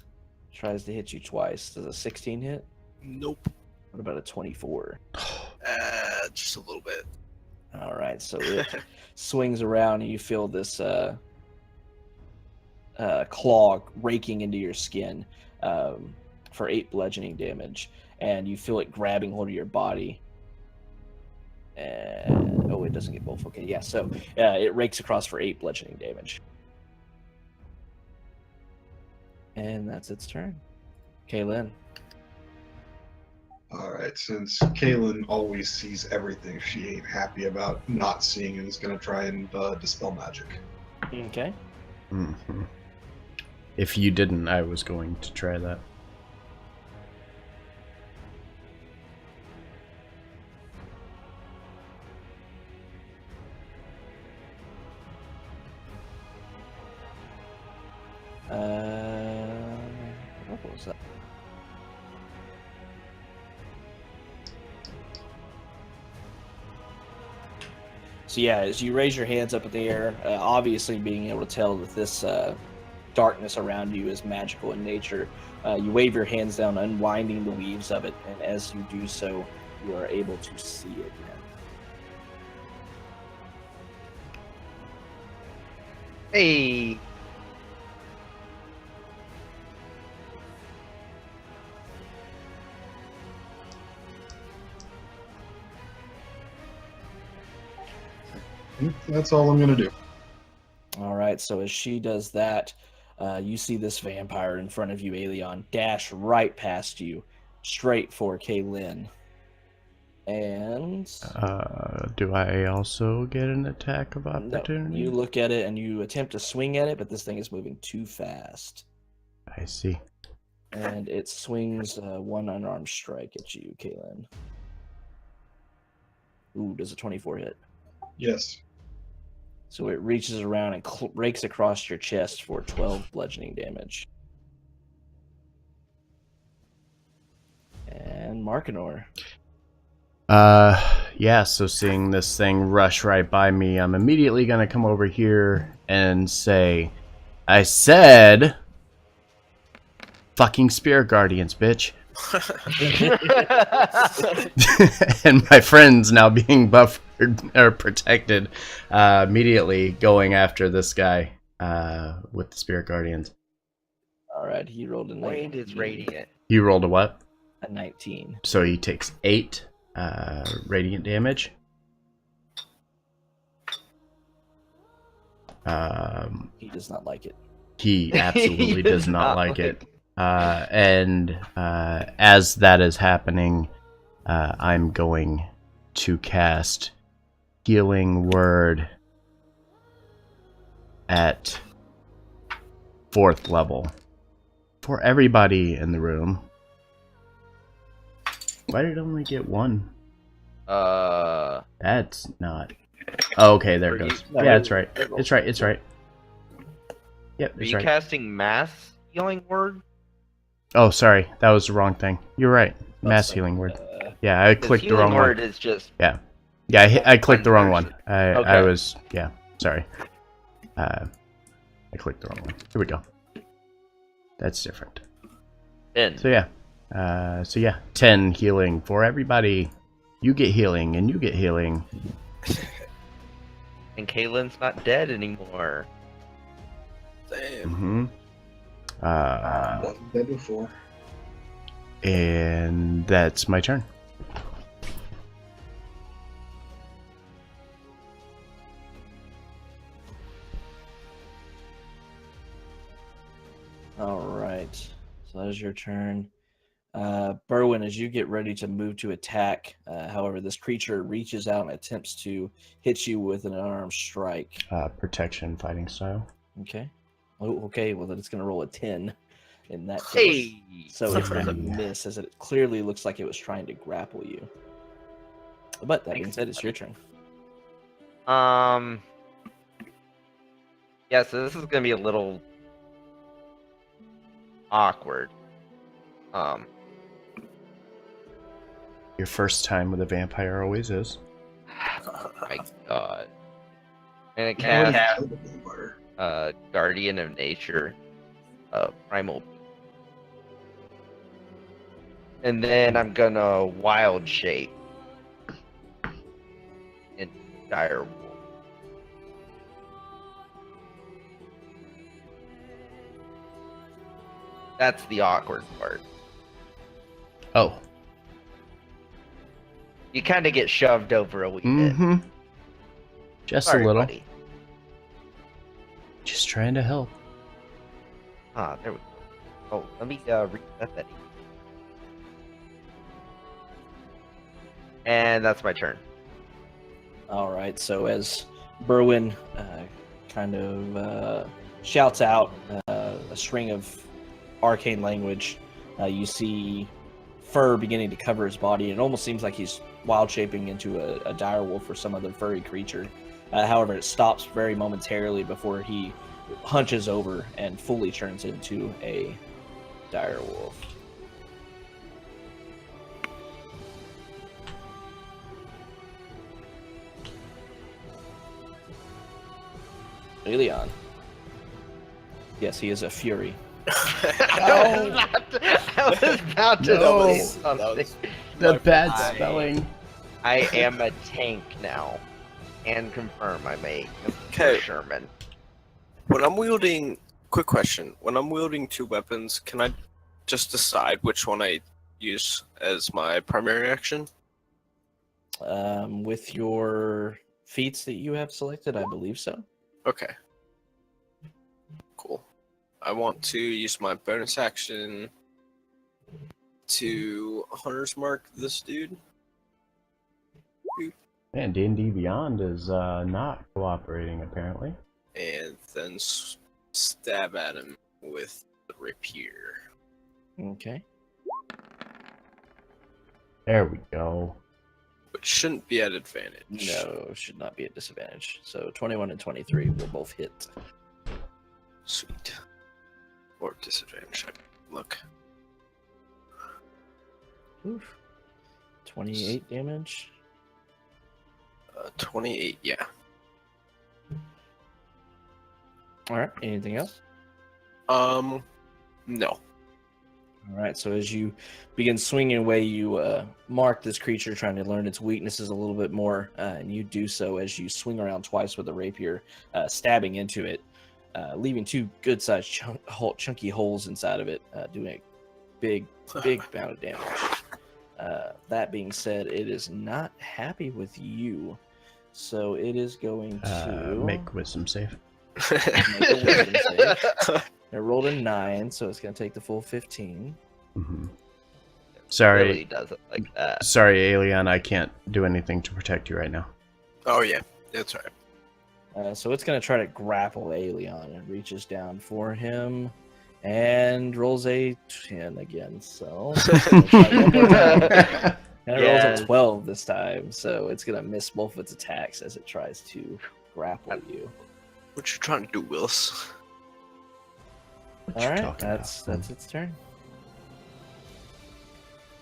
tries to hit you twice. Does a 16 hit? Nope. What about a 24? Just a little bit. All right, so it swings around and you feel this claw raking into your skin for 8 bludgeoning damage, and you feel it grabbing hold of your body. Oh, it doesn't get both. Okay, yeah. So it rakes across for 8 bludgeoning damage. And that's its turn. Kaylin. Alright, since Kaylin always sees everything she ain't happy about not seeing and is going to try and dispel magic. Okay. Mhm. If you didn't, I was going to try that. What was that? So yeah, as you raise your hands up in the air, obviously being able to tell that this darkness around you is magical in nature, you wave your hands down, unwinding the weaves of it, and as you do so, you are able to see again. Hey. That's all I'm going to do. All right, so as she does that, you see this vampire in front of you, Aelion, dash right past you, straight for Kaylin. And Do I also get an attack of no, opportunity? you look at it and you attempt to swing at it, but this thing is moving too fast. I see. And it swings one unarmed strike at you, Kaylin. Ooh, does a 24 hit? Yes. So it reaches around and rakes across your chest for 12 bludgeoning damage. And Markinor. Yeah, so seeing this thing rush right by me, I'm immediately gonna come over here and say, I said, fucking Spirit Guardians, bitch. And my friends now being buffered or protected, immediately going after this guy with the Spirit Guardians. All right, he rolled a 19. Point is radiant. He rolled a what? A 19. So he takes 8 radiant damage. He does not like it. He absolutely does not like it. And as that is happening, I'm going to cast Healing Word at 4th level for everybody in the room. Why did it only get 1? That's not... Oh, okay, there it goes. Yeah, it's right. It's right. It's right. Yep, Are it's you right. casting mass healing word? Oh, sorry. That was the wrong thing. You're right. Mass Healing Word. Yeah, I clicked the wrong healing word one. is just Yeah, I clicked the wrong one. I Okay. was... Yeah, sorry. I clicked the wrong one. Here we go. That's different. 10. So yeah. 10 healing for everybody. You get healing, and you get healing. And Kaylin's not dead anymore. Damn. Wasn't dead before. And that's my turn. All right. So that is your turn. Berwin, as you get ready to move to attack, however, this creature reaches out and attempts to hit you with an unarmed strike. Protection fighting style. Okay. Oh, okay. Well, then it's going to roll a 10 in that case. Hey. So it's going to miss, as it clearly looks like it was trying to grapple you. But that being said, it's your turn. Yeah, so this is gonna be a little awkward. Your first time with a vampire always is. My God. And it I already cast killed the vampire. Guardian of Nature, Primal. And then I'm gonna Wild Shape in Dire Wolf. That's the awkward part. Oh. You kind of get shoved over a wee bit. Mm-hmm. Just Sorry, a little. buddy. Just trying to help. Ah, there we go. Oh, let me reset that. And that's my turn. All right. So as Berwin kind of shouts out a string of arcane language, you see fur beginning to cover his body. It almost seems like he's wild shaping into a direwolf or some other furry creature. However, it stops very momentarily before he hunches over and fully turns into a direwolf. Leon. Yes, he is a fury. I was about to No. say something. The bad I- spelling. I am a tank now. And confirm I'm a Okay. Sherman. When I'm wielding, quick question. When I'm wielding two weapons, can I just decide which one I use as my primary action? With your feats that you have selected, I believe so. Okay. Cool. I want to use my bonus action to Hunter's Mark this dude. Man, D&D Beyond is not cooperating, apparently. And then stab at him with the rapier. Okay. There we go. Which shouldn't be at advantage. No, should not be at disadvantage. So 21 and 23 will both hit. Sweet. Or disadvantage. Look. Oof. 28 damage. 28, yeah. All right. Anything else? No. All right. So as you begin swinging away, you mark this creature, trying to learn its weaknesses a little bit more, and you do so as you swing around twice with the rapier, stabbing into it, leaving two good-sized chunky holes inside of it, doing a big amount of damage. That being said, it is not happy with you, so it is going to Make wisdom save. make a wisdom save. It rolled a 9, so it's going to take the full 15. Mm-hmm. Sorry, Really does it like that. sorry, Alien. I can't do anything to protect you right now. Oh, yeah. That's right. So it's going to try to grapple Aelion and reaches down for him and rolls a 10 again. So we'll try one more time. And it rolls Yes. a 12 this time, so it's going to miss both of its attacks as it tries to grapple you. What you trying to do, Willis? What All you right, talking that's about? its turn.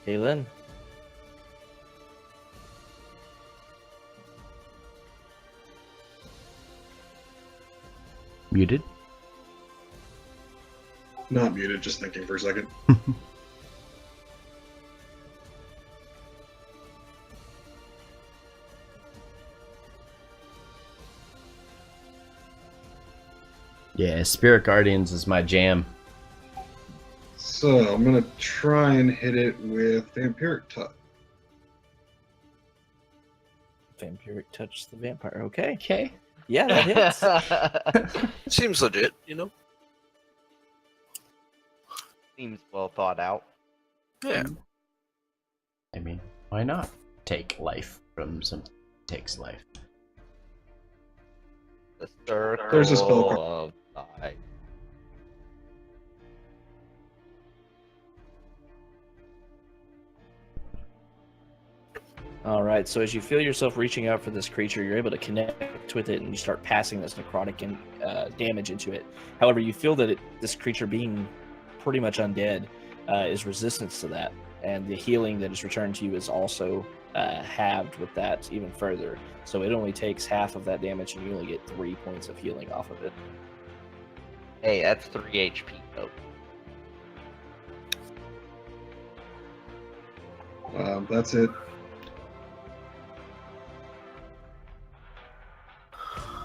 Kaylin. Muted. Not muted, just thinking for a second. Yeah, Spirit Guardians is my jam. So I'm gonna try and hit it with Vampiric Touch. Vampiric touch the vampire. Okay. Okay. Yeah, that hits. Seems legit, you know? Seems well thought out. Yeah. I mean, why not take life from something that takes life? The circle There's a spell card. of life. All right, so as you feel yourself reaching out for this creature, you're able to connect with it, and you start passing this necrotic damage into it. However, you feel that this creature, being pretty much undead, is resistant to that, and the healing that is returned to you is also halved with that even further. So it only takes half of that damage, and you only get 3 points of healing off of it. Hey, that's 3 HP though. That's it.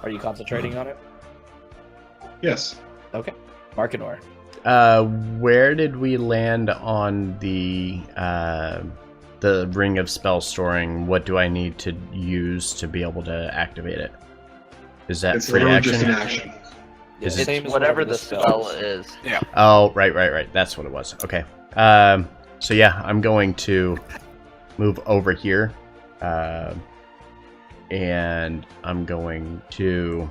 Are you concentrating on it? Yes. Okay. Markinor. Where did we land on the the ring of spell storing, what do I need to use to be able to activate it? Is that It's free literally action? just an action. Yeah, Is it- same as Whatever the spell is. Yeah. Oh, right. That's what it was. Okay. So yeah, I'm going to move over here, and I'm going to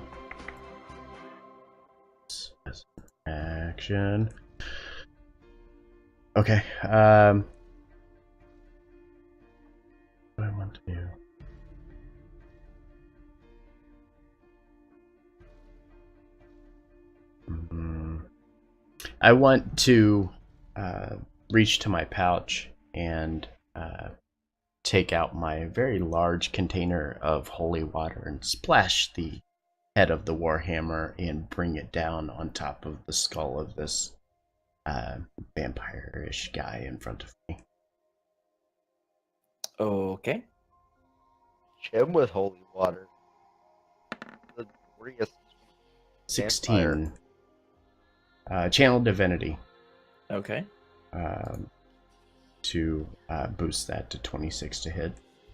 action. Okay. What do I want to do? I want to reach to my pouch and take out my very large container of holy water and splash the head of the warhammer and bring it down on top of the skull of this vampire-ish guy in front of me. Okay. Him with holy water. The glorious 16. Channel Divinity. Okay. To boost that to 26 to hit.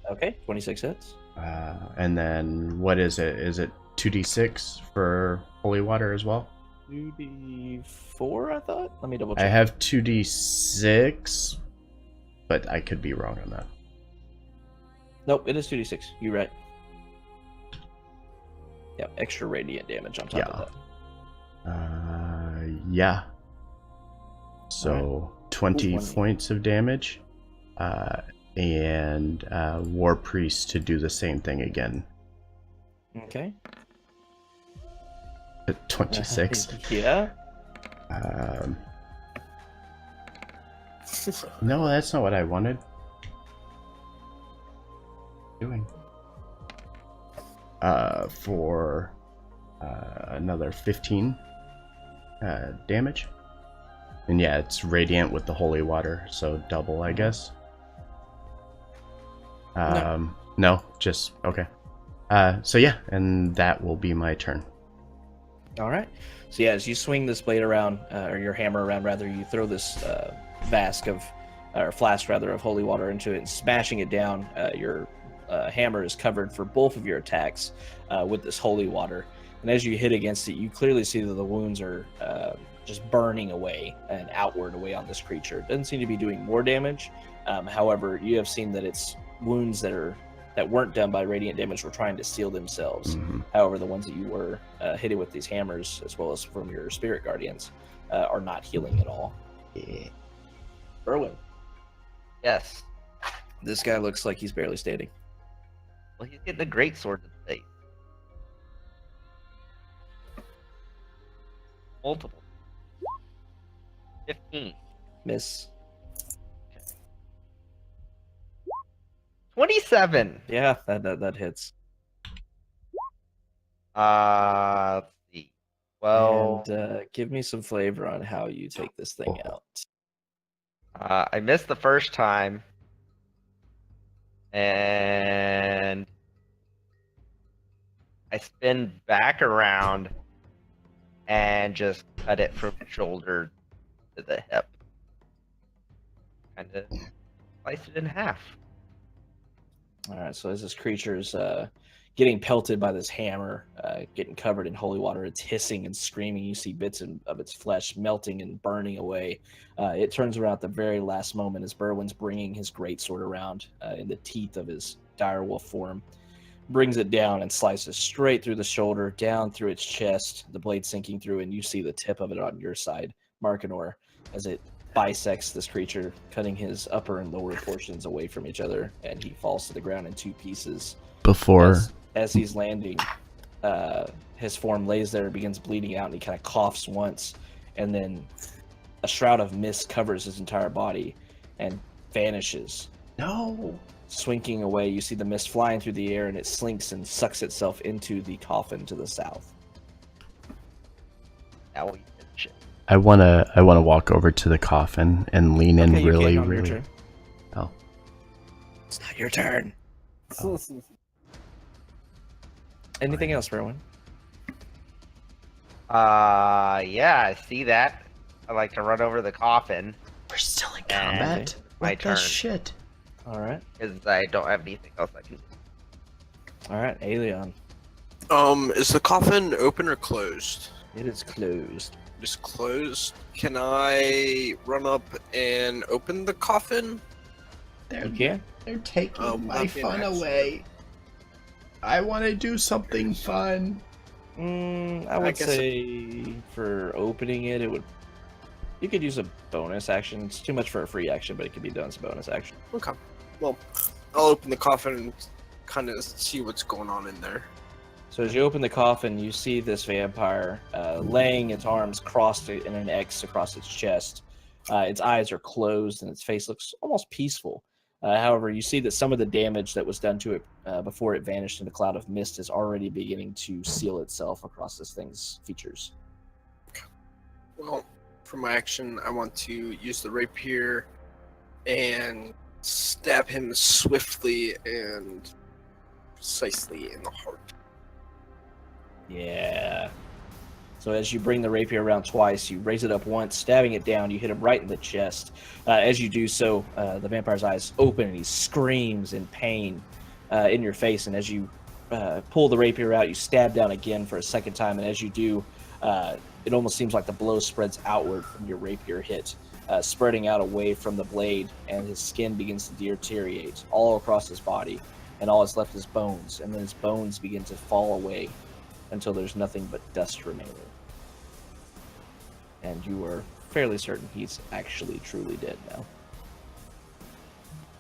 Okay. 26 hits. And then what is it? Is it 2d6 for holy water as well? 2d4, I thought. Let me double I check. have 2d6, but I could be wrong on that. Nope, it is 2d6. You're right. Yeah, extra radiant damage on top of that. Yeah. So 20 20. points of damage, and War Priest to do the same thing again. Okay. 26. Yeah. No, that's not what I wanted. Doing. For another 15 damage. And yeah, it's radiant with the holy water, so double, I guess. No, just okay. So yeah, and that will be my turn. All right. So yeah, as you swing this blade around, or your hammer around, rather, you throw this flask rather, of holy water into it, and smashing it down. Your hammer is covered for both of your attacks with this holy water. And as you hit against it, you clearly see that the wounds are just burning away and outward away on this creature. It doesn't seem to be doing more damage. However, you have seen that its wounds that weren't done by radiant damage were trying to seal themselves. Mm-hmm. However, the ones that you were hitting with these hammers, as well as from your spirit guardians, are not healing at all. Yeah. Erwin, Yes. this guy looks like he's barely standing. Well, he's getting a great sword to the face. Multiple. 15. Miss. 27. Yeah, that hits. Let's see. Well, And give me some flavor on how you take this thing out. I missed the first time. And I spin back around and just cut it from shoulder to the hip. Kind of slice it in half. All right, so as this creature's getting pelted by this hammer, getting covered in holy water, it's hissing and screaming. You see bits of its flesh melting and burning away. It turns around at the very last moment as Berwyn's bringing his greatsword around in the teeth of his direwolf form. Brings it down and slices straight through the shoulder, down through its chest, the blade sinking through, and you see the tip of it on your side, Markinor, as it bisects this creature, cutting his upper and lower portions away from each other, and he falls to the ground in two pieces. Before As he's landing, his form lays there, begins bleeding out, and he kind of coughs once, and then a shroud of mist covers his entire body and vanishes. no. Swinking away, you see the mist flying through the air, and it slinks and sucks itself into the coffin to the south. Now we finish it. I wanna walk over to the coffin and lean in Okay, you really, can on your really. turn. Oh. It's not your turn. Anything else, Berwyn? Yeah, I see that. I like to run over the coffin. We're still in And combat. my What the turn. shit? All right. Because I don't have anything else I can do. All right, Aelion. Is the coffin open or closed? It is closed. Just closed. Can I run up and open the coffin? They're, You can. they're taking Oh, my that'd be an fun accident. away. I want to do something fun. I would guess say for opening it, it would. You could use a bonus action. It's too much for a free action, but it could be done as a bonus action. Okay. Well, I'll open the coffin and kind of see what's going on in there. So as you open the coffin, you see this vampire laying its arms crossed in an X across its chest. Its eyes are closed and its face looks almost peaceful. However, you see that some of the damage that was done to it before it vanished in a cloud of mist is already beginning to seal itself across this thing's features. Well, for my action, I want to use the rapier and stab him swiftly and precisely in the heart. Yeah. So as you bring the rapier around twice, you raise it up once, stabbing it down, you hit him right in the chest. As you do so, the vampire's eyes open and he screams in pain in your face. And as you pull the rapier out, you stab down again for a second time. And as you do, it almost seems like the blow spreads outward from your rapier hit, spreading out away from the blade, and his skin begins to deteriorate all across his body. And all that's left is bones. And then his bones begin to fall away until there's nothing but dust remaining. And you are fairly certain he's actually truly dead now.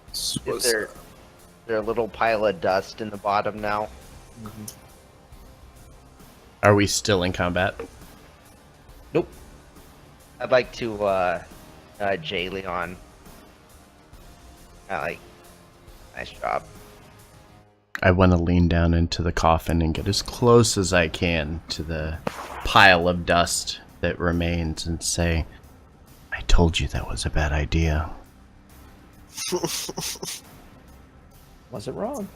This Is was, there a little pile of dust in the bottom now? Are we still in combat? Nope. I'd like to, J. Leon. Nice job. I want to lean down into the coffin and get as close as I can to the pile of dust that remains and say, I told you that was a bad idea. Wasn't wrong.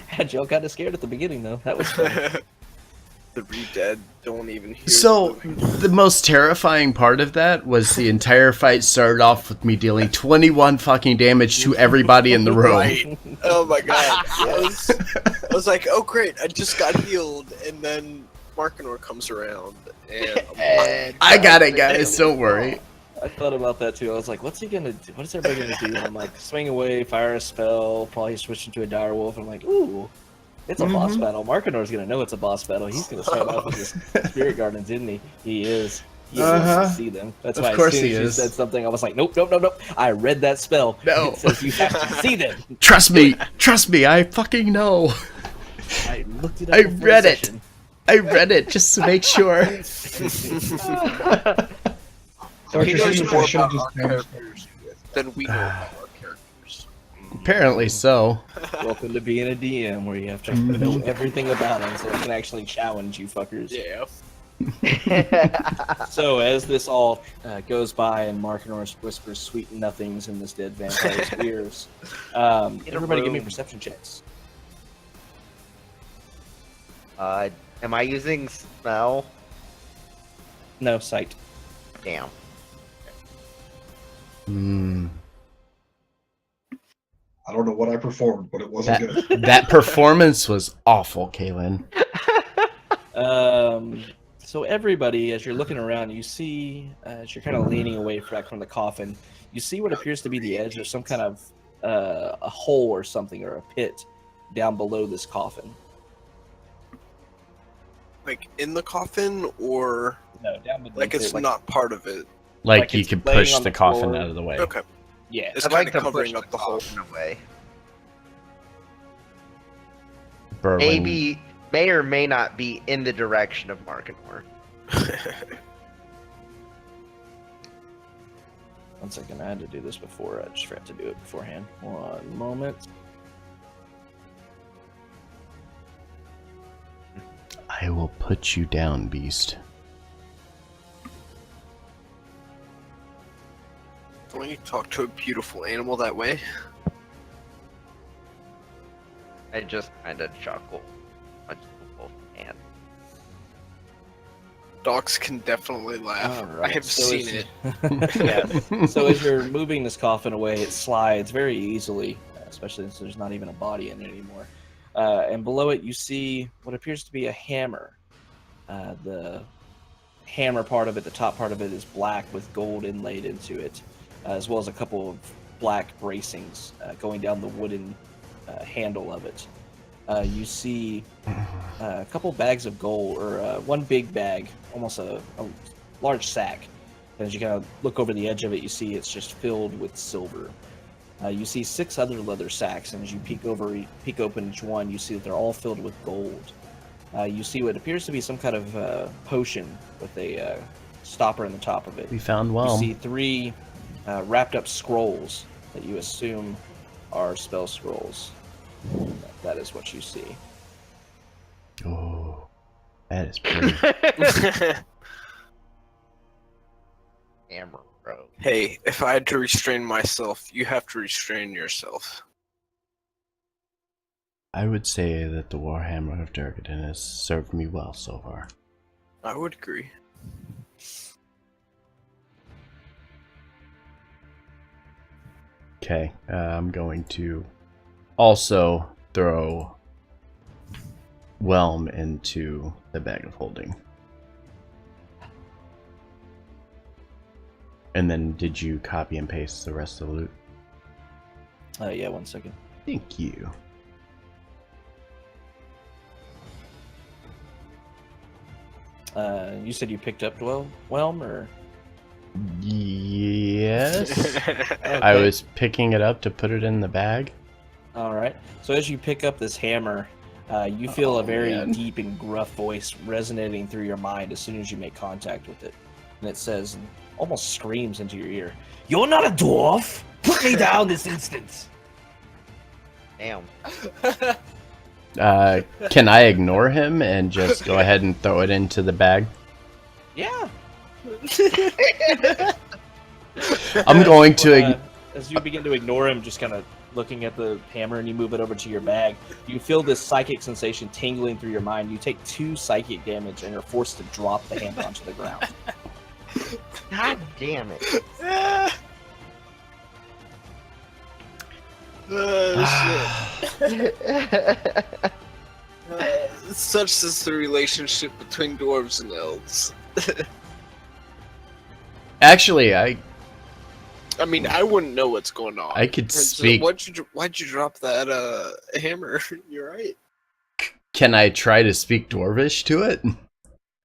Had y'all kind of scared at the beginning, though. That was fun. the re-dead don't even hear So, the living. the most terrifying part of that was the entire fight started off with me dealing 21 fucking damage to everybody in the room. Right. Oh my god. I was like, oh great, I just got healed, and then Markinor comes around, and I got it, guys, don't worry. I thought about that too. I was like, what's he gonna do? What is everybody gonna do? And I'm like, swing away, fire a spell, probably switch into a dire wolf. I'm like, ooh, it's a boss battle. Markinor's gonna know it's a boss battle. He's gonna start off with his spirit gardens, isn't he? He is. He wants to see them. That's Of why course as soon he as you is. said something, I was like, nope. I read that spell. No. It says you have to see them. Trust me, I fucking know. I looked it up. I before read the it. session. I read it just to make sure. he knows more Should about just our manage characters than we know about our characters. Apparently so. Welcome to being a DM, where you have to know everything about them, so I can actually challenge you fuckers. Yeah. So as this all goes by and Markinor whispers sweet nothings in this dead vampire's ears, everybody give me perception checks. Am I using smell? No, sight. Damn. I don't know what I performed, but it wasn't good. That performance was awful, Kaylin. So everybody, as you're looking around, you see, as you're kind of leaning away back from the coffin, you see what appears to be the edge of some kind of a hole or something, or a pit down below this coffin. Like in the coffin, or No, down below. like it's not part of it. Like, Like you it's could laying push on the the coffin floor. out of the way. Okay. Yeah. It's I'd like kind of to covering push up the hole. coffin away. Berwin, May or may not be in the direction of Markinor. 1 second, I had to do this before. I just forgot to do it beforehand. 1 moment. I will put you down, beast. Don't you talk to a beautiful animal that way? I just kind of chuckle. Punch the wolf hand. Docs can definitely laugh. All right, I have so seen as- it. yeah. So as you're moving this coffin away, it slides very easily, especially since there's not even a body in it anymore. And below it, you see what appears to be a hammer. The hammer part of it, the top part of it, is black with gold inlaid into it, as well as a couple of black bracings going down the wooden handle of it. You see a couple bags of gold, or one big bag, almost a large sack. And as you kind of look over the edge of it, you see it's just filled with silver. You see 6 other leather sacks, and as you peek open each one, you see that they're all filled with gold. You see what appears to be some kind of potion with a stopper in the top of it. We found You Whelm. see 3 wrapped up scrolls that you assume are spell scrolls. That is what you see. Oh, that is pretty. Hammer, bro. Hey, if I had to restrain myself, you have to restrain yourself. I would say that the Warhammer of Durgadon has served me well so far. I would agree. Okay, I'm going to also throw Whelm into the bag of holding. And then did you copy and paste the rest of the loot? Yeah, 1 second. Thank you. You said you picked up Whelm, or? Yes. Okay. I was picking it up to put it in the bag. All right. So as you pick up this hammer, you feel a very man. deep and gruff voice resonating through your mind as soon as you make contact with it. And it says, almost screams into your ear, "You're not a dwarf! Put me down this instant!" Damn. Can I ignore him and just go ahead and throw it into the bag? Yeah. I'm going to. As you begin to ignore him, just kind of looking at the hammer, and you move it over to your bag, you feel this psychic sensation tingling through your mind. You take 2 psychic damage and are forced to drop the hammer onto the ground. God damn it. Shit. Such is the relationship between dwarves and elves. Actually, I mean, I wouldn't know what's going on. I could So speak. why'd you drop that hammer? You're right. Can I try to speak Dwarvish to it?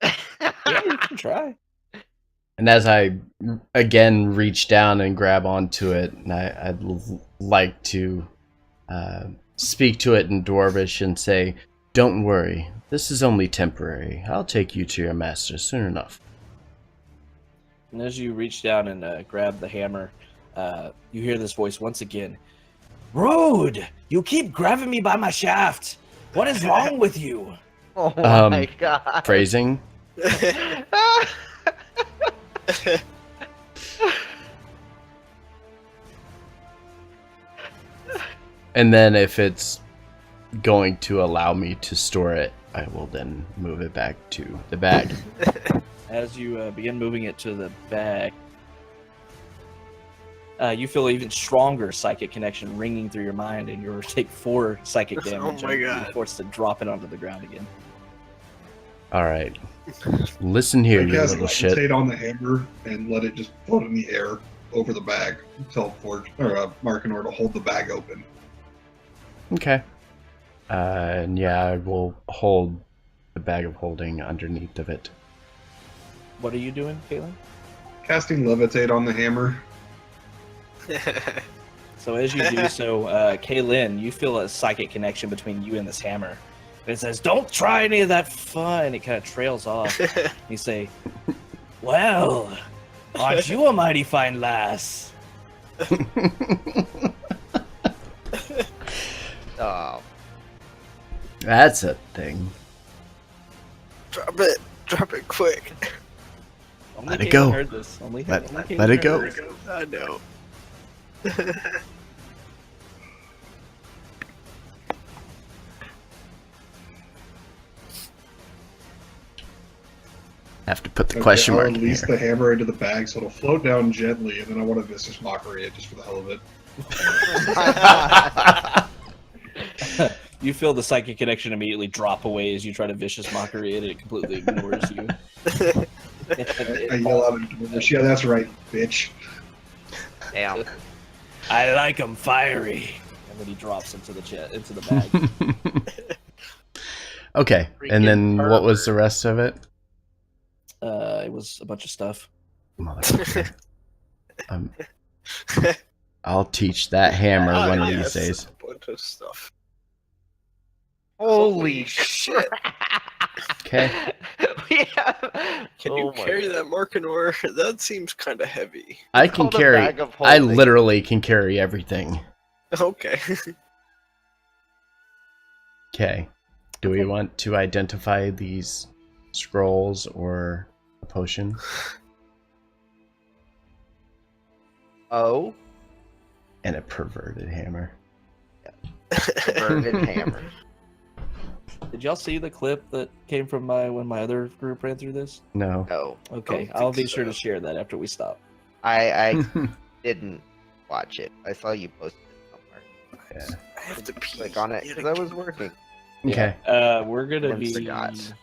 Yeah, you can try. And as I again reach down and grab onto it, and I'd like to speak to it in Dwarvish and say, "Don't worry, this is only temporary. I'll take you to your master soon enough." And as you reach down and grab the hammer, you hear this voice once again. "Rude! You keep grabbing me by my shaft! What is wrong with you?" Oh my god. Phrasing. And then if it's going to allow me to store it, I will then move it back to the bag. As you begin moving it to the bag, you feel even stronger psychic connection ringing through your mind, and you take 4 psychic damage. Oh my and God. You're forced to drop it onto the ground again. Alright. Listen here, I you cast little shit. levitate on the hammer and let it just float in the air over the bag. Tell Markinor to hold the bag open. Okay. And yeah, I will hold the bag of holding underneath of it. What are you doing, Caitlin? Casting levitate on the hammer. So as you do so, Kaylin, you feel a psychic connection between you and this hammer. It says, "Don't try any of that fun." It kind of trails off. You say, "Well, aren't you a mighty fine lass?" Oh. That's a thing. Drop it quick. Only Let it Caitlin go. Heard this. Only Caitlin Let it heard go. this. I know. Have to put the question I'll mark in release here. the hammer into the bag so it'll float down gently, and then I want to vicious mockery it just for the hell of it. You feel the psychic connection immediately drop away as you try to vicious mockery it, and it completely ignores you. I yell out into the bush, yeah, that's right, bitch. Damn. I like 'em fiery. And then he drops into the bag. Okay, and then what was the rest of it? It was a bunch of stuff. Motherfucker. I'll teach that hammer one of these days. A bunch of stuff. Holy shit. Okay. Can you carry that Markinor? That seems kind of heavy. I can called a carry. bag of I holding. literally can carry everything. Okay. Okay. Do we want to identify these scrolls or a potion? Oh, And a perverted hammer. perverted hammer. Did y'all see the clip that came from when my other group ran through this? No. No, Okay, don't I'll think be sure so. to share that after we stop. I didn't watch it. I saw you posted it somewhere. I have to pee. Click on it because I was working. Okay. We're gonna And be. forgot.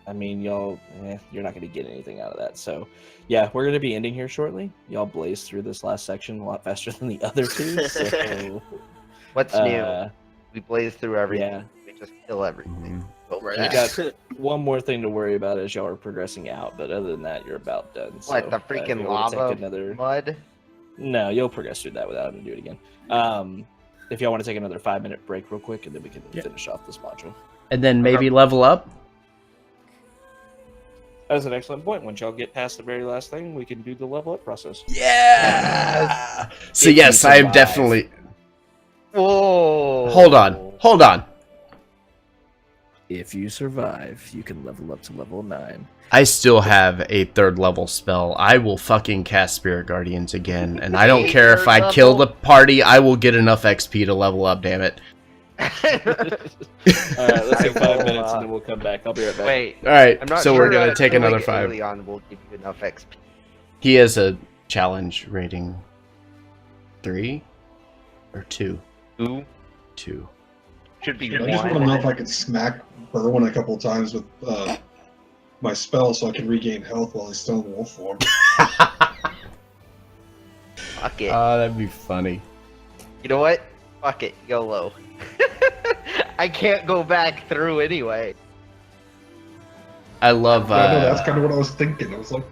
I mean, y'all, you're not gonna get anything out of that. So, yeah, we're gonna be ending here shortly. Y'all blaze through this last section a lot faster than the other two. So, What's new? We blaze through everything. yeah, We just kill everything. Go Right. fast. got one more thing to worry about as y'all are progressing out, but other than that, you're about done. So, What, the if freaking you wanna lava take another... mud? No, you'll progress through that without having to do it again. If y'all want to take another 5-minute break real quick, and then we can finish off this module. And then maybe level up? That's an excellent point. Once y'all get past the very last thing, we can do the level up process. Yeah! So If yes, you I am survive. definitely... Whoa! Hold on. If you survive, you can level up to level 9. I still have a 3rd level spell. I will fucking cast Spirit Guardians again, and I don't care if I kill the party, I will get enough XP to level up, damn it. Alright, let's take 5 will, minutes and then we'll come back. I'll be right back. Wait, Alright, I'm not so sure we're gonna that take killing another 5. Aelion will give you enough XP. He has a challenge rating 3 or 2? 2 2. should be I just want to know if I can smack Berwin a couple times with my spell so I can regain health while he's still in wolf form. Fuck it. That'd be funny. You know what? Fuck it. YOLO. I can't go back through anyway. I love I know, that's kind of what I was thinking. I was like,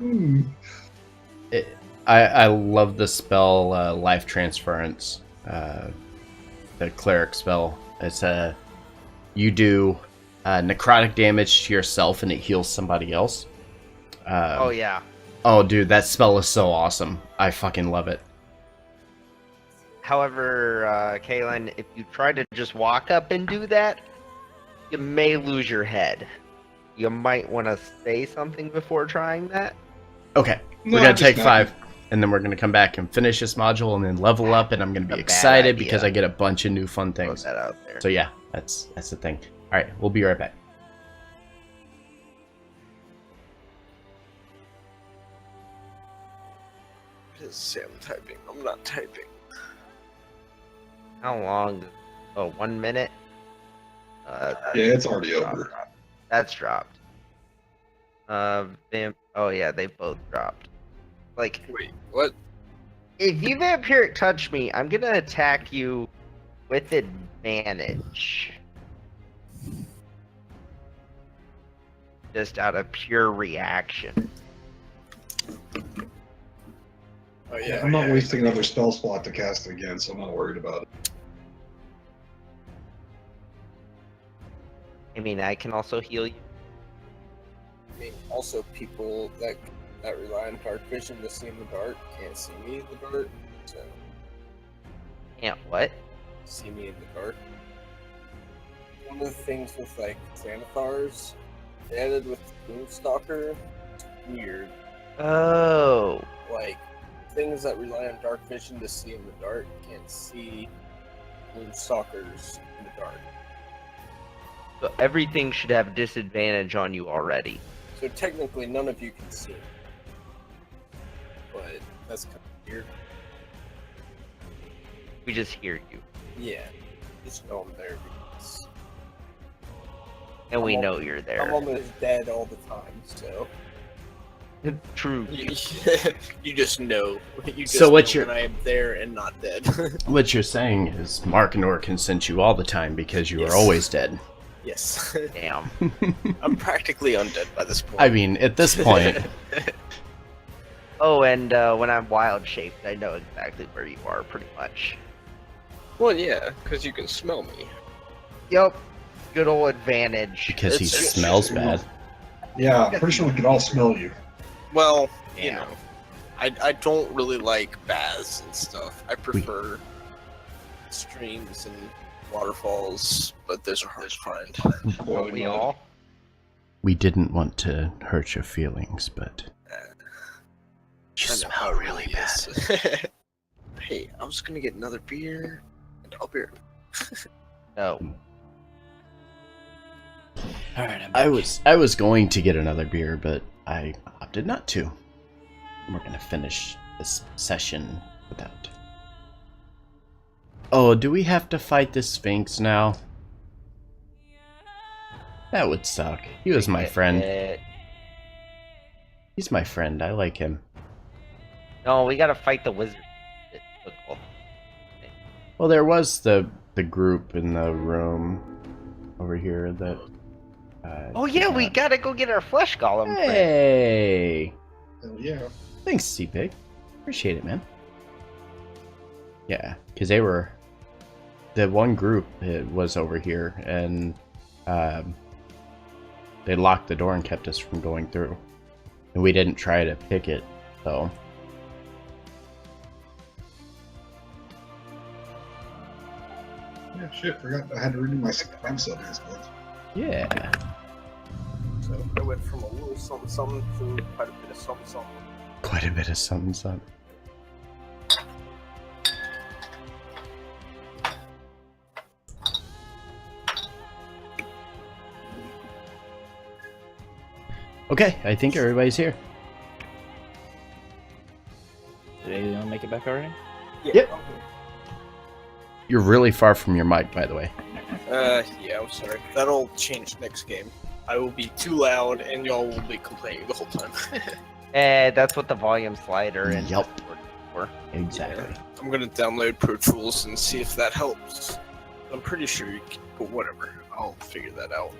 I love the spell Life Transference, the cleric spell. It's you do necrotic damage to yourself and it heals somebody else. Oh yeah. Oh dude, that spell is so awesome. I fucking love it. However, Kaylin, if you try to just walk up and do that, you may lose your head. You might want to say something before trying that. Okay, No, we're gonna I'm just take not- 5, and then we're gonna come back and finish this module, and then level up, and I'm gonna A be bad excited idea. because I get a bunch of new fun Throw things. that out there. So yeah, that's the thing. All right, we'll be right back. What does it say I'm typing? I'm not typing. How long? Oh, 1 minute. yeah, it's already Drop, over. drop. That's dropped. Oh yeah, they both dropped. Like, Wait, what? if you vampiric touch me, I'm gonna attack you with advantage. Just out of pure reaction. Oh yeah, I'm not yeah. wasting another spell slot to cast it again, so I'm not worried about it. I mean, I can also heal you. I mean, also people that rely on dark vision to see in the dark can't see me in the dark, so Can't what? see me in the dark. One of the things with like Xanathars, they added with Moonstalker, it's weird. Oh. Like things that rely on dark vision to see in the dark can't see Moonstalkers in the dark. So everything should have disadvantage on you already. So technically, none of you can see. But that's kind of weird. We just hear you, Yeah. Just know I'm there because and we I'm know you're I'm there. almost dead all the time, so. True. You just know. You just So what know you're- when I am there and not dead. What you're saying is Markinor can sense you all the time because you Yes. are always dead. Yes. Damn. I'm practically undead by this point. I mean, at this point, Oh, and when I'm wild shaped, I know exactly where you are, pretty much. Well, yeah, because you can smell me. Yup. Good old advantage. because he It's- smells bad. Yeah, I'm pretty sure we can all smell you. Well, you Yeah. know, I don't really like baths and stuff. I prefer streams and waterfalls, but those are hard to find. Don't we all? We didn't want to hurt your feelings, but you I know smell how it really really bad. is. Hey, I was gonna get another beer, and I'll be. No. All right, I'm I back. was going to get another beer, but I opted not to. We're gonna finish this session without. Oh, do we have to fight the Sphinx now? That would suck. He was my friend. He's my friend. I like him. No, we gotta fight the wizard. It's difficult. Well, there was the group in the room over here that. Oh yeah, we gotta go get our flesh golem friend. Hey! Hell yeah. Thanks, C-Pig. Appreciate it, man. Yeah, because they were... The one group was over here, and they locked the door and kept us from going through. And we didn't try to pick it, so... Yeah, shit, forgot I had to renew my time sub as well. Yeah. So I went from a little something something to quite a bit of something something. Quite a bit of something, something. Okay, I think everybody's here. Did anyone make it back already? Yep. You're really far from your mic, by the way. Yeah, I'm sorry. That'll change next game. I will be too loud, and y'all will be complaining the whole time. That's what the volume slider and Yup. Discord is for. Exactly. Yeah. I'm gonna download Pro Tools and see if that helps. I'm pretty sure you can, but whatever. I'll figure that out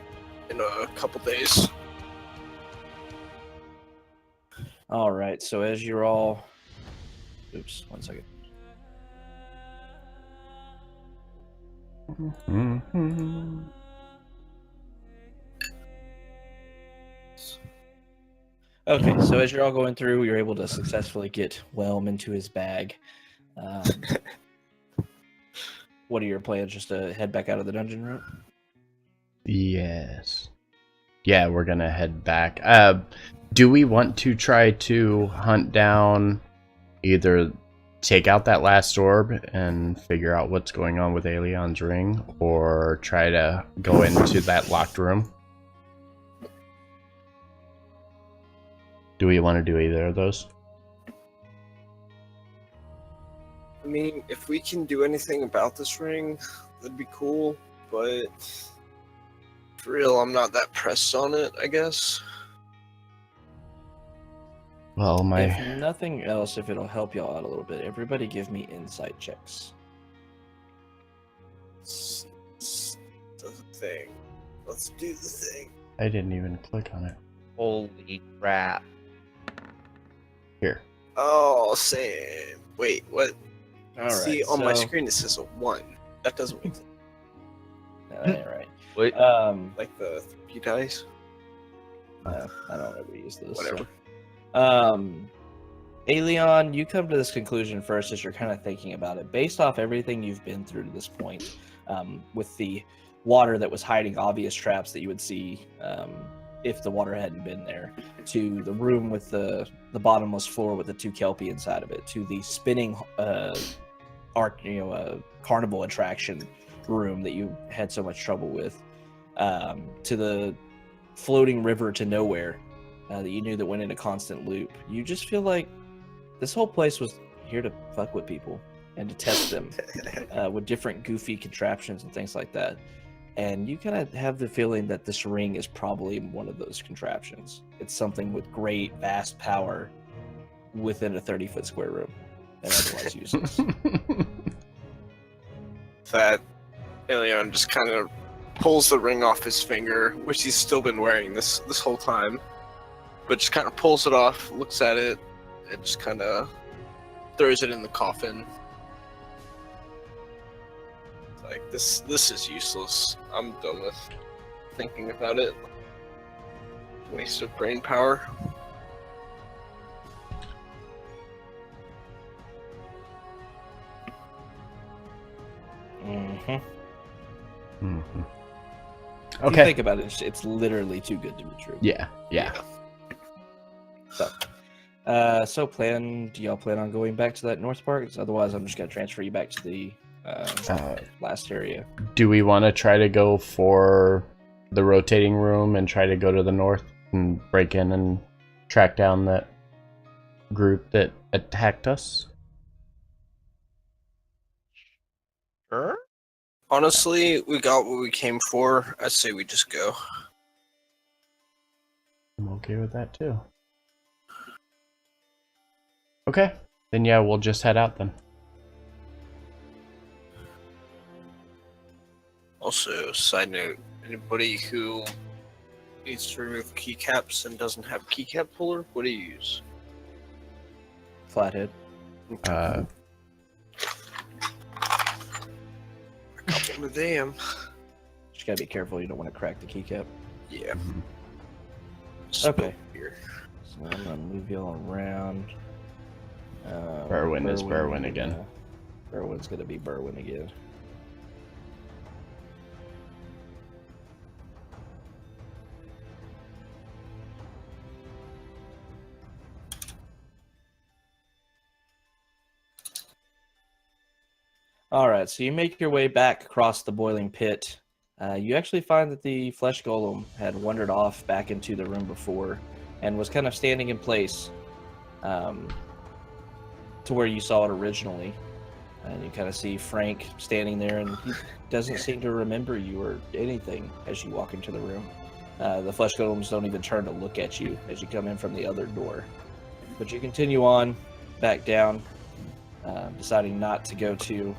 in a couple days. All right. So as you're all, oops, 1 second. Mm-hmm. Okay, so as you're all going through, you're able to successfully get Whelm into his bag. What are your plans? Just to head back out of the dungeon route? Yes. Yeah, we're gonna head back. Do we want to try to hunt down, either take out that last orb and figure out what's going on with Aelion's ring, or try to go into that locked room? Do we want to do either of those? I mean, if we can do anything about this ring, that'd be cool, but for real, I'm not that pressed on it, I guess. Well, If nothing else, if it'll help y'all out a little bit, everybody give me insight checks. Let's do the thing. Let's do the thing. I didn't even click on it. Holy crap. Here. Oh, Sam. Wait, what? All right. See, on my so- screen it says a 1. That doesn't make sense. No, that ain't right. Wait. Like the 3 dice? No, I don't ever use those. so. Whatever. Aelion, you come to this conclusion first as you're kind of thinking about it. Based off everything you've been through to this point, with the water that was hiding obvious traps that you would see if the water hadn't been there, to the room with the bottomless floor with the 2 Kelpie inside of it, to the spinning carnival attraction room that you had so much trouble with, to the floating river to nowhere that you knew that went in a constant loop. You just feel like this whole place was here to fuck with people and to test them with different goofy contraptions and things like that. And you kind of have the feeling that this ring is probably one of those contraptions. It's something with great, vast power within a 30-foot square room and otherwise useless. That Elion just kind of pulls the ring off his finger, which he's still been wearing this whole time, but just kind of pulls it off, looks at it, and just kind of throws it in the coffin. Like, this is useless. I'm done with thinking about it. Waste of brain power. Mm-hmm. Mm-hmm. If you Okay. think about it, it's literally too good to be true. Yeah. So do y'all plan on going back to that north part? 'Cause otherwise, I'm just gonna transfer you back to the last area. Do we want to try to go for the rotating room and try to go to the north and break in and track down that group that attacked us? Sure. Honestly, we got what we came for. I say we just go. I'm okay with that too. Okay. Then yeah, we'll just head out then. Also, side note, anybody who needs to remove keycaps and doesn't have keycap puller, what do you use? Flathead. Uh, I got one of them. Just gotta be careful. You don't want to crack the keycap. Yeah. Okay. Here. So I'm gonna move y'all around. Berwyn is Berwyn again. Berwyn's gonna be Berwyn again. Alright, so you make your way back across the boiling pit. You actually find that the flesh golem had wandered off back into the room before and was kind of standing in place to where you saw it originally. And you kind of see Frank standing there, and he doesn't seem to remember you or anything as you walk into the room. The flesh golems don't even turn to look at you as you come in from the other door. But you continue on back down, deciding not to go to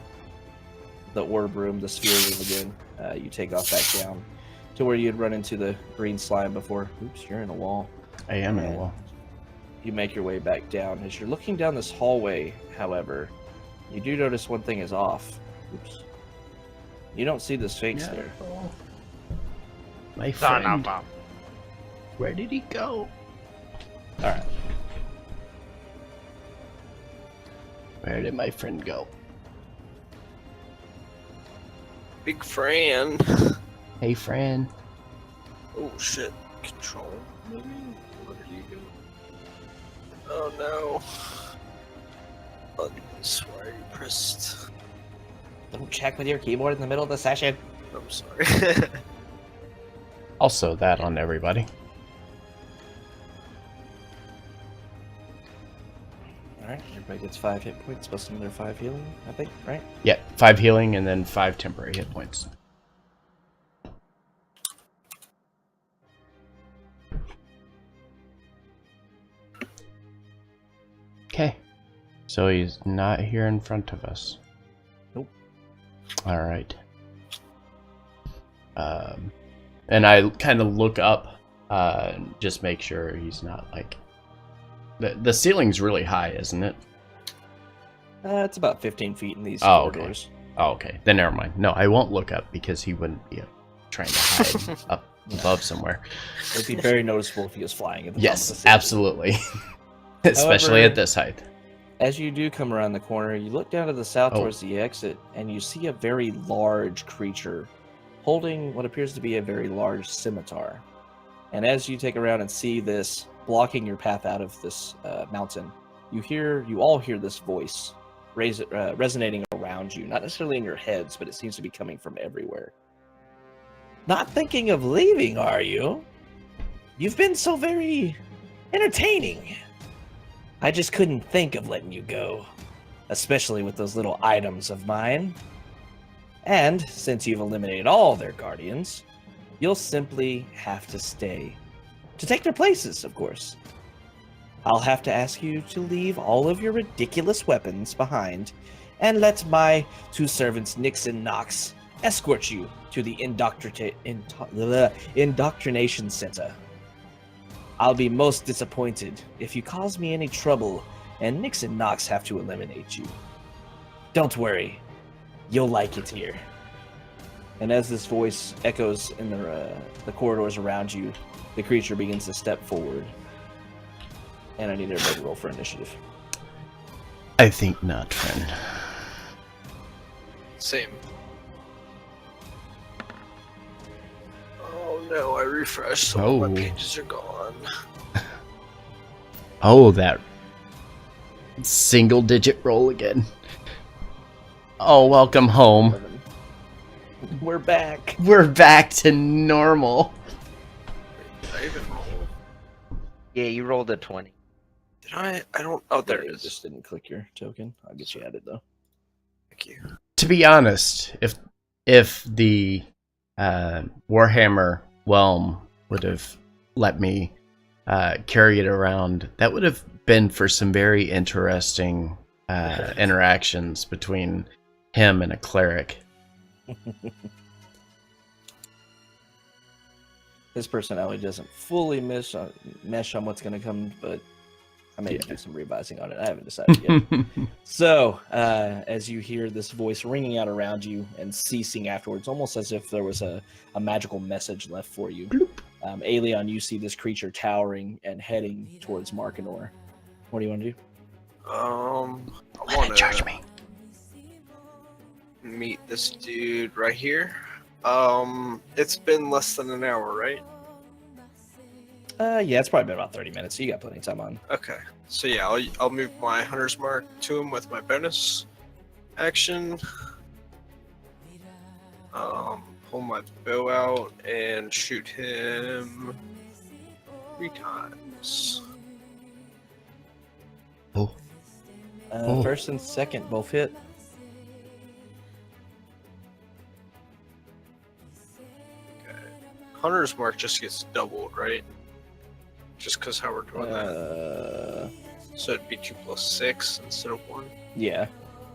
the orb room, the sphere room again. You take off back down to where you had run into the green slime before. Oops, you're in a wall. I am in a And wall. You make your way back down. As you're looking down this hallway, however, you do notice one thing is off. Oops. You don't see the Sphinx there. My Son friend. of a- Where did he go? Alright. Where did my friend go? Big Fran. Hey, Fran. Oh shit. Control. Maybe? Where did you go? Oh no. Buttons. Why are you pressed? Don't check with your keyboard in the middle of the session. I'm sorry. Also, that on everybody. Alright, everybody gets 5 hit points plus another 5 healing, I think, right? Yeah, 5 healing and then 5 temporary hit points. Okay. So he's not here in front of us. Nope. Alright. And I kind of look up, just make sure he's not like... The ceiling's really high, isn't it? It's about 15 feet in these Oh, okay. corridors. Oh, okay. Then never mind. No, I won't look up because he wouldn't be trying to hide up above somewhere. It'd be very noticeable if he was flying at the top of the Yes, ceiling. absolutely. Especially However- at this height. As you do come around the corner, you look down to the south Oh. towards the exit, and you see a very large creature holding what appears to be a very large scimitar. And as you take around and see this blocking your path out of this mountain, you all hear this voice resonating around you, not necessarily in your heads, but it seems to be coming from everywhere. Not thinking of leaving, are you? You've been so very entertaining. I just couldn't think of letting you go, especially with those little items of mine. And since you've eliminated all their guardians, you'll simply have to stay. To take their places, of course. I'll have to ask you to leave all of your ridiculous weapons behind and let my two servants, Nix and Nox, escort you to the indoctrination center. I'll be most disappointed if you cause me any trouble and Nix and Nox have to eliminate you. Don't worry, you'll like it here. And as this voice echoes in the corridors around you, the creature begins to step forward. And I need everybody to roll for initiative. I think not, friend. Same. Oh no, I refreshed, so all my pages are gone. Oh, that single-digit roll again. Oh, welcome home. We're back. We're back to normal. Did I even roll? Yeah, you rolled a 20. Did I? I don't. Oh, there it You is. just didn't click your token. I'll get you added though. Thank you. To be honest, if the Warhammer Whelm would have let me carry it around, that would have been for some very interesting interactions between him and a cleric. His personality doesn't fully mesh on what's going to come, but I may do some revising on it. I haven't decided yet. So, as you hear this voice ringing out around you and ceasing afterwards, almost as if there was a magical message left for you, Aelion, you see this creature towering and heading towards Markinor. What do you want to do? I want to me. meet this dude right here. It's been less than an hour, right? Yeah, it's probably been about 30 minutes, so you got plenty of time on. Okay. So yeah, I'll move my hunter's mark to him with my bonus action. Pull my bow out and shoot him 3 times. Oh. Oh. First and second both hit. Okay. Hunter's mark just gets doubled, right? Just because how we're doing that. So it'd be 2 + 6 instead of 1. Yeah.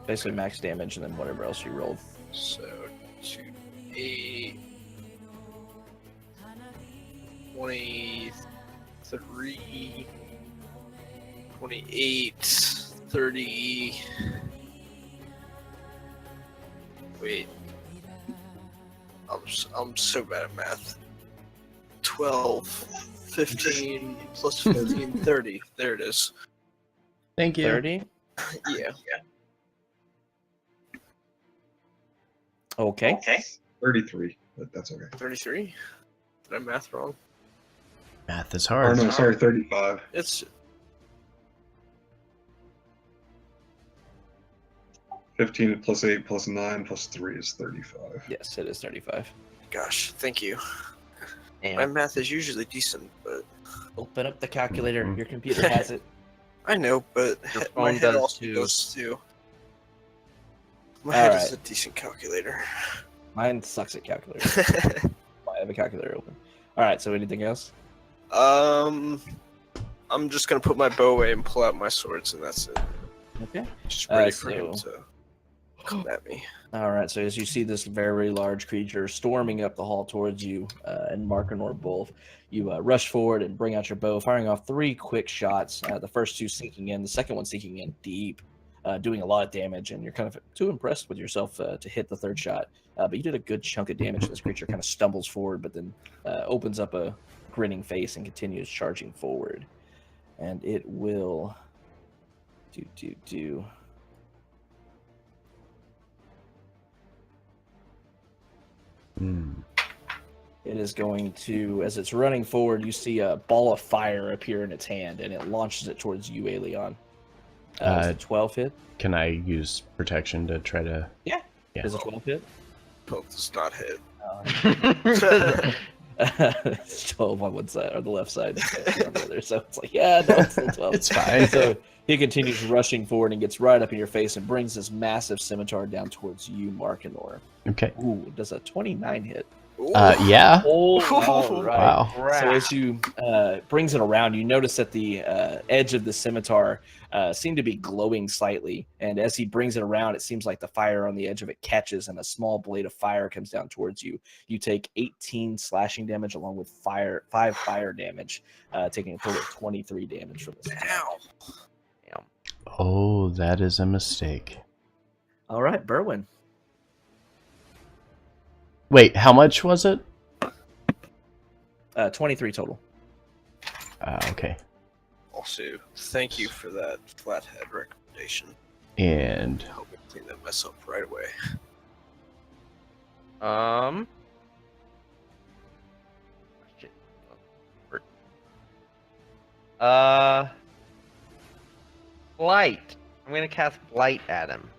Basically max damage and then whatever else you rolled. So 2, 8, 23, 28, 30. Wait. I'm so bad at math. 12, 15 plus 15, 30. There it is. Thank you. 30? Yeah. Okay. 33, but that's okay. 33? Did I math wrong? Math is Or hard. no, sorry, 35. It's 15 plus 8 plus 9 plus 3 is 35. Yes, it is 35. gosh, thank you. Damn. My math is usually decent, but Open up the calculator. Your computer has it. I know, but Your my phone head does also too. goes too. My All head right. is a decent calculator. Mine sucks at calculators. I have a calculator open. All right. So anything else? I'm just gonna put my bow away and pull out my swords, and that's it. Okay. Just ready for him so- to come at me. All right. So as you see this very large creature storming up the hall towards you, and Markinor both, you rush forward and bring out your bow, firing off 3 quick shots. The first 2 sinking in, the second one sinking in deep, doing a lot of damage. And you're kind of too impressed with yourself to hit the 3rd shot. But you did a good chunk of damage. This creature kind of stumbles forward, but then opens up a grinning face and continues charging forward. And it will do. It is going to, as it's running forward, you see a ball of fire appear in its hand, and it launches it towards you, Aelion. Is it 12 hit? Can I use protection to try to... Yeah. Yeah. Is it 12 hit? Both does not hit. It's 12 on one side, or the left side, on the other. So it's like, yeah, no, it's still 12. It's fine. So he continues rushing forward and gets right up in your face and brings this massive scimitar down towards you, Markinor. Okay. Ooh, does a 29 hit? Yeah. Oh, all right. Wow. So as you brings it around, you notice that the edge of the scimitar seemed to be glowing slightly, and as he brings it around, it seems like the fire on the edge of it catches, and a small blade of fire comes down towards you. You take 18 slashing damage along with 5 fire damage, taking a total of 23 damage from this attack. Damn. Oh, that is a mistake. All right, Berwin. Wait, how much was it? 23 total. Okay. Also, thank you for that flathead recommendation. And Help me clean that mess up right away. Shit. Blight. I'm gonna cast Blight at him.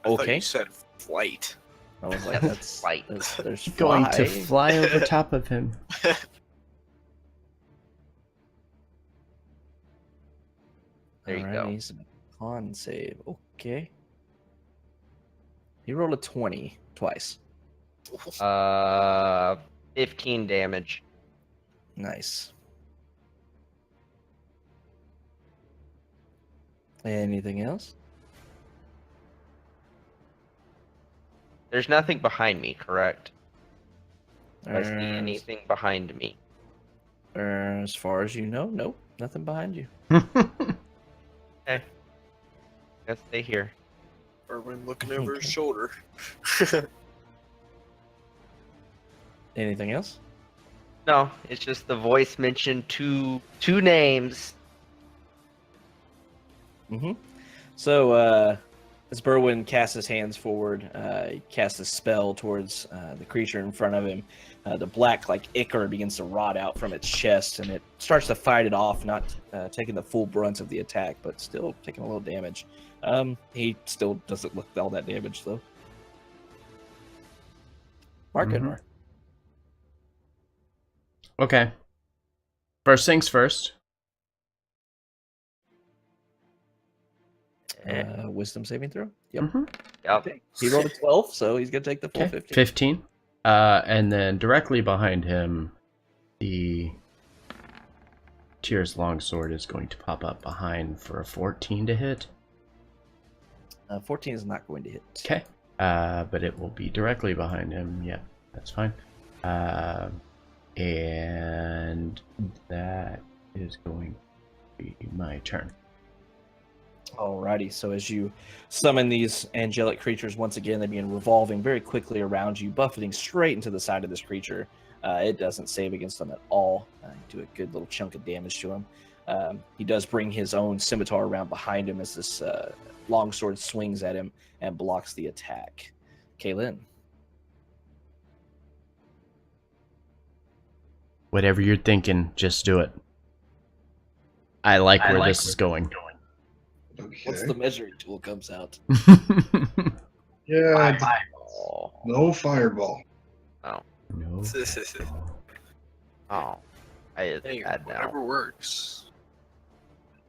I thought Okay. you said flight. I was like, That's that's flight. there's going to fly. fly over top of him. There you Alright, go. he's a con save. Okay. He rolled a 20 twice. 15 damage. Nice. Anything else? There's nothing behind me, correct? Do I see Uh, anything behind me? As far as you know, nope. Nothing behind you. Let's stay here. Erwin looking over his shoulder. Anything else? No, it's just the voice mentioned two names. Mm-hmm. So, as Berwin casts his hands forward, he casts a spell towards the creature in front of him. The black, like, ichor begins to rot out from its chest, and it starts to fight it off, not taking the full brunt of the attack, but still taking a little damage. He still doesn't look all that damaged, though. Markinor. Okay. First things first. Wisdom saving throw? Yep. Mhm. Yep. He rolled a 12, so he's going to take the full Okay. 15. 15. And then directly behind him, the Tyr's longsword is going to pop up behind for a 14 to hit. 14 is not going to hit. Okay. But it will be directly behind him. Yeah, that's fine. And that is going to be my turn. Alrighty, so as you summon these angelic creatures once again, they begin revolving very quickly around you, buffeting straight into the side of this creature. It doesn't save against them at all. You do a good little chunk of damage to him. He does bring his own scimitar around behind him as this longsword swings at him and blocks the attack. Kaylin. Whatever you're thinking, just do it. I like where this is going. Okay. Once the measuring tool comes out. Yeah, Fireball. no fireball. Oh. No. Oh. I Hey, bad now. whatever works.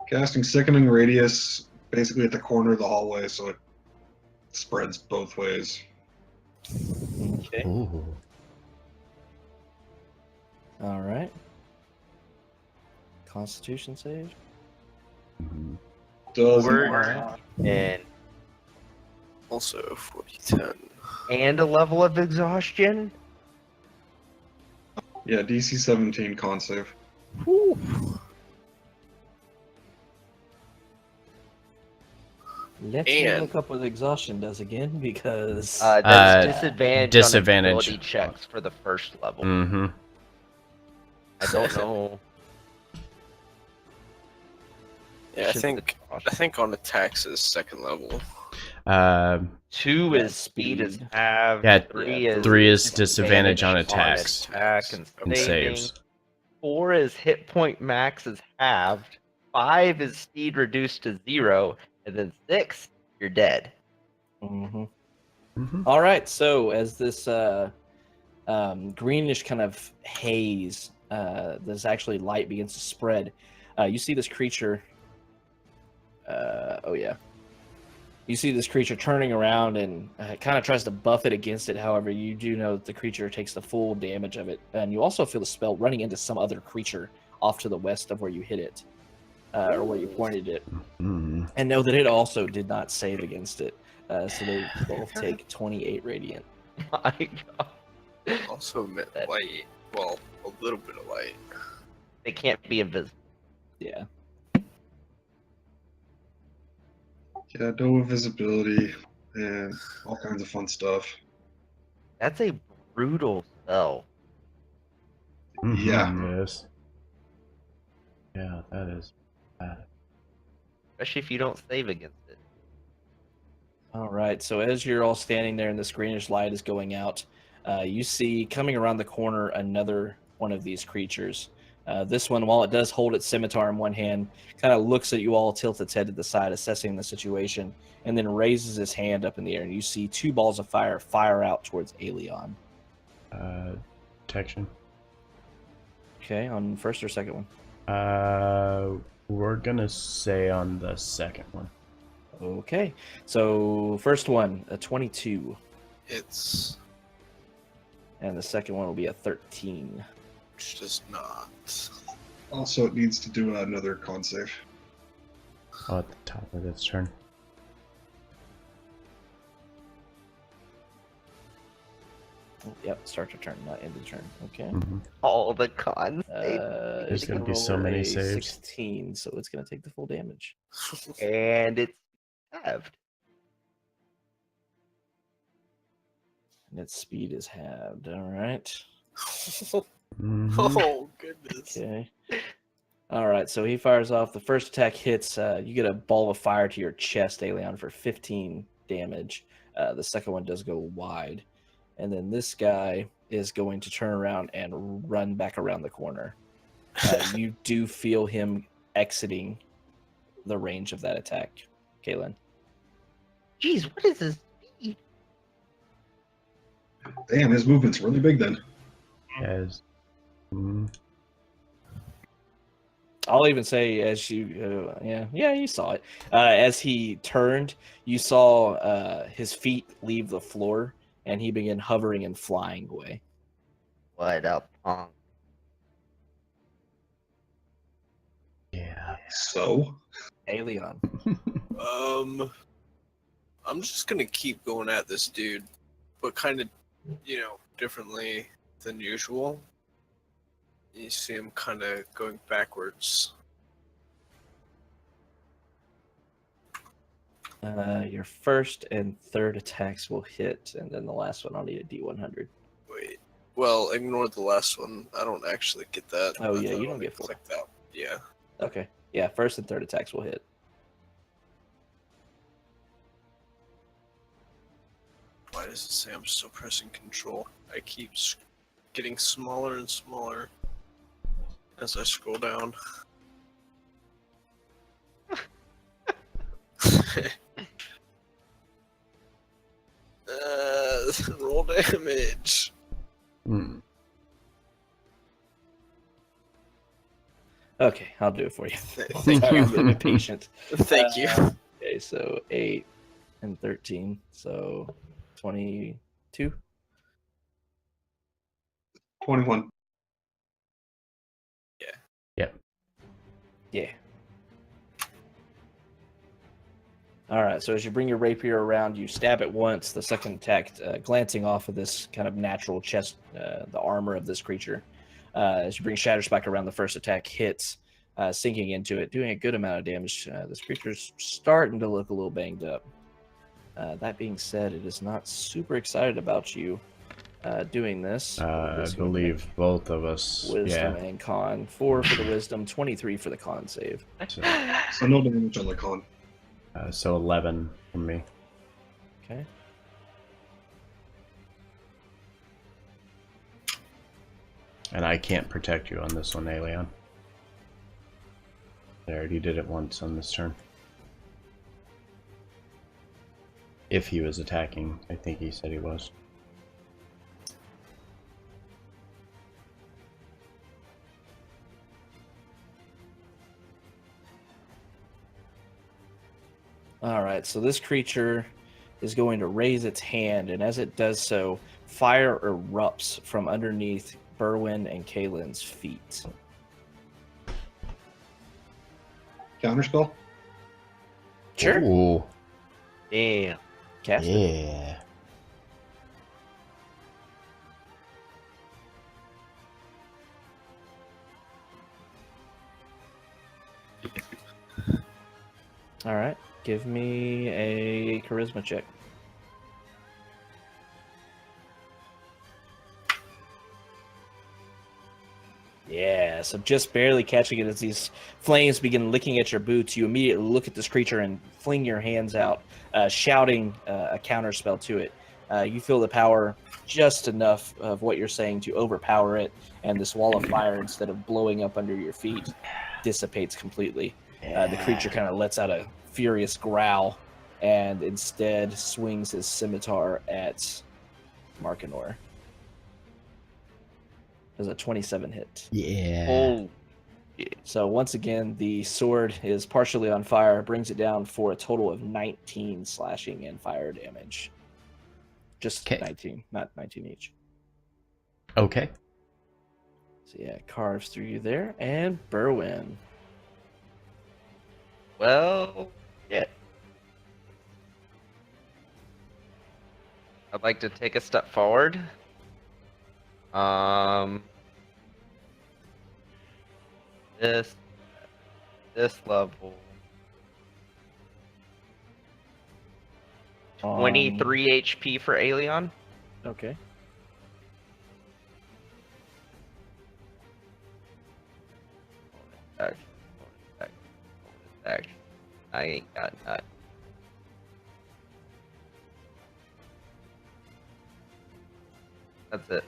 Casting Sickening Radius basically at the corner of the hallway, so it spreads both ways. Okay. Ooh. All right. Constitution save. Mhm. Doesn't Word. work. And Also, 40-10. a level of exhaustion. Yeah, DC 17 con save. Whew. Let's And- look up what exhaustion does again, because There's disadvantage, disadvantage. on ability checks for the first level. Mm-hmm. I don't know. Yeah, I Should think on attacks is second level. 2 Yeah, is speed is speed. halved. Yeah, 3 is 3 is disadvantage on attacks. attacks Attack and and saving. saves. 4 is hit point max is halved. 5 is speed reduced to 0, and then 6, you're dead. Mhm. All right, so as this greenish kind of haze, this actually light begins to spread, you see this creature. You see this creature turning around and kind of tries to buff it against it. However, you do know that the creature takes the full damage of it. And you also feel the spell running into some other creature off to the west of where you hit it, or where you pointed it. Mm. And know that it also did not save against it. So they both take 28 radiant. My God. Also, light. Well, a little bit of light. They can't be invisible. Yeah. Yeah, no invisibility and all kinds of fun stuff. That's a brutal spell. Yeah. Yes. Yeah, that is bad. Especially if you don't save against it. All right. So as you're all standing there and this greenish light is going out, you see coming around the corner another one of these creatures. This one, while it does hold its scimitar in one hand, kind of looks at you all, tilts its head to the side, assessing the situation, and then raises his hand up in the air. And you see two balls of fire out towards Aelion. Protection. Okay, on first or second one? We're gonna say on the second one. Okay. So first one, a 22, It's and the second one will be a 13. just not. Also, it needs to do another con save. Oh, at the top of its turn. Yep, start your turn, not end of turn. Okay. Mhm. All the cons. There's It's gonna gonna be so roll many a saves. 16, so it's gonna take the full damage. And it's halved. And its speed is halved. All right. Mhm. Oh goodness. Okay. All right. So he fires off. The first attack hits. You get a ball of fire to your chest, Aelion, for 15 damage. The second one does go wide, and then this guy is going to turn around and run back around the corner. You do feel him exiting the range of that attack, Kaylin. Jeez, what is his speed? Damn, his movement's really big then. As I'll even say as you, you saw it. As he turned, you saw his feet leave the floor, and he began hovering and flying away. What a punk. yeah. So, Aelion. I'm just gonna keep going at this dude, but kind of, differently than usual. You see him kind of going backwards. Your first and third attacks will hit, and then the last one I'll need a D100. Wait. Well, ignore the last one. I don't actually get that. Oh, I yeah, thought you I don't get click that. Yeah. Okay. Yeah, first and third attacks will hit. Why does it say I'm still pressing control? I keep getting smaller and smaller as I scroll down. Roll damage. Hmm. Okay, I'll do it for you. Thank Sorry, you. I'm getting impatient. Thank you. Okay, so 8 and 13, so 22. 21. Yeah. All right, so as you bring your rapier around, you stab it once. The second attack, glancing off of this kind of natural chest, the armor of this creature. As you bring Shatterspike around, the first attack hits, sinking into it, doing a good amount of damage. This creature's starting to look a little banged up. That being said, it is not super excited about you doing this. I It's gonna believe make both of us. Wisdom Yeah. and con. 4 for the wisdom, 23 for the con save. So no damage on the con. So 11 from me. Okay. And I can't protect you on this one, Aelion. I already did it once on this turn. If he was attacking, I think he said he was. All right, so this creature is going to raise its hand, and as it does so, fire erupts from underneath Berwyn and Kaylin's feet. Counterspell? Sure. Ooh, Damn. Cast it. yeah. All right, give me a charisma check. Yeah, so just barely catching it as these flames begin licking at your boots, you immediately look at this creature and fling your hands out, shouting a counterspell to it. You feel the power just enough of what you're saying to overpower it, and this wall of fire, instead of blowing up under your feet, dissipates completely. The creature kind of lets out a furious growl and instead swings his scimitar at Markinor. Does a 27 hit. Yeah. Oh, So once again, the sword is partially on fire, brings it down for a total of 19 slashing and fire damage. Just 'Kay. 19, not 19 each. Okay. So yeah, it carves through you there. And Berwyn. well, yeah. I'd like to take a step forward. This level. 23 HP for Aelion. Okay. Action. I ain't got that. That's it.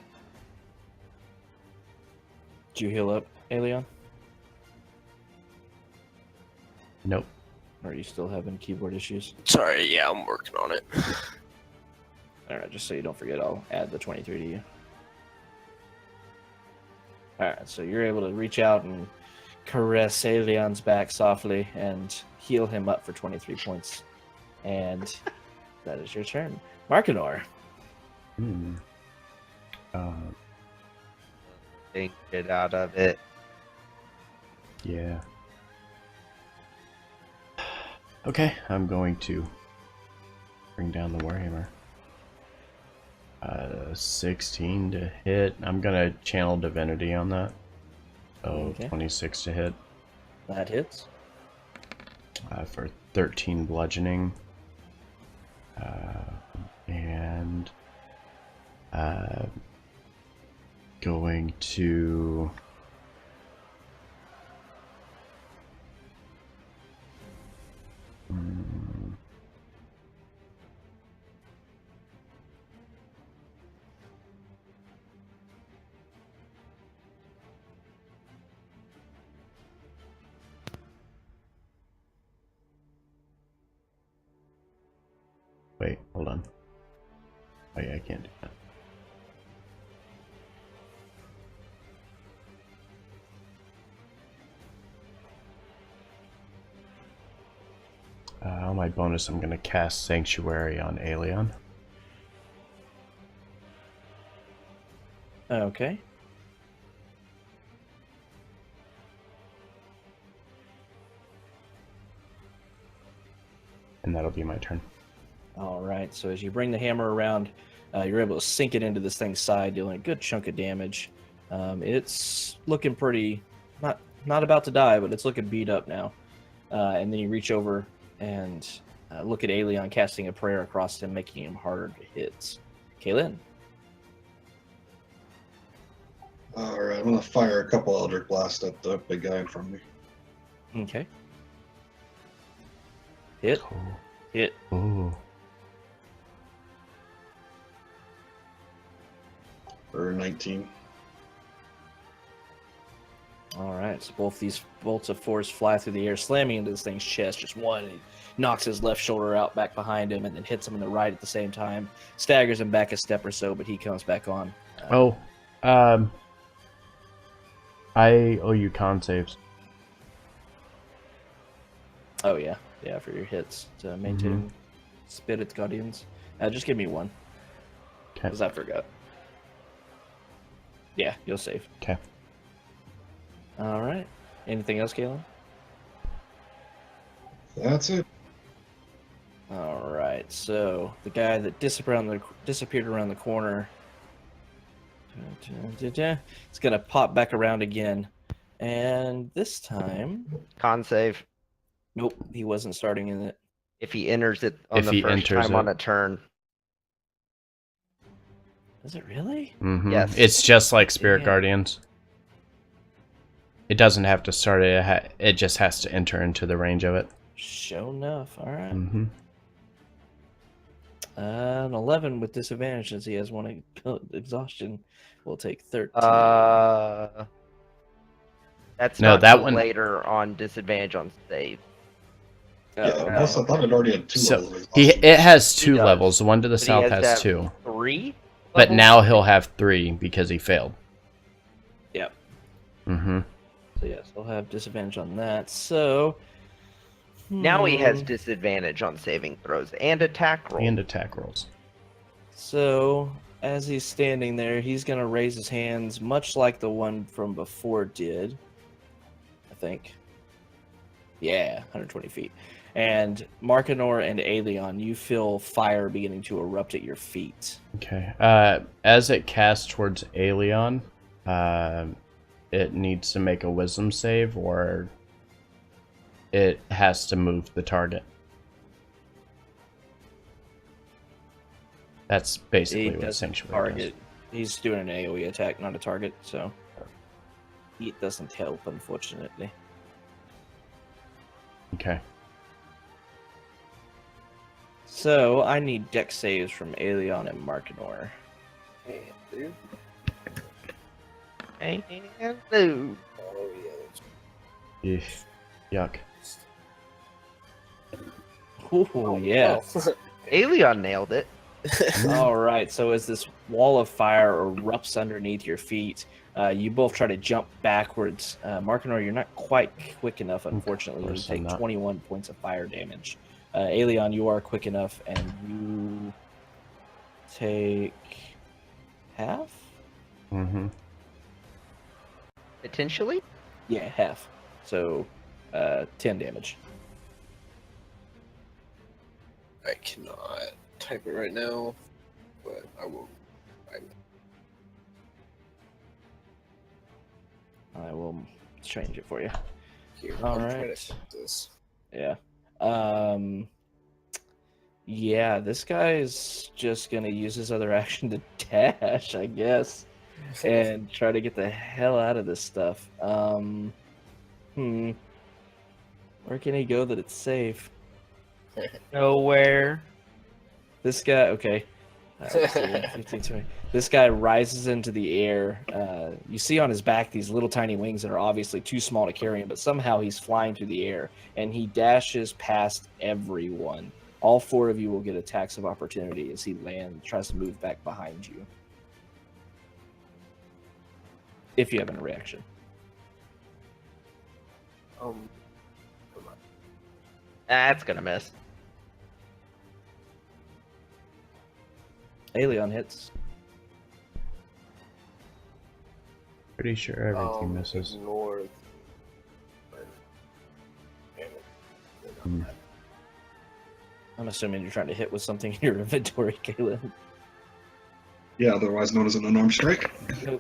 Did you heal up, Aelion? Nope. Or are you still having keyboard issues? Sorry, yeah, I'm working on it. Alright, just so you don't forget, I'll add the 23 to you. Alright, so you're able to reach out and caress Aelion's back softly and heal him up for 23 points. And that is your turn. Markinor. Hmm. Take it out of it. Yeah. Okay, I'm going to bring down the Warhammer. 16 to hit. I'm gonna channel Divinity on that. So Okay. 26 to hit. That hits. For 13 bludgeoning. And going to wait, hold on. Oh yeah, I can't do that. On my bonus, I'm going to cast Sanctuary on Aelion. Okay. And that'll be my turn. All right. So as you bring the hammer around, you're able to sink it into this thing's side, dealing a good chunk of damage. It's looking pretty, not about to die, but it's looking beat up now. And then you reach over and look at Aelion, casting a prayer across him, making him harder to hit. Kaylin. Alright, I'm gonna fire a couple Eldritch Blast at the big guy in front of me. Okay. Hit. Oh. Hit. Oh. For 19. All right, so both these bolts of force fly through the air, slamming into this thing's chest. Just one, he knocks his left shoulder out back behind him, and then hits him in the right at the same time. Staggers him back a step or so, but he comes back on. I owe you con saves. Oh yeah, for your hits to maintain Spirit Guardians. Just give me one, Okay. because I forgot. Yeah, you'll save. Okay. All right. Anything else, Galen? That's it. All right. So the guy that disappeared around the corner, it's gonna pop back around again, and this time, Con save. nope, he wasn't starting in it. If he enters it on If the he first enters time on it. a turn. Is it really? Mm-hmm. Yes. It's just like Spirit Yeah. Guardians. It doesn't have to start it. It just has to enter into the range of it. Sure enough. All right. Mm-hmm. An 11 with disadvantage since he has one exhaustion. We'll take 13. That's No, not that till one- later on disadvantage on save. Yeah, okay. plus I thought it already had 2 So levels. of it exhaustion. has 2 does. levels. The one to the But he south has has to have 2, 3? but levels? now he'll have 3 because he failed. Yep. Mm-hmm. So yes, he'll have disadvantage on that. So Now he has hmm. disadvantage on saving throws and attack roll. And attack rolls. So as he's standing there, he's gonna raise his hands, much like the one from before did. I think. Yeah, 120 feet. And Markinor and Aelion, you feel fire beginning to erupt at your feet. Okay. As it casts towards Aelion, it needs to make a wisdom save, or it has to move the target. That's basically He what doesn't Sanctuary target. He's doing an AoE attack, not a target, so it doesn't help, unfortunately. does. Okay. So I need deck saves from Aelion and Markinor. Hey, dude. And no. Oh, yeah. Eesh. Yuck. Ooh, yeah. Aelion nailed it. All right. So as this wall of fire erupts underneath your feet, you both try to jump backwards. Markinor, you're not quite quick enough, unfortunately. You course I'm take not. 21 points of fire damage. Aelion, you are quick enough, and you take half? Mm-hmm. Potentially? Yeah, half. So 10 damage. I cannot type it right now, but I will. I will change it for you. Here, All I'm trying right. to type this. Yeah. Yeah, this guy is just gonna use his other action to dash, I guess, and try to get the hell out of this stuff. Where can he go that it's safe? Nowhere. This guy, okay. Let's see, 15, 20. This guy rises into the air. You see on his back these little tiny wings that are obviously too small to carry him, but somehow he's flying through the air, and he dashes past everyone. All 4 of you will get attacks of opportunity as he tries to move back behind you. If you have a reaction. That's gonna miss. Aelion hits. Pretty sure everything misses. Ignore. Hmm. I'm assuming you're trying to hit with something in your inventory, Caleb. Yeah, otherwise known as an unarmed strike. Trying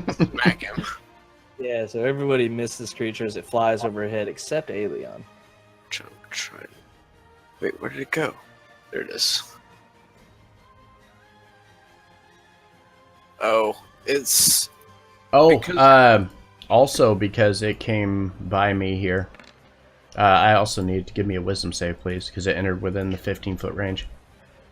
to smack him. Yeah, so everybody missed this creature as it flies overhead except Aelion. Try. Wait, where did it go? There it is. Oh, it's Oh, Because- also because it came by me here. I also need to give me a wisdom save, please, because it entered within the 15-foot range.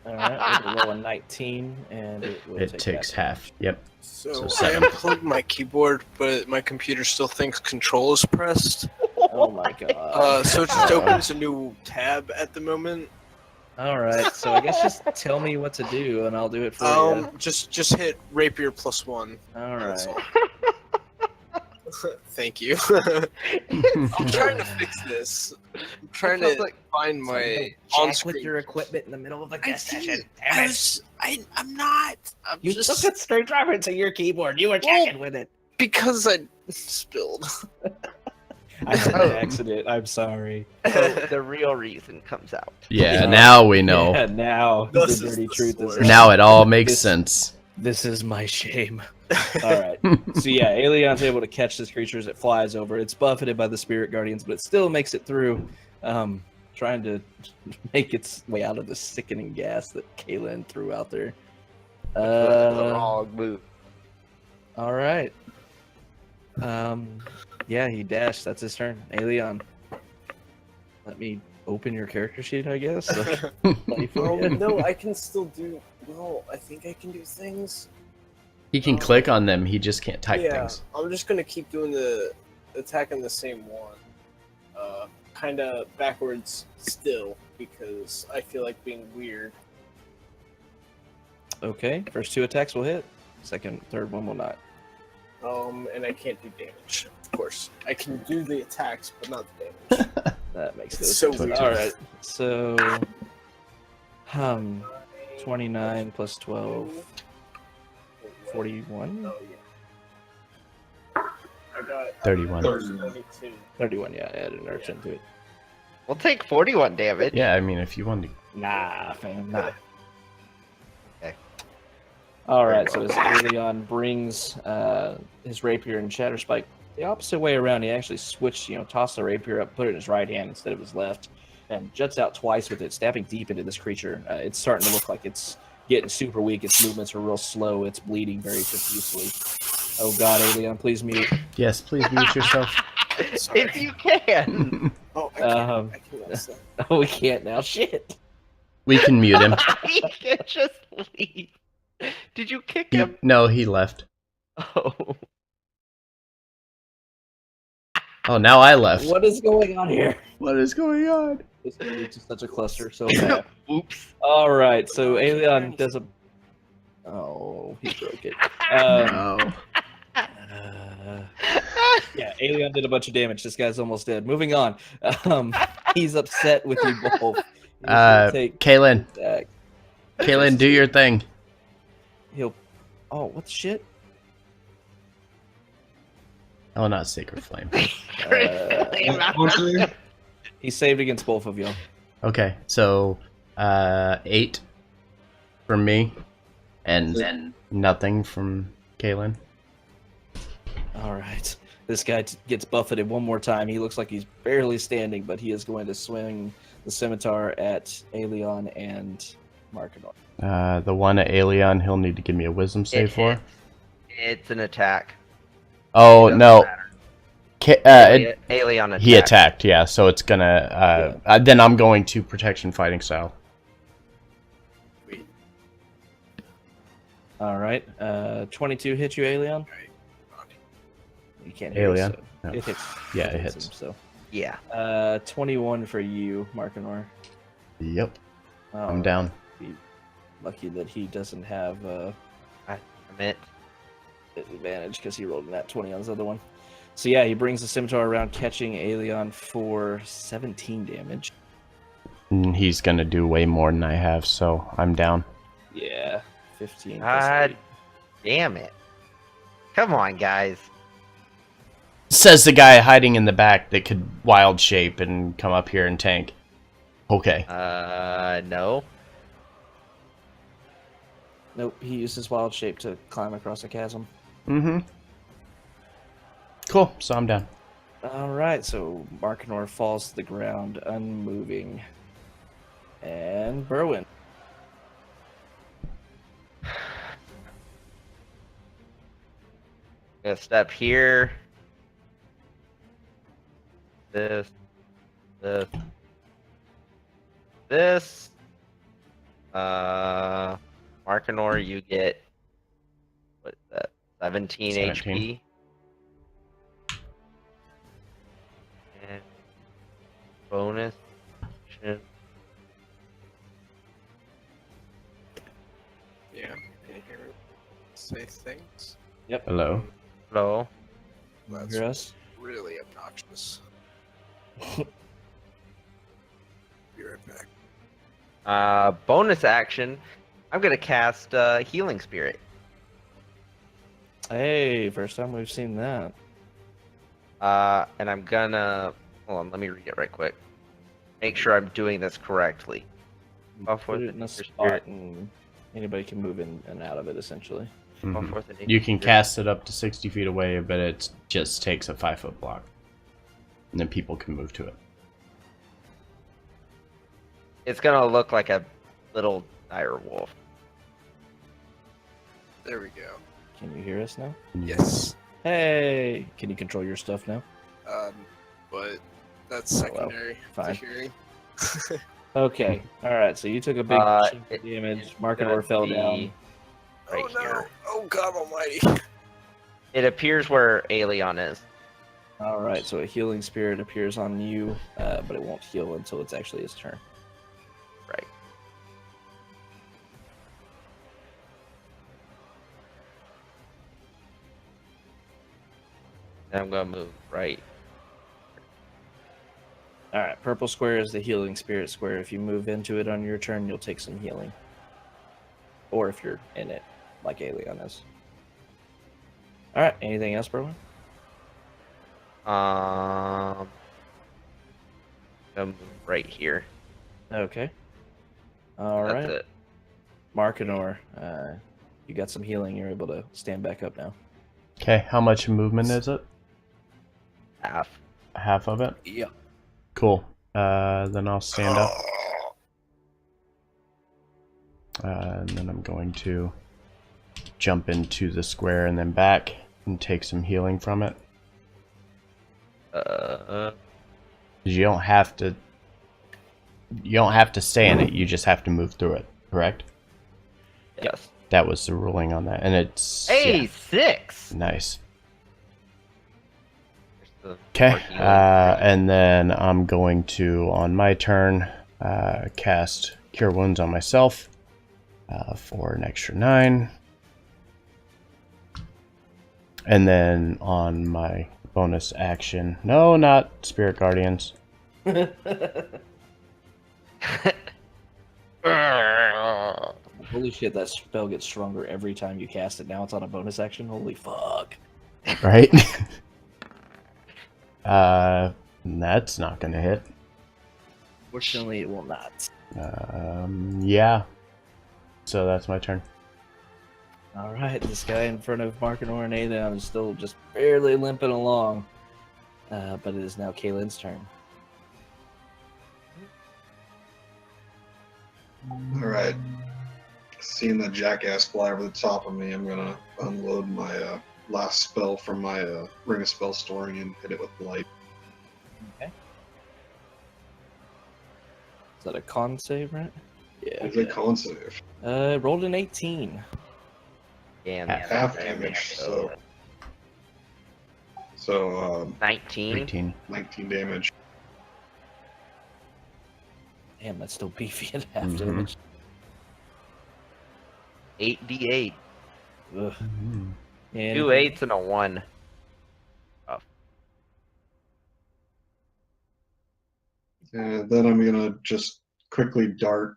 All right, it'll roll a 19, and it will It take takes half. half. Yep. So, I seven. unplugged my keyboard, but my computer still thinks Control is pressed. Oh my god. So it just opens a new tab at the moment. All right, so I guess just tell me what to do, and I'll do it for you. Just hit Rapier +1. All That's right. Thank you. I'm trying to fix this. I'm trying sounds to like- find my Jack with on-screen. your equipment in the middle of the I guest session. did. I'm not. I'm You just took a screwdriver into your keyboard. You were jacking with it. because I spilled. I had Oh. an accident. I'm sorry. So the real reason comes out. Yeah, now we know. Yeah, now This the is dirty the truth is source. out. Now it all makes This- sense. This is my shame. All right. So yeah, Aelion's able to catch this creature as it flies over. It's buffeted by the spirit guardians, but it still makes it through, trying to make its way out of the sickening gas that Kaylin threw out there. The wrong move. All right. Yeah, he dashed. That's his turn. Aelion, let me open your character sheet, I guess. Play for Oh you. no, I can still do. Well, I think I can do things. He can click on them, he just can't type Yeah, things. I'm just gonna keep doing the attacking the same one, kind of backwards still because I feel like being weird. Okay, first 2 attacks will hit. Second, third one will not. And I can't do damage. Of course, I can do the attacks, but not the damage. That makes It's those so weird. All right. So, 29 plus 12, 41? Oh yeah. I got 31. 32. 31, yeah, I added an arch into it. We'll take 41 damage. Yeah, I mean, if you wanted Nah, fam, nah. Okay. All right, so as Aelion brings his rapier and Shatterspike the opposite way around, he actually switched, tossed the rapier up, put it in his right hand instead of his left, and juts out twice with it, stabbing deep into this creature. It's starting to look like it's getting super weak. Its movements are real slow. It's bleeding very profusely. Oh God, Aelion, please mute. Yes, please mute yourself. Sorry. If you can. Oh, I can't. Um, I can't mess that. Oh, we can't now. Shit. We can mute him. He can just leave. Did you kick He, him? no, he left. Oh. Oh, now I left. What is going on here? What is going on? This is just such a cluster. So bad. Oops. All right, so Aelion does a. Oh, he broke it. Oh. Yeah, Aelion did a bunch of damage. This guy's almost dead. Moving on. He's upset with you both. He's gonna take Kaylin, back. Kaylin, do your thing. He'll. Oh, what the shit? Oh, not Sacred Flame. He saved against both of you. Okay, so 8 from me, and then nothing from Kaylin. All right. This guy gets buffeted one more time. He looks like he's barely standing, but he is going to swing the scimitar at Aelion and Markinor. The one at Aelion, he'll need to give me a wisdom save for. hits. It's an attack. Oh, Doesn't no. matter. Alien attack. He attacked, yeah, so it's gonna... then I'm going to protection fighting style. All right. 22 hits you, Aelion? You can't hit Aelion? So No. it hits. Yeah, it hits hits. him, so. Yeah. 21 for you, Markinor. Yep, Oh, I'm down. Be lucky that he doesn't have I meant. advantage because he rolled in that 20 on his other one. So yeah, he brings the scimitar around, catching Aelion for 17 damage. And he's gonna do way more than I have, so I'm down. Yeah, 15. plus God 8. damn it. Come on, guys. Says the guy hiding in the back that could wild shape and come up here and tank. Okay. No. Nope, he used his wild shape to climb across the chasm. Mm-hmm. Cool, so I'm down. All right, so Markinor falls to the ground, unmoving. And Berwin. Gonna step here. This. Markinor, you get what is that? 17 17. HP. And bonus action. Yeah. Can you hear me say things? Hello. Hello. You That's hear us? really obnoxious. Be right back. Bonus action. I'm gonna cast Healing Spirit. Hey, first time we've seen that. And I'm gonna hold on. Let me read it right quick. Make sure I'm doing this correctly. Buff Put with it in a Nature spot, Spirit. and anybody can move in and out of it, essentially. Buff Mhm. with the Nature You can Spirit. cast it up to 60 feet away, but it just takes a 5-foot block. And then people can move to it. It's gonna look like a little dire wolf. There we go. Can you hear us now? Yes. Hey, can you control your stuff now? But that's Oh, well, secondary fine. to hearing. Okay, all right. So you took a big chunk of damage. It's Marketor gonna fell be down. right oh no! here. Oh God Almighty! It appears where Aeolian is. All right, so a healing spirit appears on you, but it won't heal until it's actually his turn. Right. And I'm gonna move right. All right, purple square is the healing spirit square. If you move into it on your turn, you'll take some healing. Or if you're in it, like Aeolian is. All right, anything else, Berwin? I'm gonna move right here. Okay. All That's right, it. Markinor, you got some healing. You're able to stand back up now. Okay, how much movement is it? Half. Half of it? Yep. Cool. Then I'll stand up. And then I'm going to jump into the square and then back and take some healing from it. You don't have to. You don't have to stay in it. You just have to move through it. Correct? Yes. That was the ruling on that, and it's Hey, yeah, 6. nice. There's the Okay, more healing. and then I'm going to, on my turn, cast Cure Wounds on myself for an extra 9. And then on my bonus action, no, not Spirit Guardians. Holy shit, that spell gets stronger every time you cast it. Now it's on a bonus action. Holy fuck. Right? That's not gonna hit. Fortunately, it will not. Yeah. So that's my turn. All right, this guy in front of Markinor and Aeolian is still just barely limping along. But it is now Kaylin's turn. All right. Seeing the jackass fly over the top of me, I'm gonna unload my last spell from my Ring of Spell Storing and hit it with light. Okay. Is that a con save, right? Yeah. It's a con save. Rolled an 18. Damn. Half damage, so 19. 18. 19 damage. Damn, that's still beefy at half Mhm. damage. 8d8. Ugh. Mhm. And 2 8s and a 1. And then I'm gonna just quickly dart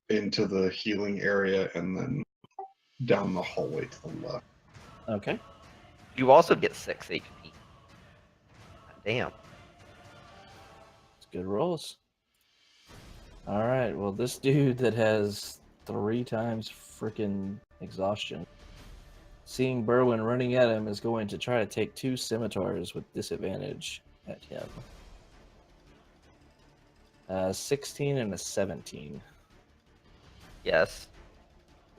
into the healing area and then down the hallway to the left. Okay. You also get 6 HP. Damn. It's good rolls. All right. Well, this dude that has 3 times freaking exhaustion, seeing Berwin running at him, is going to try to take 2 scimitars with disadvantage at him. 16 and a 17. Yes.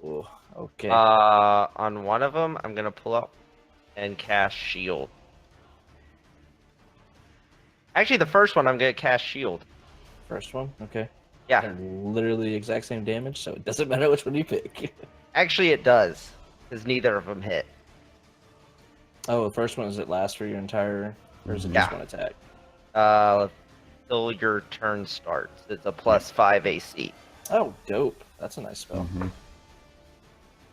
Oh, okay. On one of them, I'm gonna pull up and cast Shield. Actually, the first one, I'm gonna cast Shield. First one. Okay. Yeah, They're literally the exact same damage, so it doesn't matter which one you pick. actually it does, because neither of them hit. Oh, the first one, is it last for your entire, or is it Yeah. just one attack? Till your turn starts. It's a +5 AC. Oh, dope. That's a nice spell. Mhm.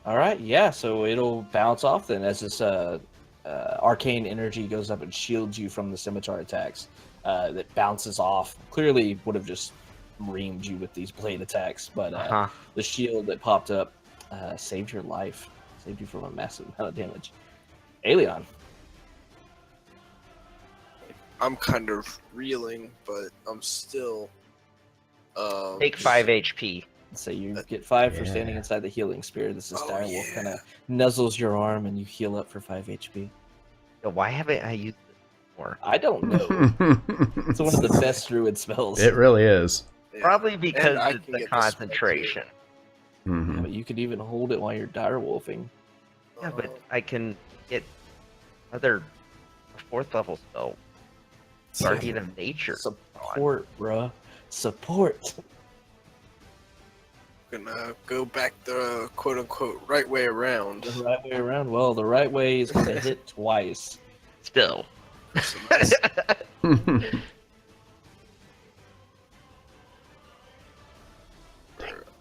All right, yeah, so it'll bounce off then as this arcane energy goes up and shields you from the scimitar attacks. That bounces off. Clearly would have just reamed you with these blade attacks, but the shield that popped up saved your life. Saved you from a massive amount of damage. Aelion. I'm kind of reeling, but I'm still. Take 5 HP. So you get 5 for standing Yeah. inside the healing spear. This is Oh, Direwolf yeah. kind of nuzzles your arm and you heal up for 5 HP. Yo, why haven't I used this before? I don't know. It's one of the best druid spells. It really is. Yeah. Probably And because I it's can the get the spell, too. concentration. Yeah, Mhm. but you could even hold it while you're direwolfing. Yeah, but I can get other 4th level spell. Guardian of Nature. Support, bruh. Support. Gonna go back the quote unquote right way around. The right way around. Well, the right way is going to hit twice. Still. So that's-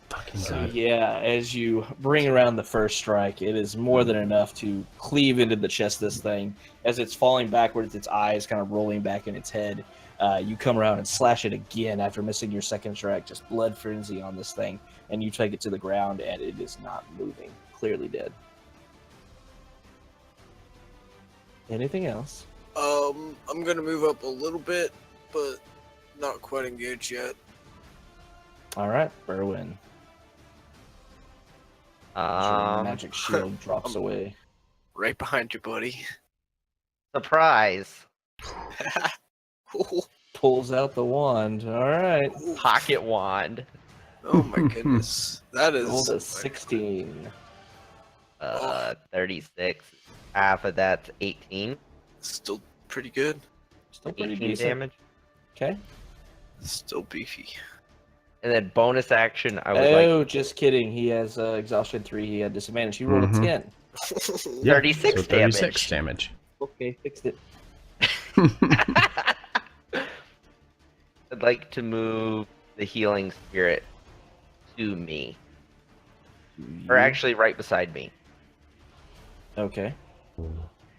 Fucking So God. yeah, as you bring around the first strike, it is more than enough to cleave into the chest of this thing. As it's falling backwards, its eyes kind of rolling back in its head. You come around and slash it again after missing your second strike. Just blood frenzy on this thing, and you take it to the ground, and it is not moving. Clearly dead. Anything else? I'm gonna move up a little bit, but not quite engaged yet. All right, Berwin. Your magic shield drops away. Right behind you, buddy. Surprise. Pulls out the wand. All right. Pocket wand. Oh my goodness. That is Rolled a 16. 36. Half of that's 18. still pretty good. Still pretty 18 decent. damage. Okay. Still beefy. And then bonus action, I would Oh, like just kidding. He has exhaustion 3. He had disadvantage. He rolled Mhm. a 10. Yeah, 36 so 36 damage. Okay, fixed it. I'd like to move the healing spirit to me. Or actually right beside me. Okay.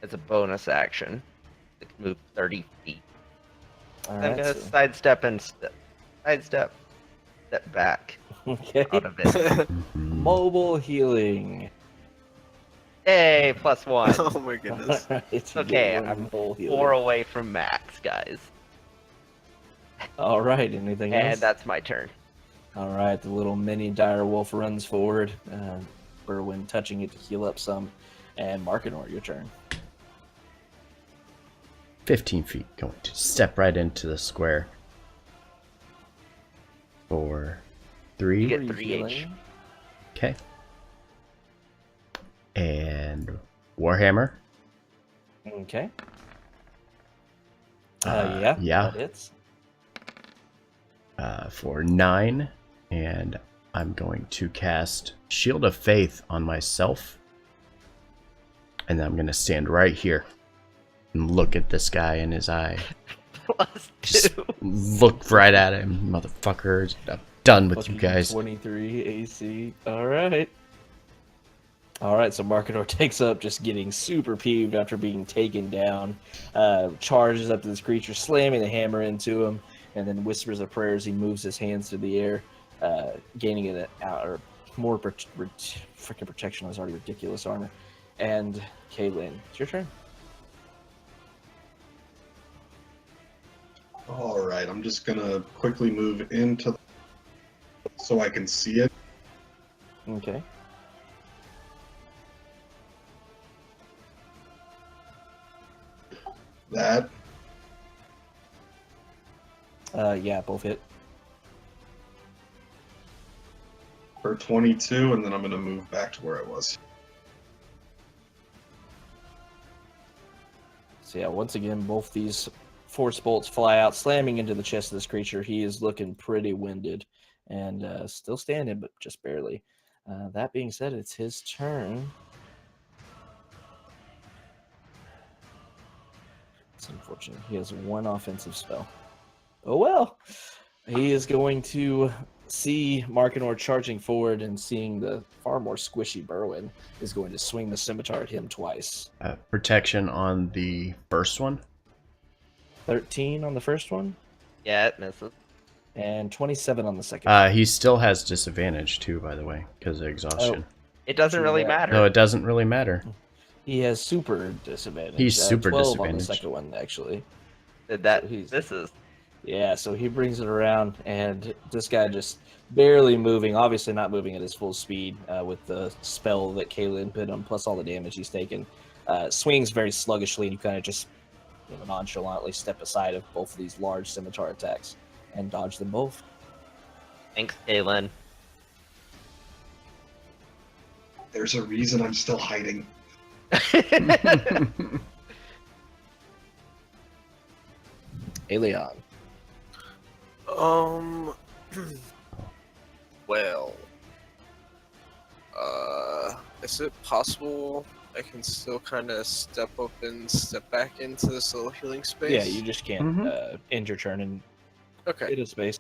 As a bonus action. It can move 30 feet. All I'm right. gonna so- sidestep and step back Okay. out of it. Mobile healing. Hey, +1. Oh my goodness. It's Okay, good. I'm Mobile healing. 4 away from max, guys. All right. Anything else? And that's my turn. All right. The little mini dire wolf runs forward. Berwin touching it to heal up some. And Markinor, your turn. 15 feet. Going to step right into the square. 4, 3. You get Three 3 healing. H. Okay. And Warhammer. Okay. Yeah. That hits. For 9. And I'm going to cast Shield of Faith on myself. And then I'm going to stand right here and look at this guy in his eye. Just +2. look right at him, motherfuckers. I'm done with you Fucking guys. 23 AC. All right. All right, so Markinor takes up, just getting super peeved after being taken down. Charges up to this creature, slamming the hammer into him, and then whispers a prayer as he moves his hands through the air, gaining an or more freaking protection on his already ridiculous armor. And Kaylin, it's your turn. All right, I'm just gonna quickly move into so I can see it. Okay. That Yeah, both hit. for 22, and then I'm gonna move back to where I was. So yeah, once again, both these force bolts fly out, slamming into the chest of this creature. He is looking pretty winded, and still standing, but just barely. That being said, it's his turn. It's unfortunate. He has one offensive spell. Oh well. He is going to see Markinor charging forward and seeing the far more squishy Berwin is going to swing the scimitar at him twice. Protection on the first one. 13 on the first one Yeah, it misses. and 27 on the second. He still has disadvantage too, by the way, because of exhaustion. It doesn't True really that. matter. No, it doesn't really matter. He has super disadvantage. He's super 12 on the disadvantaged. second one, actually. That So he's- misses. Yeah, so he brings it around, and this guy just barely moving, obviously not moving at his full speed with the spell that Kaylin put him, plus all the damage he's taken. Swings very sluggishly, and you kind of just nonchalantly step aside of both of these large scimitar attacks and dodge them both. Thanks, Kaylin. There's a reason I'm still hiding. Aelion. Well, is it possible I can still kind of step up and step back into this little healing space? Yeah, you just can't end your turn and Okay. hit a space.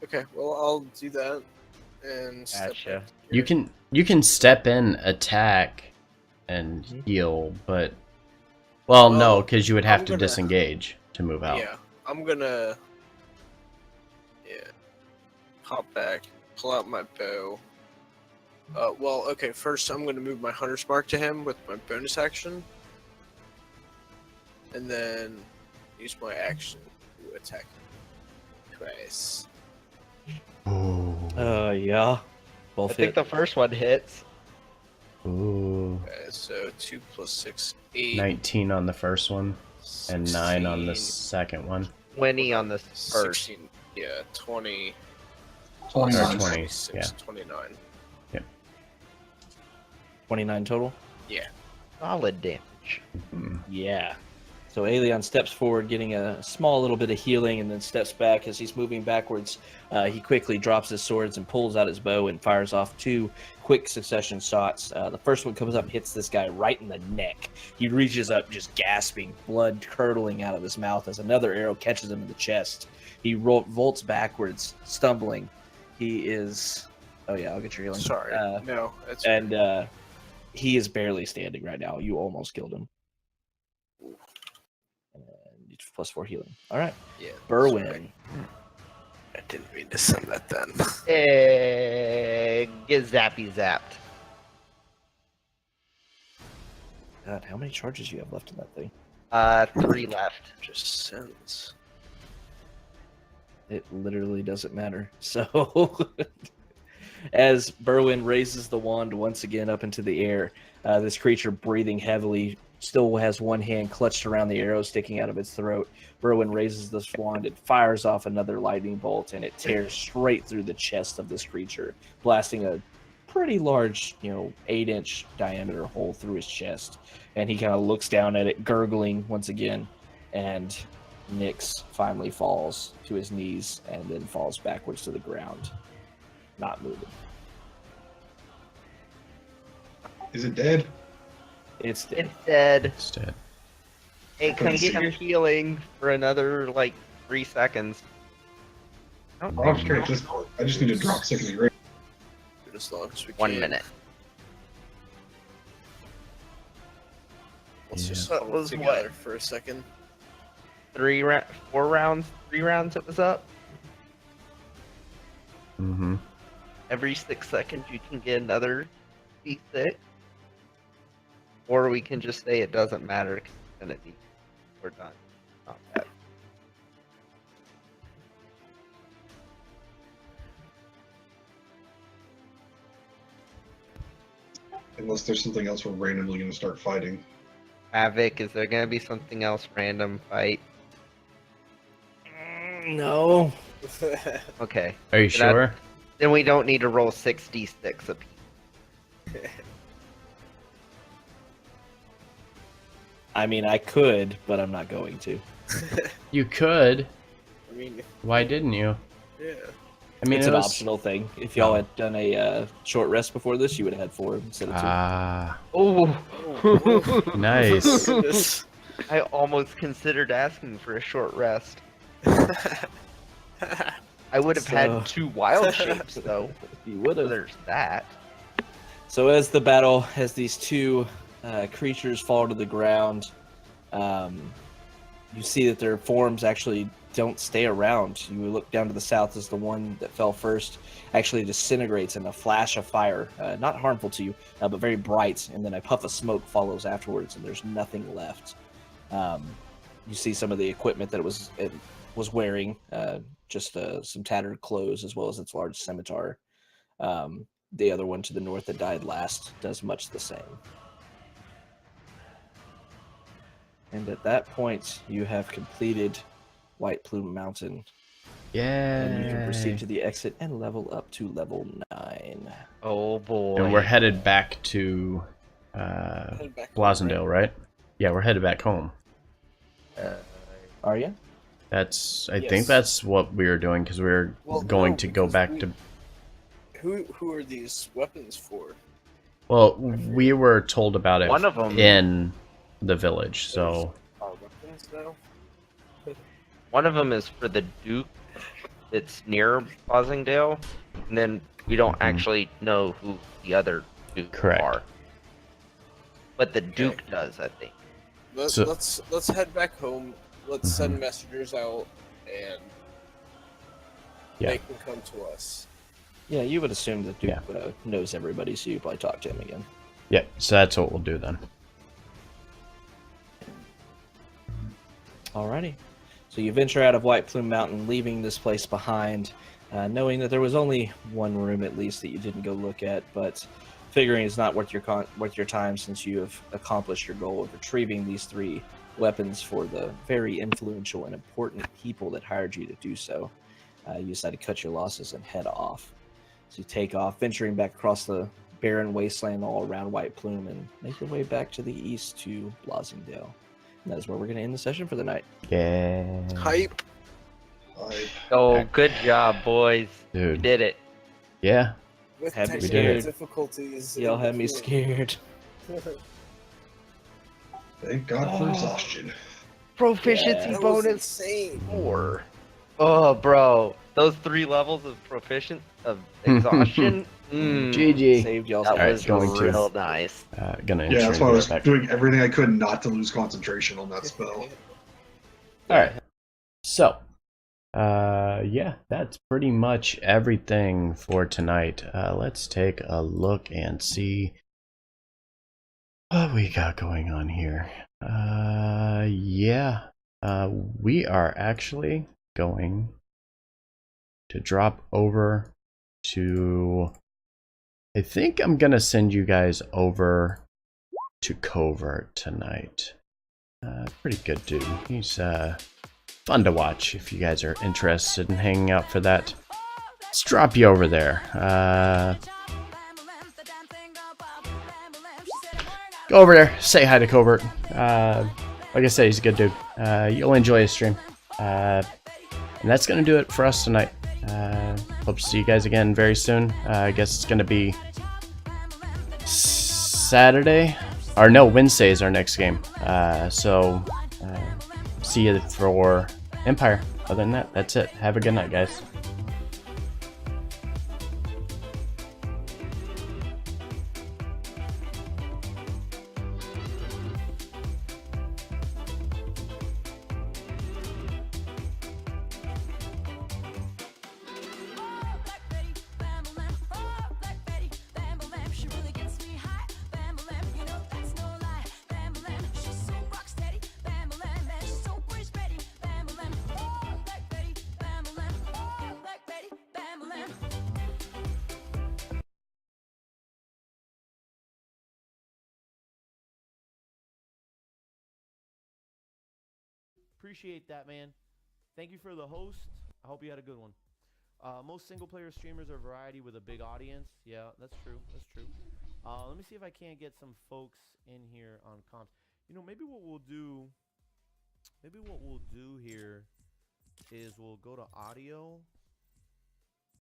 Okay. Well, I'll do that and step Gotcha. back You here. can step in, attack, and heal, but well, no, Well, because you would have I'm to gonna- disengage to move out. Yeah, I'm gonna. Yeah. Hop back, pull out my bow. Well, okay. First, I'm gonna move my hunter's mark to him with my bonus action, and then use my action to attack him twice. Ooh. Yeah. I Both think hit. the first one hits. Ooh. Okay, so 2 + 6, 8. 19 on the first one and 9 on the 16, second one. 20 on the first. 16. Yeah, 20. 29. 20, 26, yeah. 29. 29 total? Yeah. Solid damage. Mm. Yeah. So Aelion steps forward, getting a small little bit of healing, and then steps back as he's moving backwards. He quickly drops his swords and pulls out his bow and fires off 2 quick succession shots. The first one comes up and hits this guy right in the neck. He reaches up, just gasping, blood curdling out of his mouth as another arrow catches him in the chest. He vaults backwards, stumbling. He is... Oh yeah, I'll get your healing. Sorry. No, it's And he is barely standing right now. You almost killed him. And +4 healing. All right. yeah. Berwin. sorry. I didn't mean to send that then. Get zappy zapped. God, how many charges do you have left in that thing? 3 left. Just sends. It literally doesn't matter. So, as Berwin raises the wand once again up into the air, this creature breathing heavily still has one hand clutched around the arrow sticking out of its throat. Berwin raises this wand, it fires off another lightning bolt, and it tears straight through the chest of this creature, blasting a pretty large, 8-inch diameter hole through his chest. And he kind of looks down at it, gurgling once again, and Nyx finally falls to his knees and then falls backwards to the ground, not moving. Is it dead? It's dead. It's dead. It's dead. Hey, come get your healing for another, 3 seconds. I don't I'm think straight at this point. I just need to drop sickening rage. Do it as long as we can. 1 minute. Let's just That hold was together what? for a second. 4 rounds, 3 rounds it was up. Mm-hmm. Every 6 seconds you can get another D6. Or we can just say it doesn't matter because it's gonna be we're done. Not bad. Unless there's something else we're randomly going to start fighting. Havoc, is there gonna be something else random fight? No. Okay. Are you That- sure? Then we don't need to roll 6d6 apiece. I mean, I could, but I'm not going to. You could. I mean, Why didn't you? yeah. I mean, it's it an was optional thing. If y'all Oh. had done a short rest before this, you would have had 4 instead of 2. Ah, Oh, nice. Goodness. I almost considered asking for a short rest. I would have So- had 2 wild shapes though. You would So have. there's that. So as the battle, as these 2 creatures fall to the ground, you see that their forms actually don't stay around. You look down to the south as the one that fell first actually disintegrates in a flash of fire, not harmful to you, but very bright, and then a puff of smoke follows afterwards, and there's nothing left. You see some of the equipment that it was wearing, just some tattered clothes as well as its large scimitar. The other one to the north that died last does much the same. And at that point, you have completed White Plume Mountain, and you can proceed to Yay. the exit and level up to level 9. Oh boy. And we're headed back to Head back home, Blasendale, right? Yeah, we're headed back home. Are you? I Yes. think that's what we were doing because we were going no, to go because back to. Who are these weapons for? Well, we were told about it One of 'em- in the village, so Are weapons now? One of them is for the Duke that's near Bosingdale, and then we don't Mhm. actually know who the other Dukes Correct. are. But the Duke does, I think. So- Let's head back home. Let's Mhm. send messengers out and Yeah. make them come to us. Yeah, you would assume that Duke Yeah. knows everybody, so you probably talk to him again. yeah, so that's what we'll do then. Alrighty. So you venture out of White Plume Mountain, leaving this place behind, knowing that there was only one room at least that you didn't go look at, but figuring it's not worth your time since you have accomplished your goal of retrieving these 3 weapons for the very influential and important people that hired you to do so. You decide to cut your losses and head off. So you take off, venturing back across the barren wasteland all around White Plume, and make your way back to the east to Blasingdale. And that is where we're going to end the session for the night. Yeah. Hype. Oh, good job, boys. You Dude. did it. Yeah. With Had me technical scared. difficulties. Y'all in had me between. scared. Thank God for exhaustion. Proficiency Yeah. That was bonus insane. 4. Oh, bro. Those 3 levels of exhaustion. GG. Saved y'all's That Alright, was ass. going to- real nice. Gonna Yeah, that's why I be was right back. doing everything I could not to lose concentration on that spell. Alright. So, yeah, that's pretty much everything for tonight. Let's take a look and see what we got going on here. Yeah, we are actually going to drop over to. I think I'm gonna send you guys over to Covert tonight. Pretty good dude. He's fun to watch if you guys are interested in hanging out for that. Let's drop you over there. Go over there, say hi to Covert. Like I said, he's a good dude. You'll enjoy his stream. And that's gonna do it for us tonight. Hope to see you guys again very soon. I guess it's gonna be Saturday, or no, Wednesday is our next game. So see you for Empire. Other than that, that's it. Have a good night, guys. Appreciate that, man. Thank you for the host. I hope you had a good one. Most single player streamers are variety with a big audience. Yeah, that's true. That's true. Let me see if I can't get some folks in here on comms. You know, maybe what we'll do here is we'll go to audio